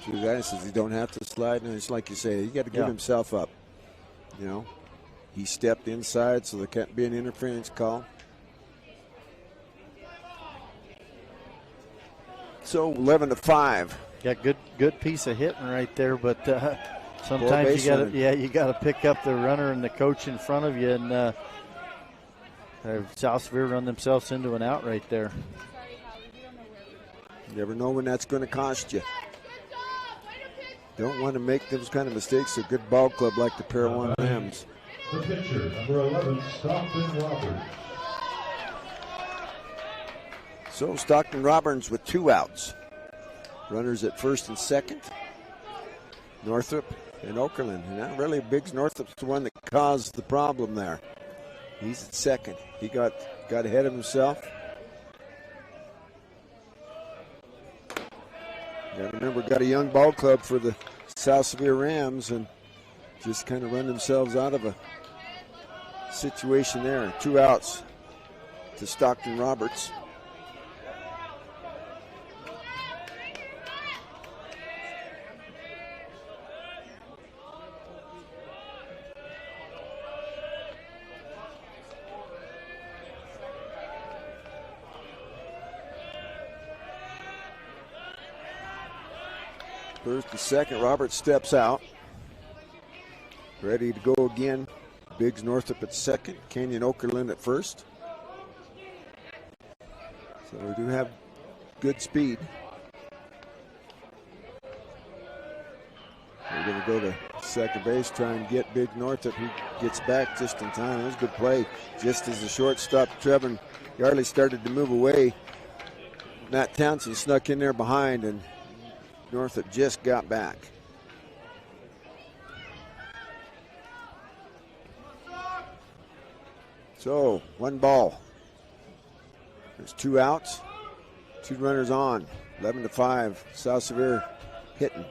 Speaker 10: The guy says he don't have to slide, and it's like you say, he got to give himself up. You know, he stepped inside, so there can't be an interference call. So 11-5.
Speaker 2: Yeah, good piece of hitting right there, but sometimes you got to pick up the runner and the coach in front of you, and South Sevier run themselves into an out right there.
Speaker 10: You never know when that's going to cost you. Don't want to make those kind of mistakes. A good ball club like the Parowan Rams.
Speaker 3: The pitcher, number 11, Stockton Roberts.
Speaker 10: So Stockton Roberts with 2 outs. Runners at first and second. Northup and Okerlund. And not really Biggs Northup's the one that caused the problem there. He's at second. He got ahead of himself. Got to remember, got a young ball club for the South Sevier Rams and just kind of run themselves out of a situation there. 2 outs to Stockton Roberts. First and second, Roberts steps out. Ready to go again. Biggs Northup at second, Canyon Okerlund at first. So we do have good speed. We're going to go to second base, try and get Biggs Northup, who gets back just in time. That was a good play. Just as the shortstop, Trevin Yardley, started to move away, Matt Townsend snuck in there behind, and Northup just got back. So, 1 ball. There's 2 outs, 2 runners on. 11-5. South Sevier hitting.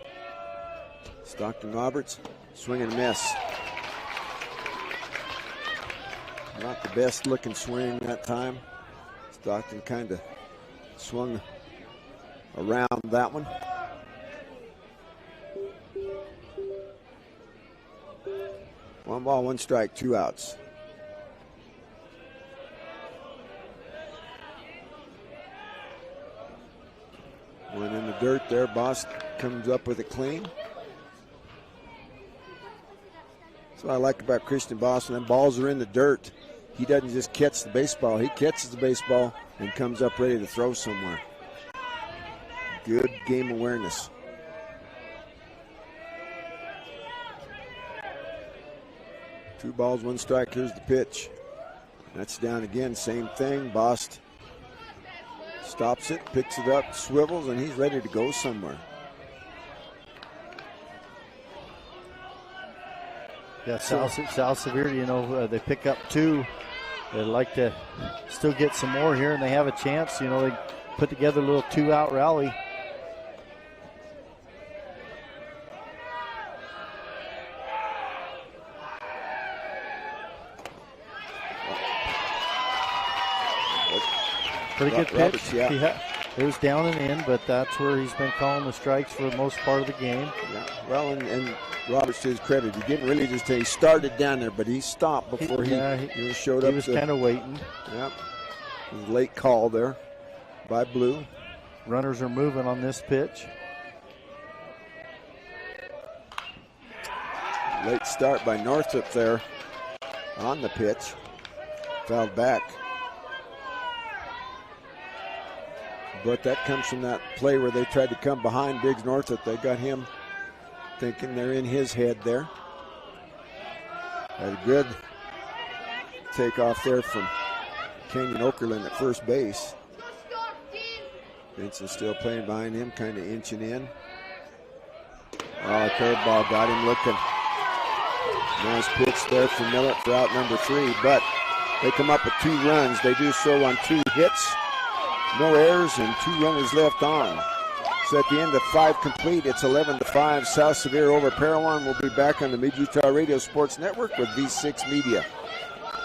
Speaker 10: Stockton Roberts, swing and miss. Not the best looking swing that time. Stockton kind of swung around that one. One ball, one strike, 2 outs. One in the dirt there. Boss comes up with it clean. That's what I like about Christian Boss. When balls are in the dirt, he doesn't just catch the baseball. He catches the baseball and comes up ready to throw somewhere. Good game awareness. Two balls, one strike. Here's the pitch. That's down again. Same thing. Bost stops it, picks it up, swivels, and he's ready to go somewhere.
Speaker 2: Yeah, South Sevier, you know, they pick up 2. They'd like to still get some more here, and they have a chance. You know, they put together a little 2-out rally. Pretty good pitch.
Speaker 10: Roberts, yeah.
Speaker 2: It was down and in, but that's where he's been calling the strikes for the most part of the game.
Speaker 10: Yeah. Well, and Roberts, to his credit, he didn't really just he started down there, but he stopped before he showed up.
Speaker 2: He was kind of waiting.
Speaker 10: Yep. It was a late call there by Blue.
Speaker 2: Runners are moving on this pitch.
Speaker 10: Late start by Northup there on the pitch. Fouled back. But that comes from that play where they tried to come behind Biggs Northup. They got him thinking they're in his head there. Had a good takeoff there from Kenyon Okerlund at first base. Vincent still playing behind him, kind of inching in. Oh, curveball got him looking. Nice pitch there from Millett for out number 3, but they come up with 2 runs. They do so on 2 hits. No errors and 2 runners left on. So at the end of 5 complete, it's 11-5. South Sevier over Parowan. We'll be back on the Mid-Utah Radio Sports Network with V6 Media.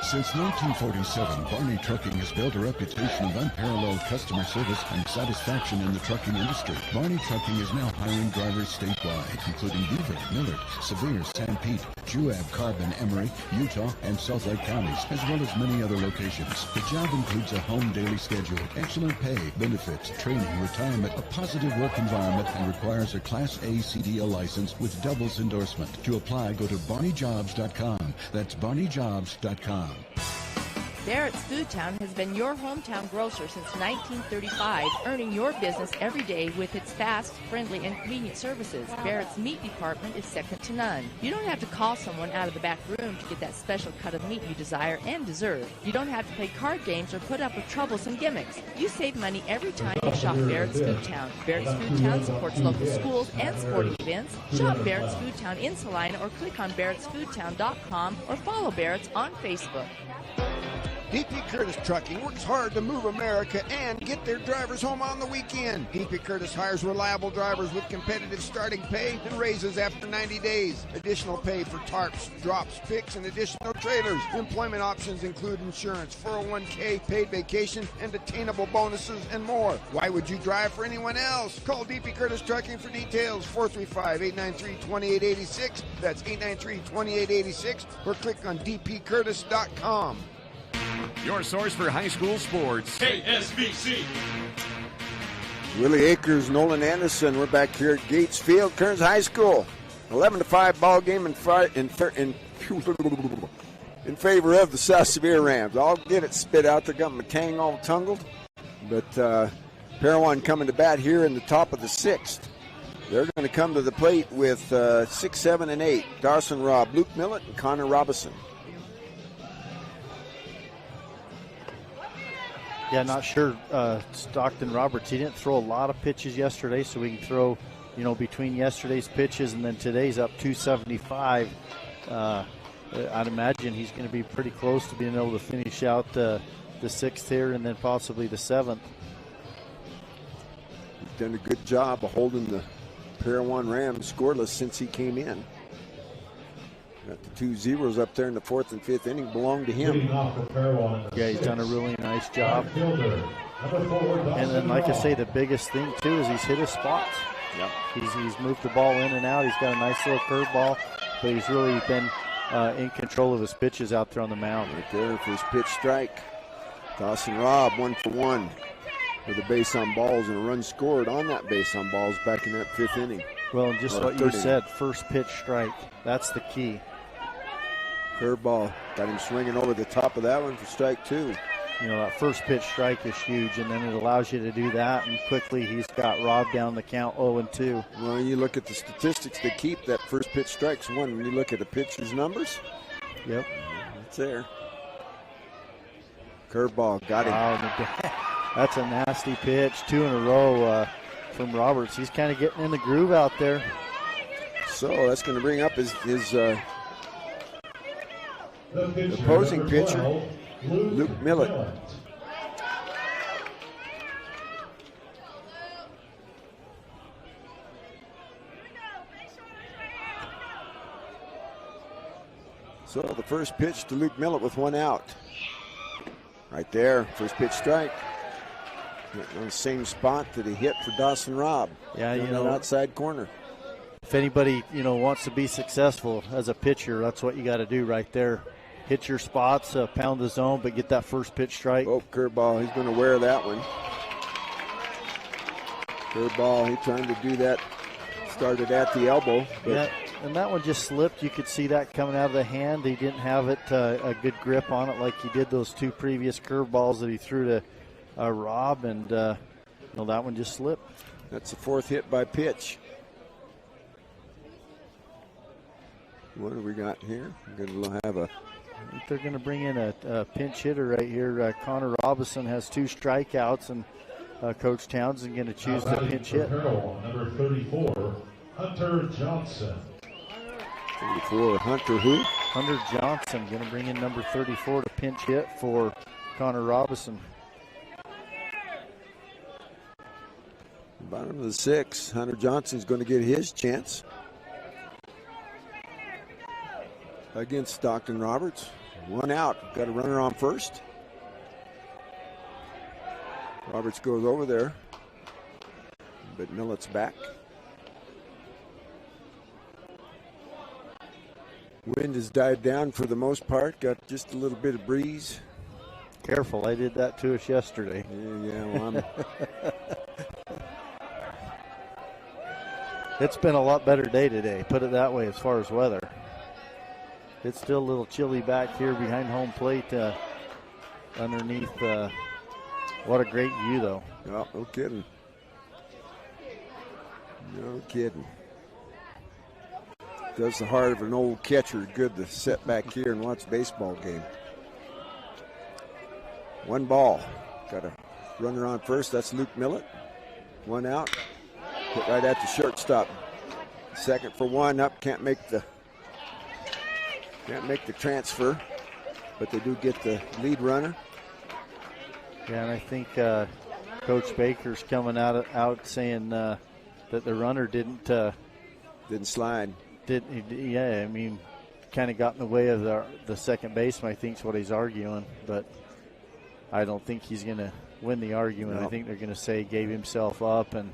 Speaker 8: Since 1947, Barney Trucking has built a reputation of unparalleled customer service and satisfaction in the trucking industry. Barney Trucking is now hiring drivers statewide, including Beaver, Millard, Sevier, San Pete, Juab, Carbon, Emery, Utah, and Salt Lake counties, as well as many other locations. The job includes a home daily schedule, excellent pay, benefits, training, retirement, a positive work environment, and requires a Class A CDL license with doubles endorsement. To apply, go to BarneyJobs.com. That's BarneyJobs.com.
Speaker 9: Barrett's Foodtown has been your hometown grocer since 1935, earning your business every day with its fast, friendly, and convenient services. Barrett's meat department is second to none. You don't have to call someone out of the back room to get that special cut of meat you desire and deserve. You don't have to play card games or put up with troublesome gimmicks. You save money every time you shop Barrett's Foodtown. Barrett's Foodtown supports local schools and sporting events. Shop Barrett's Foodtown in Salina or click on barrettsfoodtown.com or follow Barrett's on Facebook.
Speaker 12: DP Curtis Trucking works hard to move America and get their drivers home on the weekend. DP Curtis hires reliable drivers with competitive starting pay and raises after 90 days. Additional pay for tarps, drops, picks, and additional trailers. Employment options include insurance, 401k, paid vacation, and attainable bonuses, and more. Why would you drive for anyone else? Call DP Curtis Trucking for details, 435-893-2886. That's 893-2886, or click on dpcurtis.com.
Speaker 15: Your source for high school sports.
Speaker 16: KSBC.
Speaker 10: Willie Akers, Nolan Anderson. We're back here at Gates Field, Kearns High School. 11-5 ball game in favor of the South Sevier Rams. I'll get it spit out. They got McCang all tangled. But Parowan coming to bat here in the top of the 6th. They're going to come to the plate with 6, 7, and 8. Dawson Robb, Luke Millett, and Connor Robinson.
Speaker 2: Yeah, not sure. Stockton Roberts, he didn't throw a lot of pitches yesterday, so we can throw, you know, between yesterday's pitches and then today's up 275. I'd imagine he's going to be pretty close to being able to finish out the 6th here and then possibly the 7th.
Speaker 10: He's done a good job of holding the Parowan Rams scoreless since he came in. Got the 2 zeros up there in the 4th and 5th inning belong to him.
Speaker 2: Yeah, he's done a really nice job. And then, like I say, the biggest thing, too, is he's hit his spots.
Speaker 10: Yep.
Speaker 2: He's moved the ball in and out. He's got a nice little curveball, but he's really been in control of his pitches out there on the mound.
Speaker 10: Right there for his pitch strike. Dawson Robb 1 for 1 with a base on balls and a run scored on that base on balls back in that 5th inning.
Speaker 2: Well, and just what you said, first pitch strike. That's the key.
Speaker 10: Curveball. Got him swinging over the top of that one for strike 2.
Speaker 2: You know, that first pitch strike is huge, and then it allows you to do that, and quickly he's got Rob down the count 0-2.
Speaker 10: Well, you look at the statistics they keep, that first pitch strike's one. When you look at the pitcher's numbers,
Speaker 2: yep,
Speaker 10: it's there. Curveball, got him.
Speaker 2: Wow, that's a nasty pitch. 2 in a row from Roberts. He's kind of getting in the groove out there.
Speaker 10: So that's going to bring up his opposing pitcher, Luke Millett. So the first pitch to Luke Millett with 1 out. Right there, first pitch strike. On the same spot that he hit for Dawson Robb.
Speaker 2: Yeah, you know,
Speaker 10: outside corner.
Speaker 2: If anybody, wants to be successful as a pitcher, that's what you got to do right there. Hit your spots, pound the zone, but get that first pitch strike.
Speaker 10: Oh, curveball. He's going to wear that one. Curveball. He's trying to do that. Started at the elbow. But
Speaker 2: yeah, and that one just slipped. You could see that coming out of the hand. He didn't have it a good grip on it like he did those 2 previous curveballs that he threw to Rob, and that one just slipped.
Speaker 10: That's the 4th hit by pitch. What do we got here? We're going to have
Speaker 2: I think they're going to bring in a pinch hitter right here. Connor Robinson has 2 strikeouts, and Coach Townsend going to choose to pinch hit.
Speaker 3: Number 34, Hunter Johnson.
Speaker 10: 34, Hunter who?
Speaker 2: Hunter Johnson going to bring in number 34 to pinch hit for Connor Robinson.
Speaker 10: Bottom of the 6th, Hunter Johnson's going to get his chance against Stockton Roberts. 1 out. Got a runner on first. Roberts goes over there, but Millett's back. Wind has died down for the most part. Got just a little bit of breeze.
Speaker 2: Careful, I did that to us yesterday.
Speaker 10: Yeah, well,
Speaker 2: It's been a lot better day today, put it that way, as far as weather. It's still a little chilly back here behind home plate underneath. What a great view, though.
Speaker 10: Oh, no kidding. No kidding. Does the heart of an old catcher good to sit back here and watch a baseball game. 1 ball. Got a runner on first. That's Luke Millett. 1 out. Hit right at the shortstop. 2nd for 1 up. Can't make the transfer, but they do get the lead runner.
Speaker 2: Yeah, and I think Coach Baker's coming out saying that the runner didn't
Speaker 10: slide.
Speaker 2: Yeah, I mean, kind of got in the way of the second baseman, I think is what he's arguing, but I don't think he's going to win the argument.
Speaker 10: No.
Speaker 2: I think they're going to say he gave himself up, and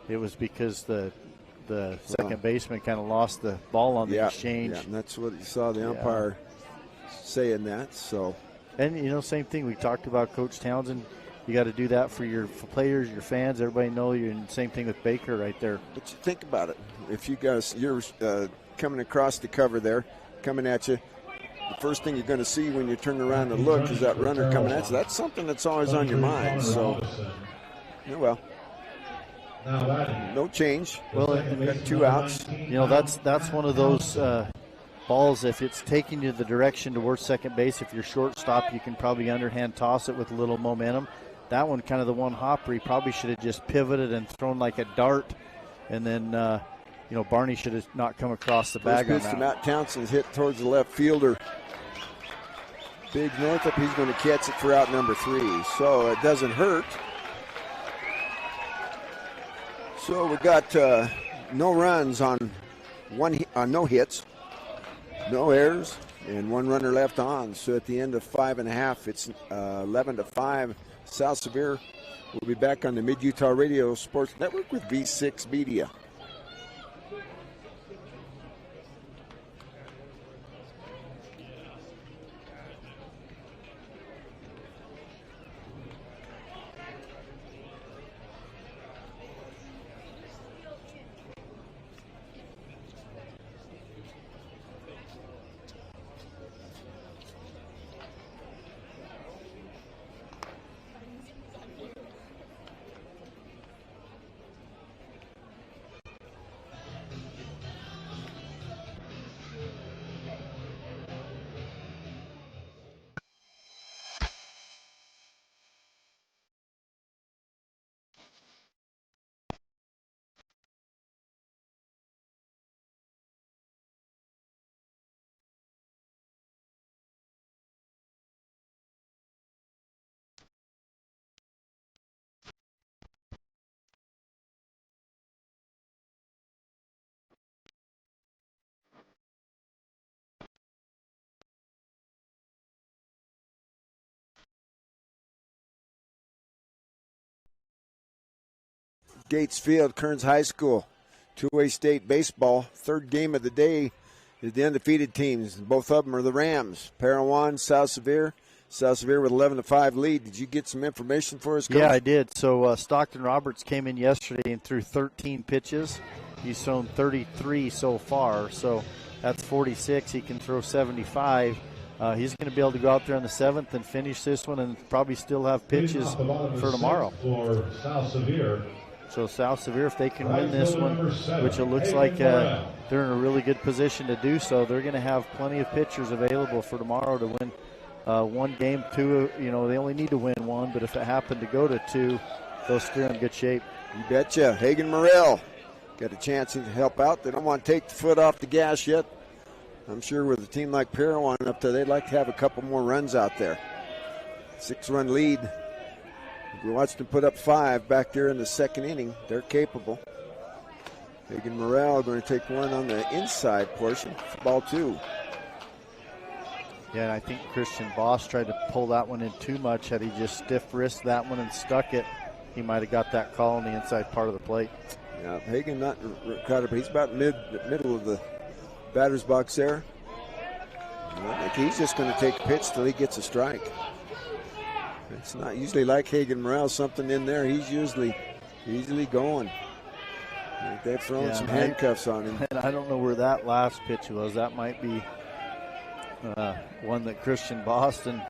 Speaker 2: it was because the second baseman kind of lost the ball on the exchange.
Speaker 10: Yeah, and that's what you saw the umpire saying that. So,
Speaker 2: and same thing we talked about, Coach Townsend. You got to do that for your players, your fans. Everybody know you. And same thing with Baker right there.
Speaker 10: But you think about it. If you're coming across the cover there, coming at you, the first thing you're going to see when you turn around and look is that runner coming at you. That's something that's always on your mind. So, well. No change.
Speaker 2: Well,
Speaker 10: got 2 outs.
Speaker 2: That's one of those balls. If it's taking you the direction towards second base, if you're shortstop, you can probably underhand toss it with a little momentum. That one, kind of the one hopper, he probably should have just pivoted and thrown like a dart, and then Barney should have not come across the bag on
Speaker 10: First pitch to
Speaker 2: that.
Speaker 10: Matt Townsend's hit towards the left fielder. Big Northup, he's going to catch it for out number 3, so it doesn't hurt. So we got no runs on no hits, no errors, and one runner left on. So at the end of 5.5, it's 11-5. South Sevier will be back on the Mid-Utah Radio Sports Network with V6 Media. Gates Field, Kearns High School, two-way state baseball. Third game of the day is the undefeated teams. Both of them are the Rams. Parowan, South Sevier. South Sevier with 11-5 lead. Did you get some information for us, Coach?
Speaker 2: Yeah, I did. So Stockton Roberts came in yesterday and threw 13 pitches. He's thrown 33 so far, so that's 46. He can throw 75. He's going to be able to go out there in the 7th and finish this one and probably still have pitches for tomorrow.
Speaker 3: For South Sevier.
Speaker 2: So South Sevier, if they can win this one, which it looks like they're in a really good position to do so, they're going to have plenty of pitchers available for tomorrow to win one game. Two, they only need to win one, but if it happened to go to two, they'll still in good shape.
Speaker 10: You betcha. Hagen Morrell got a chance to help out. They don't want to take the foot off the gas yet. I'm sure with a team like Parowan up there, they'd like to have a couple more runs out there. 6-run lead. We watched them put up 5 back there in the second inning. They're capable. Hagen Morrell going to take one on the inside portion. Ball 2.
Speaker 2: Yeah, and I think Christian Boss tried to pull that one in too much. Had he just stiff wrist that one and stuck it, he might have got that call on the inside part of the plate.
Speaker 10: Yeah, Hagen not caught it, but he's about middle of the batter's box there. I think he's just going to take a pitch till he gets a strike. It's not usually like Hagen Morrell, something in there. He's usually going. I think they've thrown some handcuffs on him.
Speaker 2: And I don't know where that last pitch was. That might be one that Christian Boston,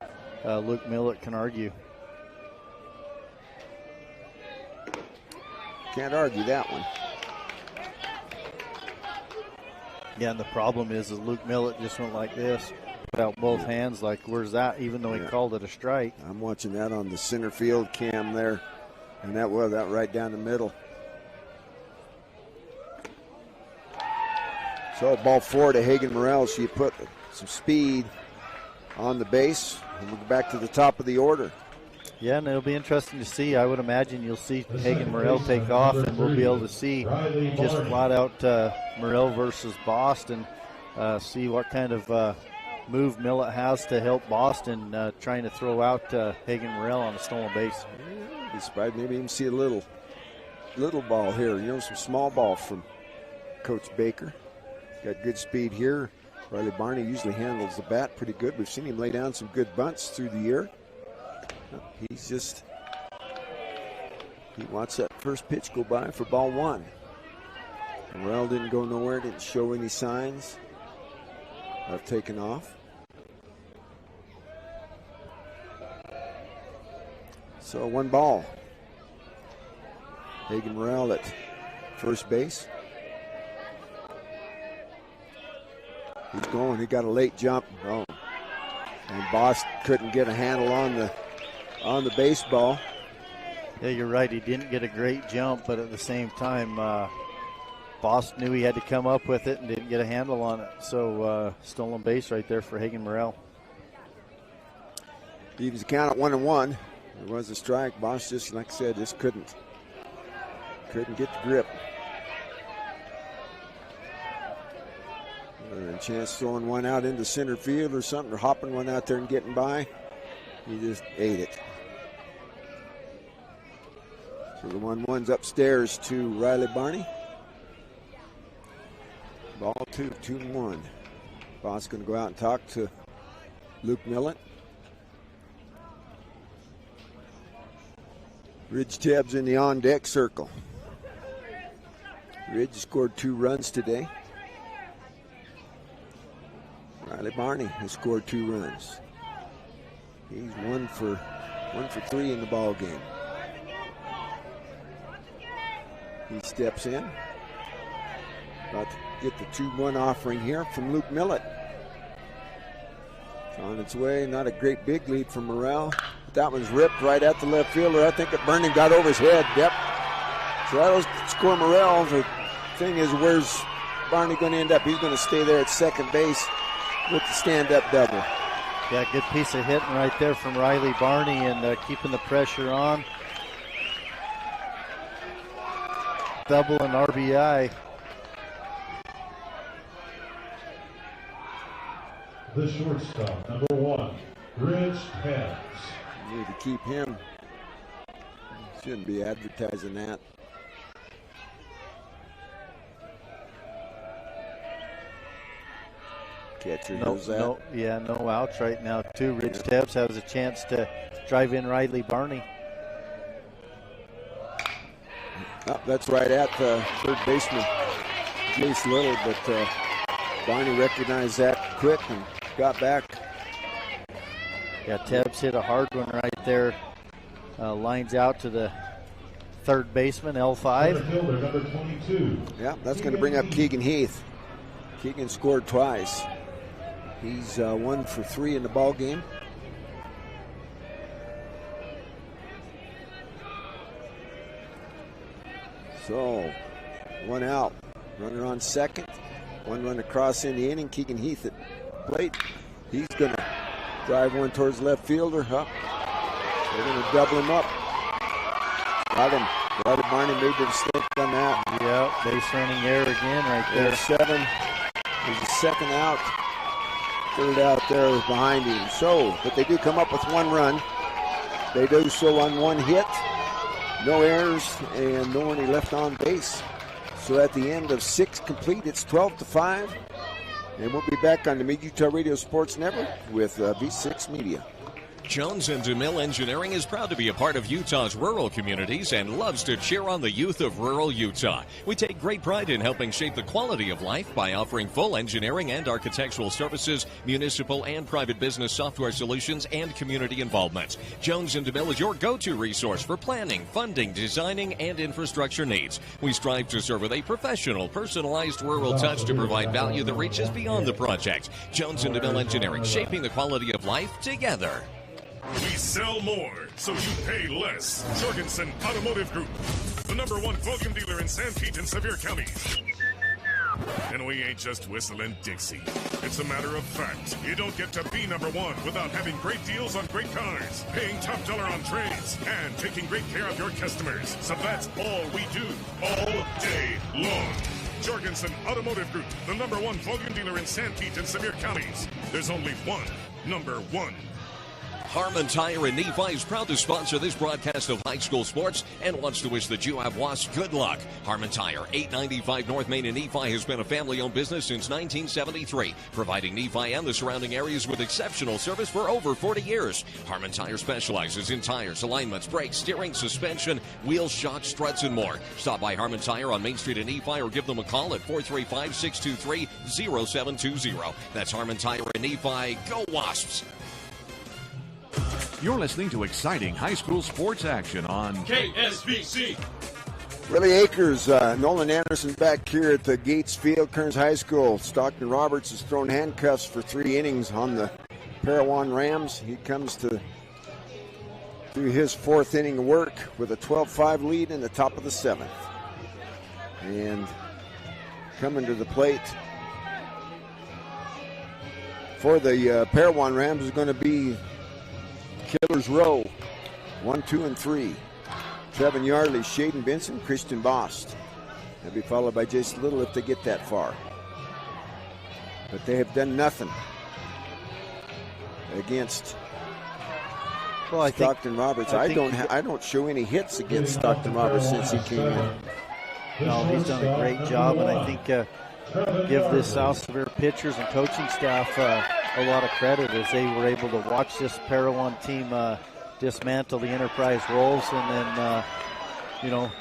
Speaker 2: Luke Millett can argue.
Speaker 10: Can't argue that one.
Speaker 2: Yeah, and the problem is Luke Millett just went like this. Put out both hands like, where's that, even though he called it a strike.
Speaker 10: I'm watching that on the center field cam there, and that was that right down the middle. So ball 4 to Hagen Morrell. So you put some speed on the base, and we'll go back to the top of the order.
Speaker 2: Yeah, and it'll be interesting to see. I would imagine you'll see Hagen Morrell take off, and we'll be able to see just flat out Morrell versus Boston, see what kind of move Millett has to help Boston trying to throw out Hagen Morrell on a stolen base.
Speaker 10: Be surprised maybe even see a little ball here. Some small ball from Coach Baker. Got good speed here. Riley Barney usually handles the bat pretty good. We've seen him lay down some good bunts through the year. He wants that first pitch go by for ball 1. Morrell didn't go nowhere, didn't show any signs of taking off. So 1 ball. Hagen Morrell at first base. He's going. He got a late jump. Oh. And Boss couldn't get a handle on the baseball.
Speaker 2: Yeah, you're right. He didn't get a great jump, but at the same time, Boss knew he had to come up with it and didn't get a handle on it. So stolen base right there for Hagen Morrell.
Speaker 10: He was count at 1-1. There was a strike. Boss just, like I said, just couldn't get the grip. A chance throwing one out into center field or something, or hopping one out there and getting by. He just ate it. So the 1-1's upstairs to Riley Barney. Ball 2-1. Boss going to go out and talk to Luke Millet. Ridge Tebbs in the on-deck circle. Ridge scored 2 runs today. Riley Barney has scored 2 runs. He's 1 for 3 in the ball game. He steps in. About to get the 2-1 offering here from Luke Millet. It's on its way. Not a great big lead from Morrell. But that one's ripped right at the left fielder. I think it burned and got over his head. Yep. So that'll score Morrell. The thing is, where's Barney going to end up? He's going to stay there at second base with the stand-up double.
Speaker 2: Yeah, good piece of hitting right there from Riley Barney and keeping the pressure on. Double and RBI.
Speaker 3: The shortstop, number 1, Ridge Tebbs.
Speaker 10: Need to keep him. Shouldn't be advertising that. Catcher knows that.
Speaker 2: No outs right now too. Ridge Tebbs has a chance to drive in Riley Barney.
Speaker 10: Oh, that's right at third baseman Jace Little, but Barney recognized that quick and got back.
Speaker 2: Yeah, Tebbs hit a hard one right there. Lines out to the third baseman, L5.
Speaker 3: Fielder, number 22.
Speaker 10: Yeah, that's going to bring up Keegan Heath. Keegan scored twice. He's 1 for 3 in the ball game. So, 1 out. Runner on second. 1 run across in the inning. Keegan Heath at plate. He's going to drive one towards left fielder. They're going to double him up. Got him. Riley Barney made the mistake on that.
Speaker 2: Yeah, base running error again right there.
Speaker 10: There's 7. There's a second out. Third out there behind him. So, but they do come up with 1 run. They do so on 1 hit. No errors and no one left on base. So at the end of 6 complete, it's 12-5. And we'll be back on the Mid-Utah Radio Sports Network with V6 Media.
Speaker 7: Jones and DeMille Engineering is proud to be a part of Utah's rural communities and loves to cheer on the youth of rural Utah. We take great pride in helping shape the quality of life by offering full engineering and architectural services, municipal and private business software solutions, and community involvement. Jones and DeMille is your go-to resource for planning, funding, designing, and infrastructure needs. We strive to serve with a professional, personalized rural touch to provide value that reaches beyond the project. Jones and DeMille Engineering, shaping the quality of life together.
Speaker 16: We sell more, so you pay less. Jorgensen Automotive Group, the #1 volume dealer in San Pete and Sevier counties. And we ain't just whistling Dixie. It's a matter of fact. You don't get to be #1 without having great deals on great cars, paying top dollar on trades, and taking great care of your customers. So that's all we do, all day long. Jorgensen Automotive Group, the #1 volume dealer in San Pete and Sevier counties. There's only one #1.
Speaker 7: Harmon Tire in Nephi is proud to sponsor this broadcast of high school sports and wants to wish the Juab-Was good luck. Harmon Tire, 895 North Main in Nephi, has been a family-owned business since 1973, providing Nephi and the surrounding areas with exceptional service for over 40 years. Harmon Tire specializes in tires, alignments, brakes, steering, suspension, wheels, shocks, struts, and more. Stop by Harmon Tire on Main Street in Nephi or give them a call at 435-623-0720. That's Harmon Tire in Nephi. Go Wasps!
Speaker 15: You're listening to exciting high school sports action on
Speaker 16: KSBC.
Speaker 10: Willie Akers, Nolan Anderson back here at the Gates Field, Kearns High School. Stockton Roberts has thrown handcuffs for 3 innings on the Parowan Rams. He comes to do his 4th inning of work with a 12-5 lead in the top of the 7th. And coming to the plate for the Parowan Rams is going to be Killer's Row, 1, 2, and 3. Trevin Yardley, Shaden Benson, Christian Bost. That'll be followed by Jason Little if they get that far. but they have done nothing against Stockton Roberts. I don't show any hits against Stockton Roberts since he came in.
Speaker 2: No, he's done a great job, and I think give this South Sevier pitchers and coaching staff a lot of credit as they were able to watch this Parowan team dismantle the Enterprise Wolves, and then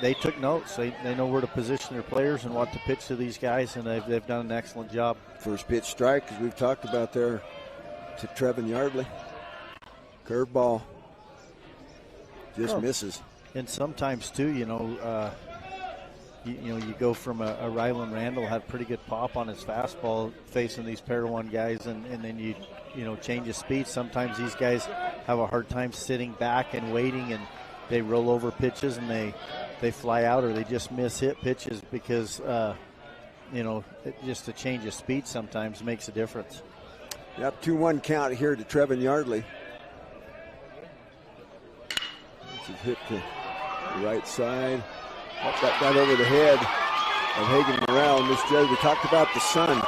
Speaker 2: they took notes. They know where to position their players and what to pitch to these guys, and they've done an excellent job.
Speaker 10: First pitch strike, as we've talked about there, to Trevin Yardley. Curveball just misses.
Speaker 2: And sometimes too, you go from a Rylan Randall had pretty good pop on his fastball facing these Parowan guys, and then you change his speed. Sometimes these guys have a hard time sitting back and waiting, and they roll over pitches and they fly out, or they just miss hit pitches because just a change of speed sometimes makes a difference.
Speaker 10: Yep, 2-1 count here to Trevin Yardley. This is hit to the right side. Got right over the head of Hagen Morrell. Miss Jerry, we talked about the sun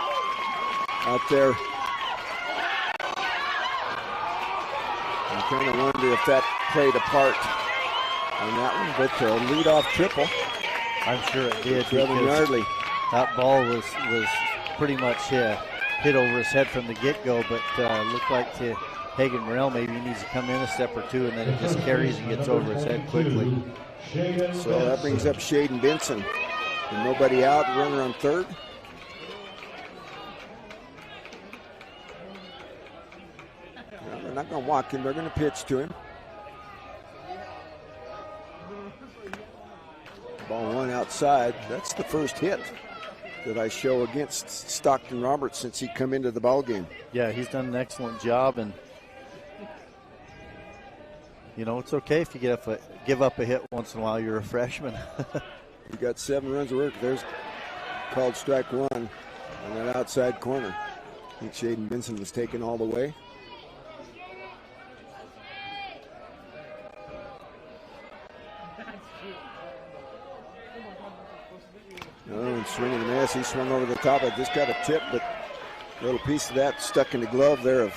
Speaker 10: out there. I kind of wonder if that played a part on that one, but a leadoff triple.
Speaker 2: I'm sure it did.
Speaker 10: Trevin Yardley.
Speaker 2: That ball was pretty much hit over his head from the get-go, but looked like to Hagen Morrell maybe he needs to come in a step or two, and then it just carries and gets over his head quickly.
Speaker 10: So that brings up Shaden Benson. And nobody out, runner on third. Well, they're not going to walk him, they're going to pitch to him. Ball one outside. That's the first hit that I show against Stockton Roberts since he come into the ball game.
Speaker 2: Yeah, he's done an excellent job, and it's okay if you give up a hit once in a while. You're a freshman.
Speaker 10: You got 7 runs of work. There's called strike one on that outside corner. I think Shaden Benson was taken all the way. Oh, swinging and miss. He swung over the top. I just got a tip, but a little piece of that stuck in the glove there of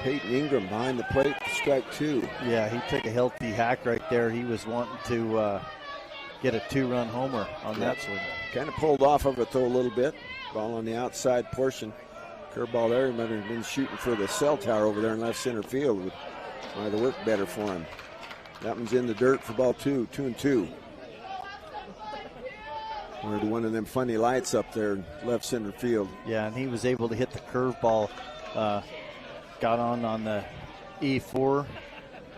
Speaker 10: Peyton Ingram behind the plate for strike 2.
Speaker 2: Yeah, he took a healthy hack right there. He was wanting to get a 2-run homer on that swing.
Speaker 10: Kind of pulled off of it, though, a little bit. Ball on the outside portion. Curveball there. He might have been shooting for the cell tower over there in left center field. Would might have worked better for him. That one's in the dirt for ball 2, 2-2. Or one of them funny lights up there in left center field.
Speaker 2: Yeah, and he was able to hit the curveball. Got on the E4,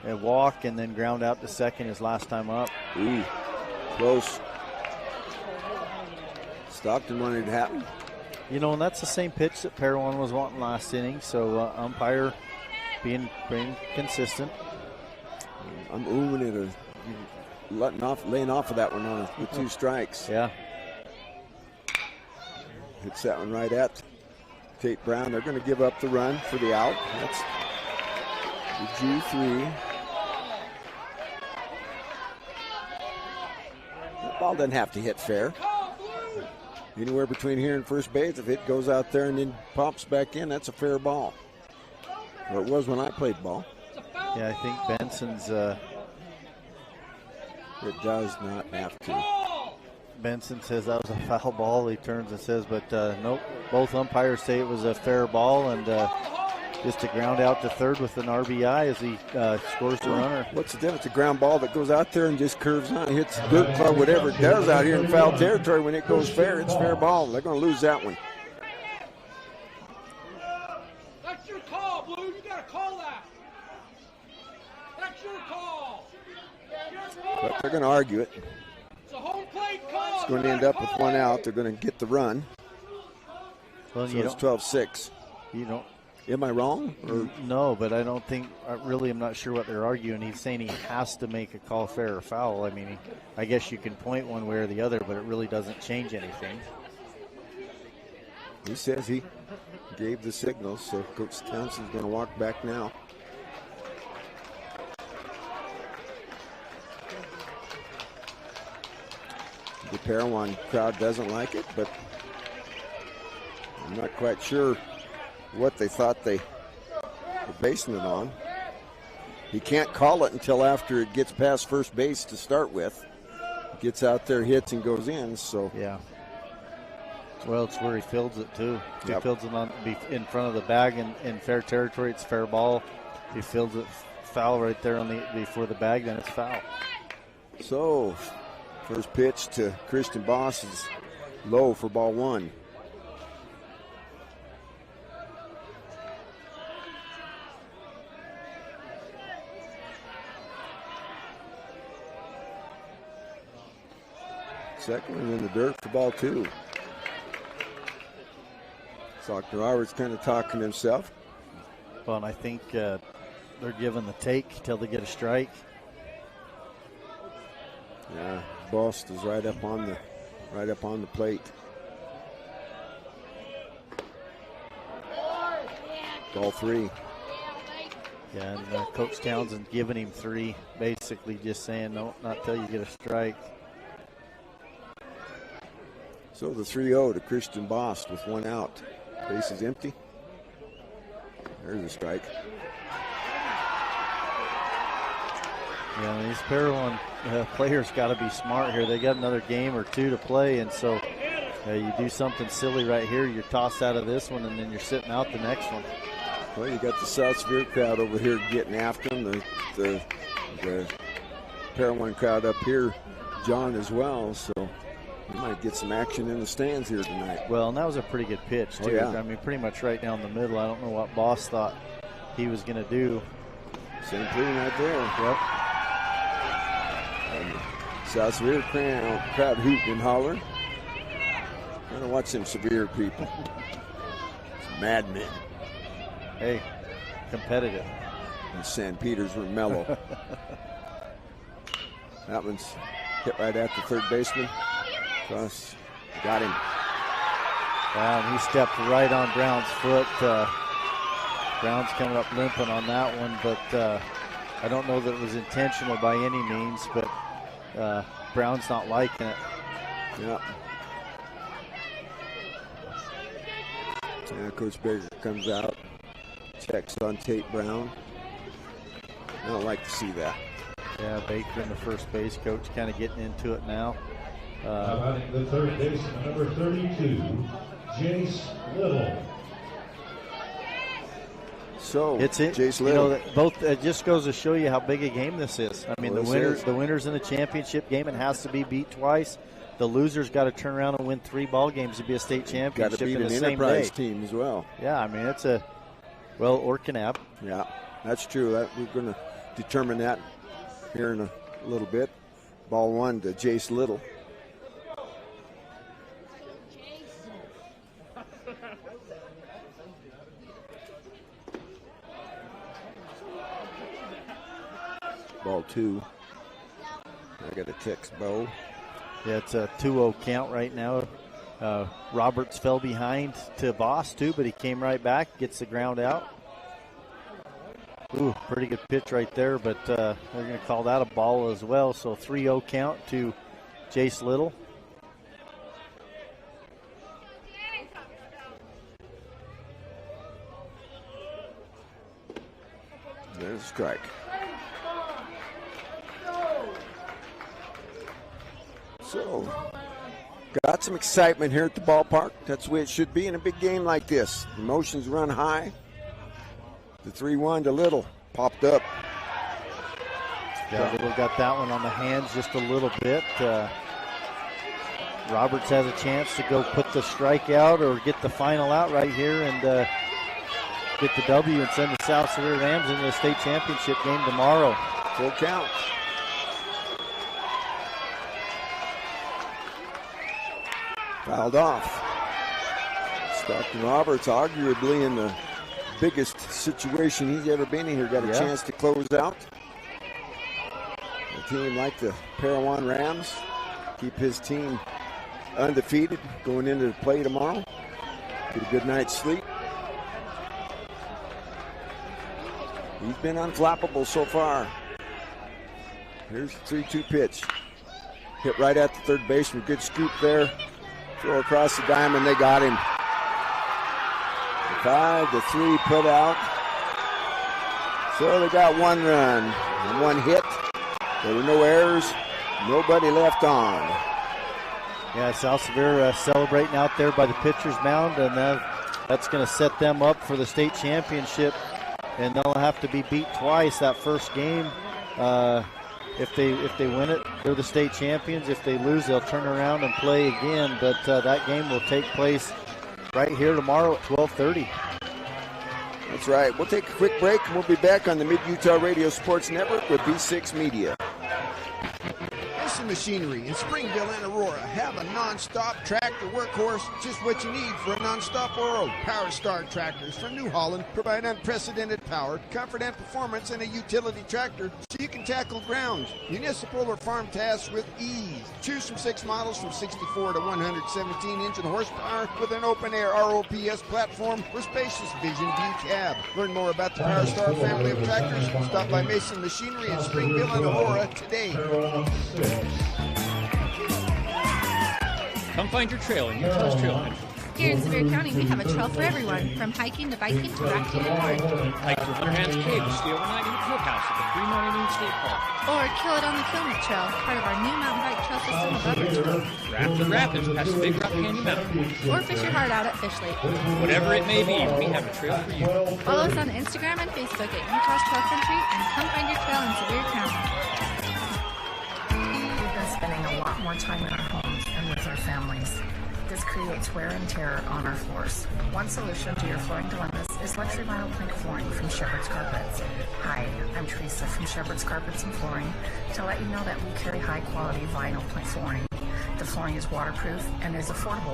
Speaker 2: a walk, and then ground out to second his last time up.
Speaker 10: Ooh, close. Stockton wanted it to happen.
Speaker 2: And that's the same pitch that Parowan was wanting last inning, so umpire being consistent.
Speaker 10: I'm oohing it, laying off of that one with 2 strikes.
Speaker 2: Yeah.
Speaker 10: Hits that one right at Tate Brown. They're going to give up the run for the out. That's the G3. That ball doesn't have to hit fair. Anywhere between here and first base, if it goes out there and then pops back in, that's a fair ball. Or it was when I played ball.
Speaker 2: Yeah, I think Benson's...
Speaker 10: It does not have to.
Speaker 2: Benson says that was a foul ball. He turns and says, but nope. Both umpires say it was a fair ball, and just to ground out to third with an RBI as he scores the runner.
Speaker 10: What's the difference? A ground ball that goes out there and just curves on, hits dirt club, whatever it does out here in foul territory. When it goes fair, it's fair ball. They're going to lose that one.
Speaker 17: That's your call, Blue. You got to call that. That's your call.
Speaker 10: But they're going to argue it.
Speaker 17: It's a home plate call.
Speaker 10: It's going to end up with 1 out. They're going to get the run.
Speaker 2: Well,
Speaker 10: so it's 12-6.
Speaker 2: You don't.
Speaker 10: Am I wrong? Or?
Speaker 2: No, but I don't think. I'm not sure what they're arguing. He's saying he has to make a call fair or foul. I mean, I guess you can point one way or the other, but it really doesn't change anything.
Speaker 10: He says he gave the signal, so Coach Townsend's going to walk back now. The Parowan crowd doesn't like it, but I'm not quite sure what they thought they were basing it on. He can't call it until after it gets past first base to start with. Gets out there, hits, and goes in. So
Speaker 2: yeah. Well, it's where he fields it too. If
Speaker 10: Yep.
Speaker 2: he fields it in front of the bag in fair territory, it's fair ball. If he fields it foul right there before the bag, then it's foul.
Speaker 10: So, first pitch to Christian Boss is low for ball one. Second one in the dirt for ball two. Dr. Roberts kind of talking to himself.
Speaker 2: Well, and I think they're giving the take till they get a strike.
Speaker 10: Yeah, Bost is right up on the plate. Ball three.
Speaker 2: Yeah, and Coach Townsend giving him three, basically just saying no, not till you get a strike.
Speaker 10: So the 3-0 to Christian Bost with one out. Base is empty. There's a strike.
Speaker 2: Yeah, and these Parowan players got to be smart here. They got another game or two to play, and so you do something silly right here, you're tossed out of this one, and then you're sitting out the next one.
Speaker 10: Well, you got the South Sevier crowd over here getting after them. The Parowan crowd up here, John, as well. So we might get some action in the stands here tonight.
Speaker 2: Well, and that was a pretty good pitch, too.
Speaker 10: Oh, yeah.
Speaker 2: I mean, pretty much right down the middle. I don't know what Boss thought he was going to do.
Speaker 10: Same thing right there.
Speaker 2: Yep.
Speaker 10: And South Sevier crowd hooting and hollering. Gotta watch them Sevier people. It's madmen.
Speaker 2: Hey, competitive.
Speaker 10: And San Peters were mellow. That one's hit right at the third baseman. Cross, got him.
Speaker 2: Wow, and he stepped right on Brown's foot. Brown's coming up limping on that one, but I don't know that it was intentional by any means, but Brown's not liking it.
Speaker 10: Yeah. Yeah, Coach Baker comes out, checks on Tate Brown. I don't like to see that.
Speaker 2: Yeah, Baker in the first base coach kind of getting into it now.
Speaker 3: The third baseman, number 32, Jace Little.
Speaker 10: So
Speaker 2: it's it.
Speaker 10: Jace
Speaker 2: You
Speaker 10: Little.
Speaker 2: know, both it just goes to show you how big a game this is. I mean,
Speaker 10: Well,
Speaker 2: the winners in the championship game, it has to be beat twice. The losers got to turn around and win 3 ball games to be a state championship
Speaker 10: Got to beat
Speaker 2: in
Speaker 10: an
Speaker 2: the same
Speaker 10: enterprise
Speaker 2: day.
Speaker 10: team as well.
Speaker 2: Yeah, I mean it's or Kanab.
Speaker 10: Yeah, that's true. We're going to determine that here in a little bit. Ball one to Jace Little. Ball two. I got to text Bo.
Speaker 2: Yeah, it's a 2-0 count right now. Roberts fell behind to Boss too, but he came right back, gets the ground out. Ooh, pretty good pitch right there, but they're going to call that a ball as well. So 3-0 count to Jace Little.
Speaker 10: There's a strike. So, got some excitement here at the ballpark. That's the way it should be in a big game like this. Emotions run high. The 3-1 to Little popped up.
Speaker 2: Yeah, Little got that one on the hands just a little bit. Roberts has a chance to go put the strike out or get the final out right here and get the W and send the South Sevier Rams into the state championship game tomorrow.
Speaker 10: Full count. Fouled off. Stockton Roberts, arguably in the biggest situation he's ever been in here, got a chance to close out. A team like the Parowan Rams keep his team undefeated going into the play tomorrow. Get a good night's sleep. He's been unflappable so far. Here's the 3-2 pitch. Hit right at the third baseman. Good scoop there. Throw across the diamond. They got him. 5-3 put out. So they got 1 run and 1 hit. There were no errors. Nobody left on.
Speaker 2: Yeah, South Sevier celebrating out there by the pitcher's mound, and that's going to set them up for the state championship. And they'll have to be beat twice that first game. If they win it, they're the state champions. If they lose, they'll turn around and play again. But that game will take place right here tomorrow at 12:30.
Speaker 10: That's right. We'll take a quick break, and we'll be back on the Mid-Utah Radio Sports Network with B6 Media.
Speaker 12: Mason Machinery in Springville and Aurora have a non-stop tractor workhorse, just what you need for a non-stop world. Power Star tractors from New Holland provide unprecedented power, comfort, and performance in a utility tractor so you can tackle ground, municipal, or farm tasks with ease. Choose from 6 models from 64 to 117 engine horsepower with an open-air ROPS platform or spacious Vision View cab. Learn more about the Power Star family of tractors. Stop by Mason Machinery in Springville and Aurora today.
Speaker 13: Come find your trail in Utah's Trail Country.
Speaker 14: Here in Sevier County, we have a trail for everyone, from hiking to biking to rafting and more.
Speaker 13: Hike to Hunterhand's Cave and stay overnight in the pit house at the Fremont Indian State Park.
Speaker 14: Or kill it on the Kilmet Trail, part of our new mountain bike trail system above our trail.
Speaker 13: Raft the rapids past Big Rock Canyon Mountain.
Speaker 14: Or fish your heart out at Fish Lake.
Speaker 13: Whatever it may be, we have a trail for you.
Speaker 14: Follow us on Instagram and Facebook at Utah's Trail Country, and come find your trail in Sevier County.
Speaker 18: We've been spending a lot more time in our homes and with our families. This creates wear and tear on our floors. One solution to your flooring dilemmas is luxury vinyl plank flooring from Shepherd's Carpets. Hi, I'm Teresa from Shepherd's Carpets and Flooring to let you know that we carry high quality vinyl plank flooring. The flooring is waterproof and is affordable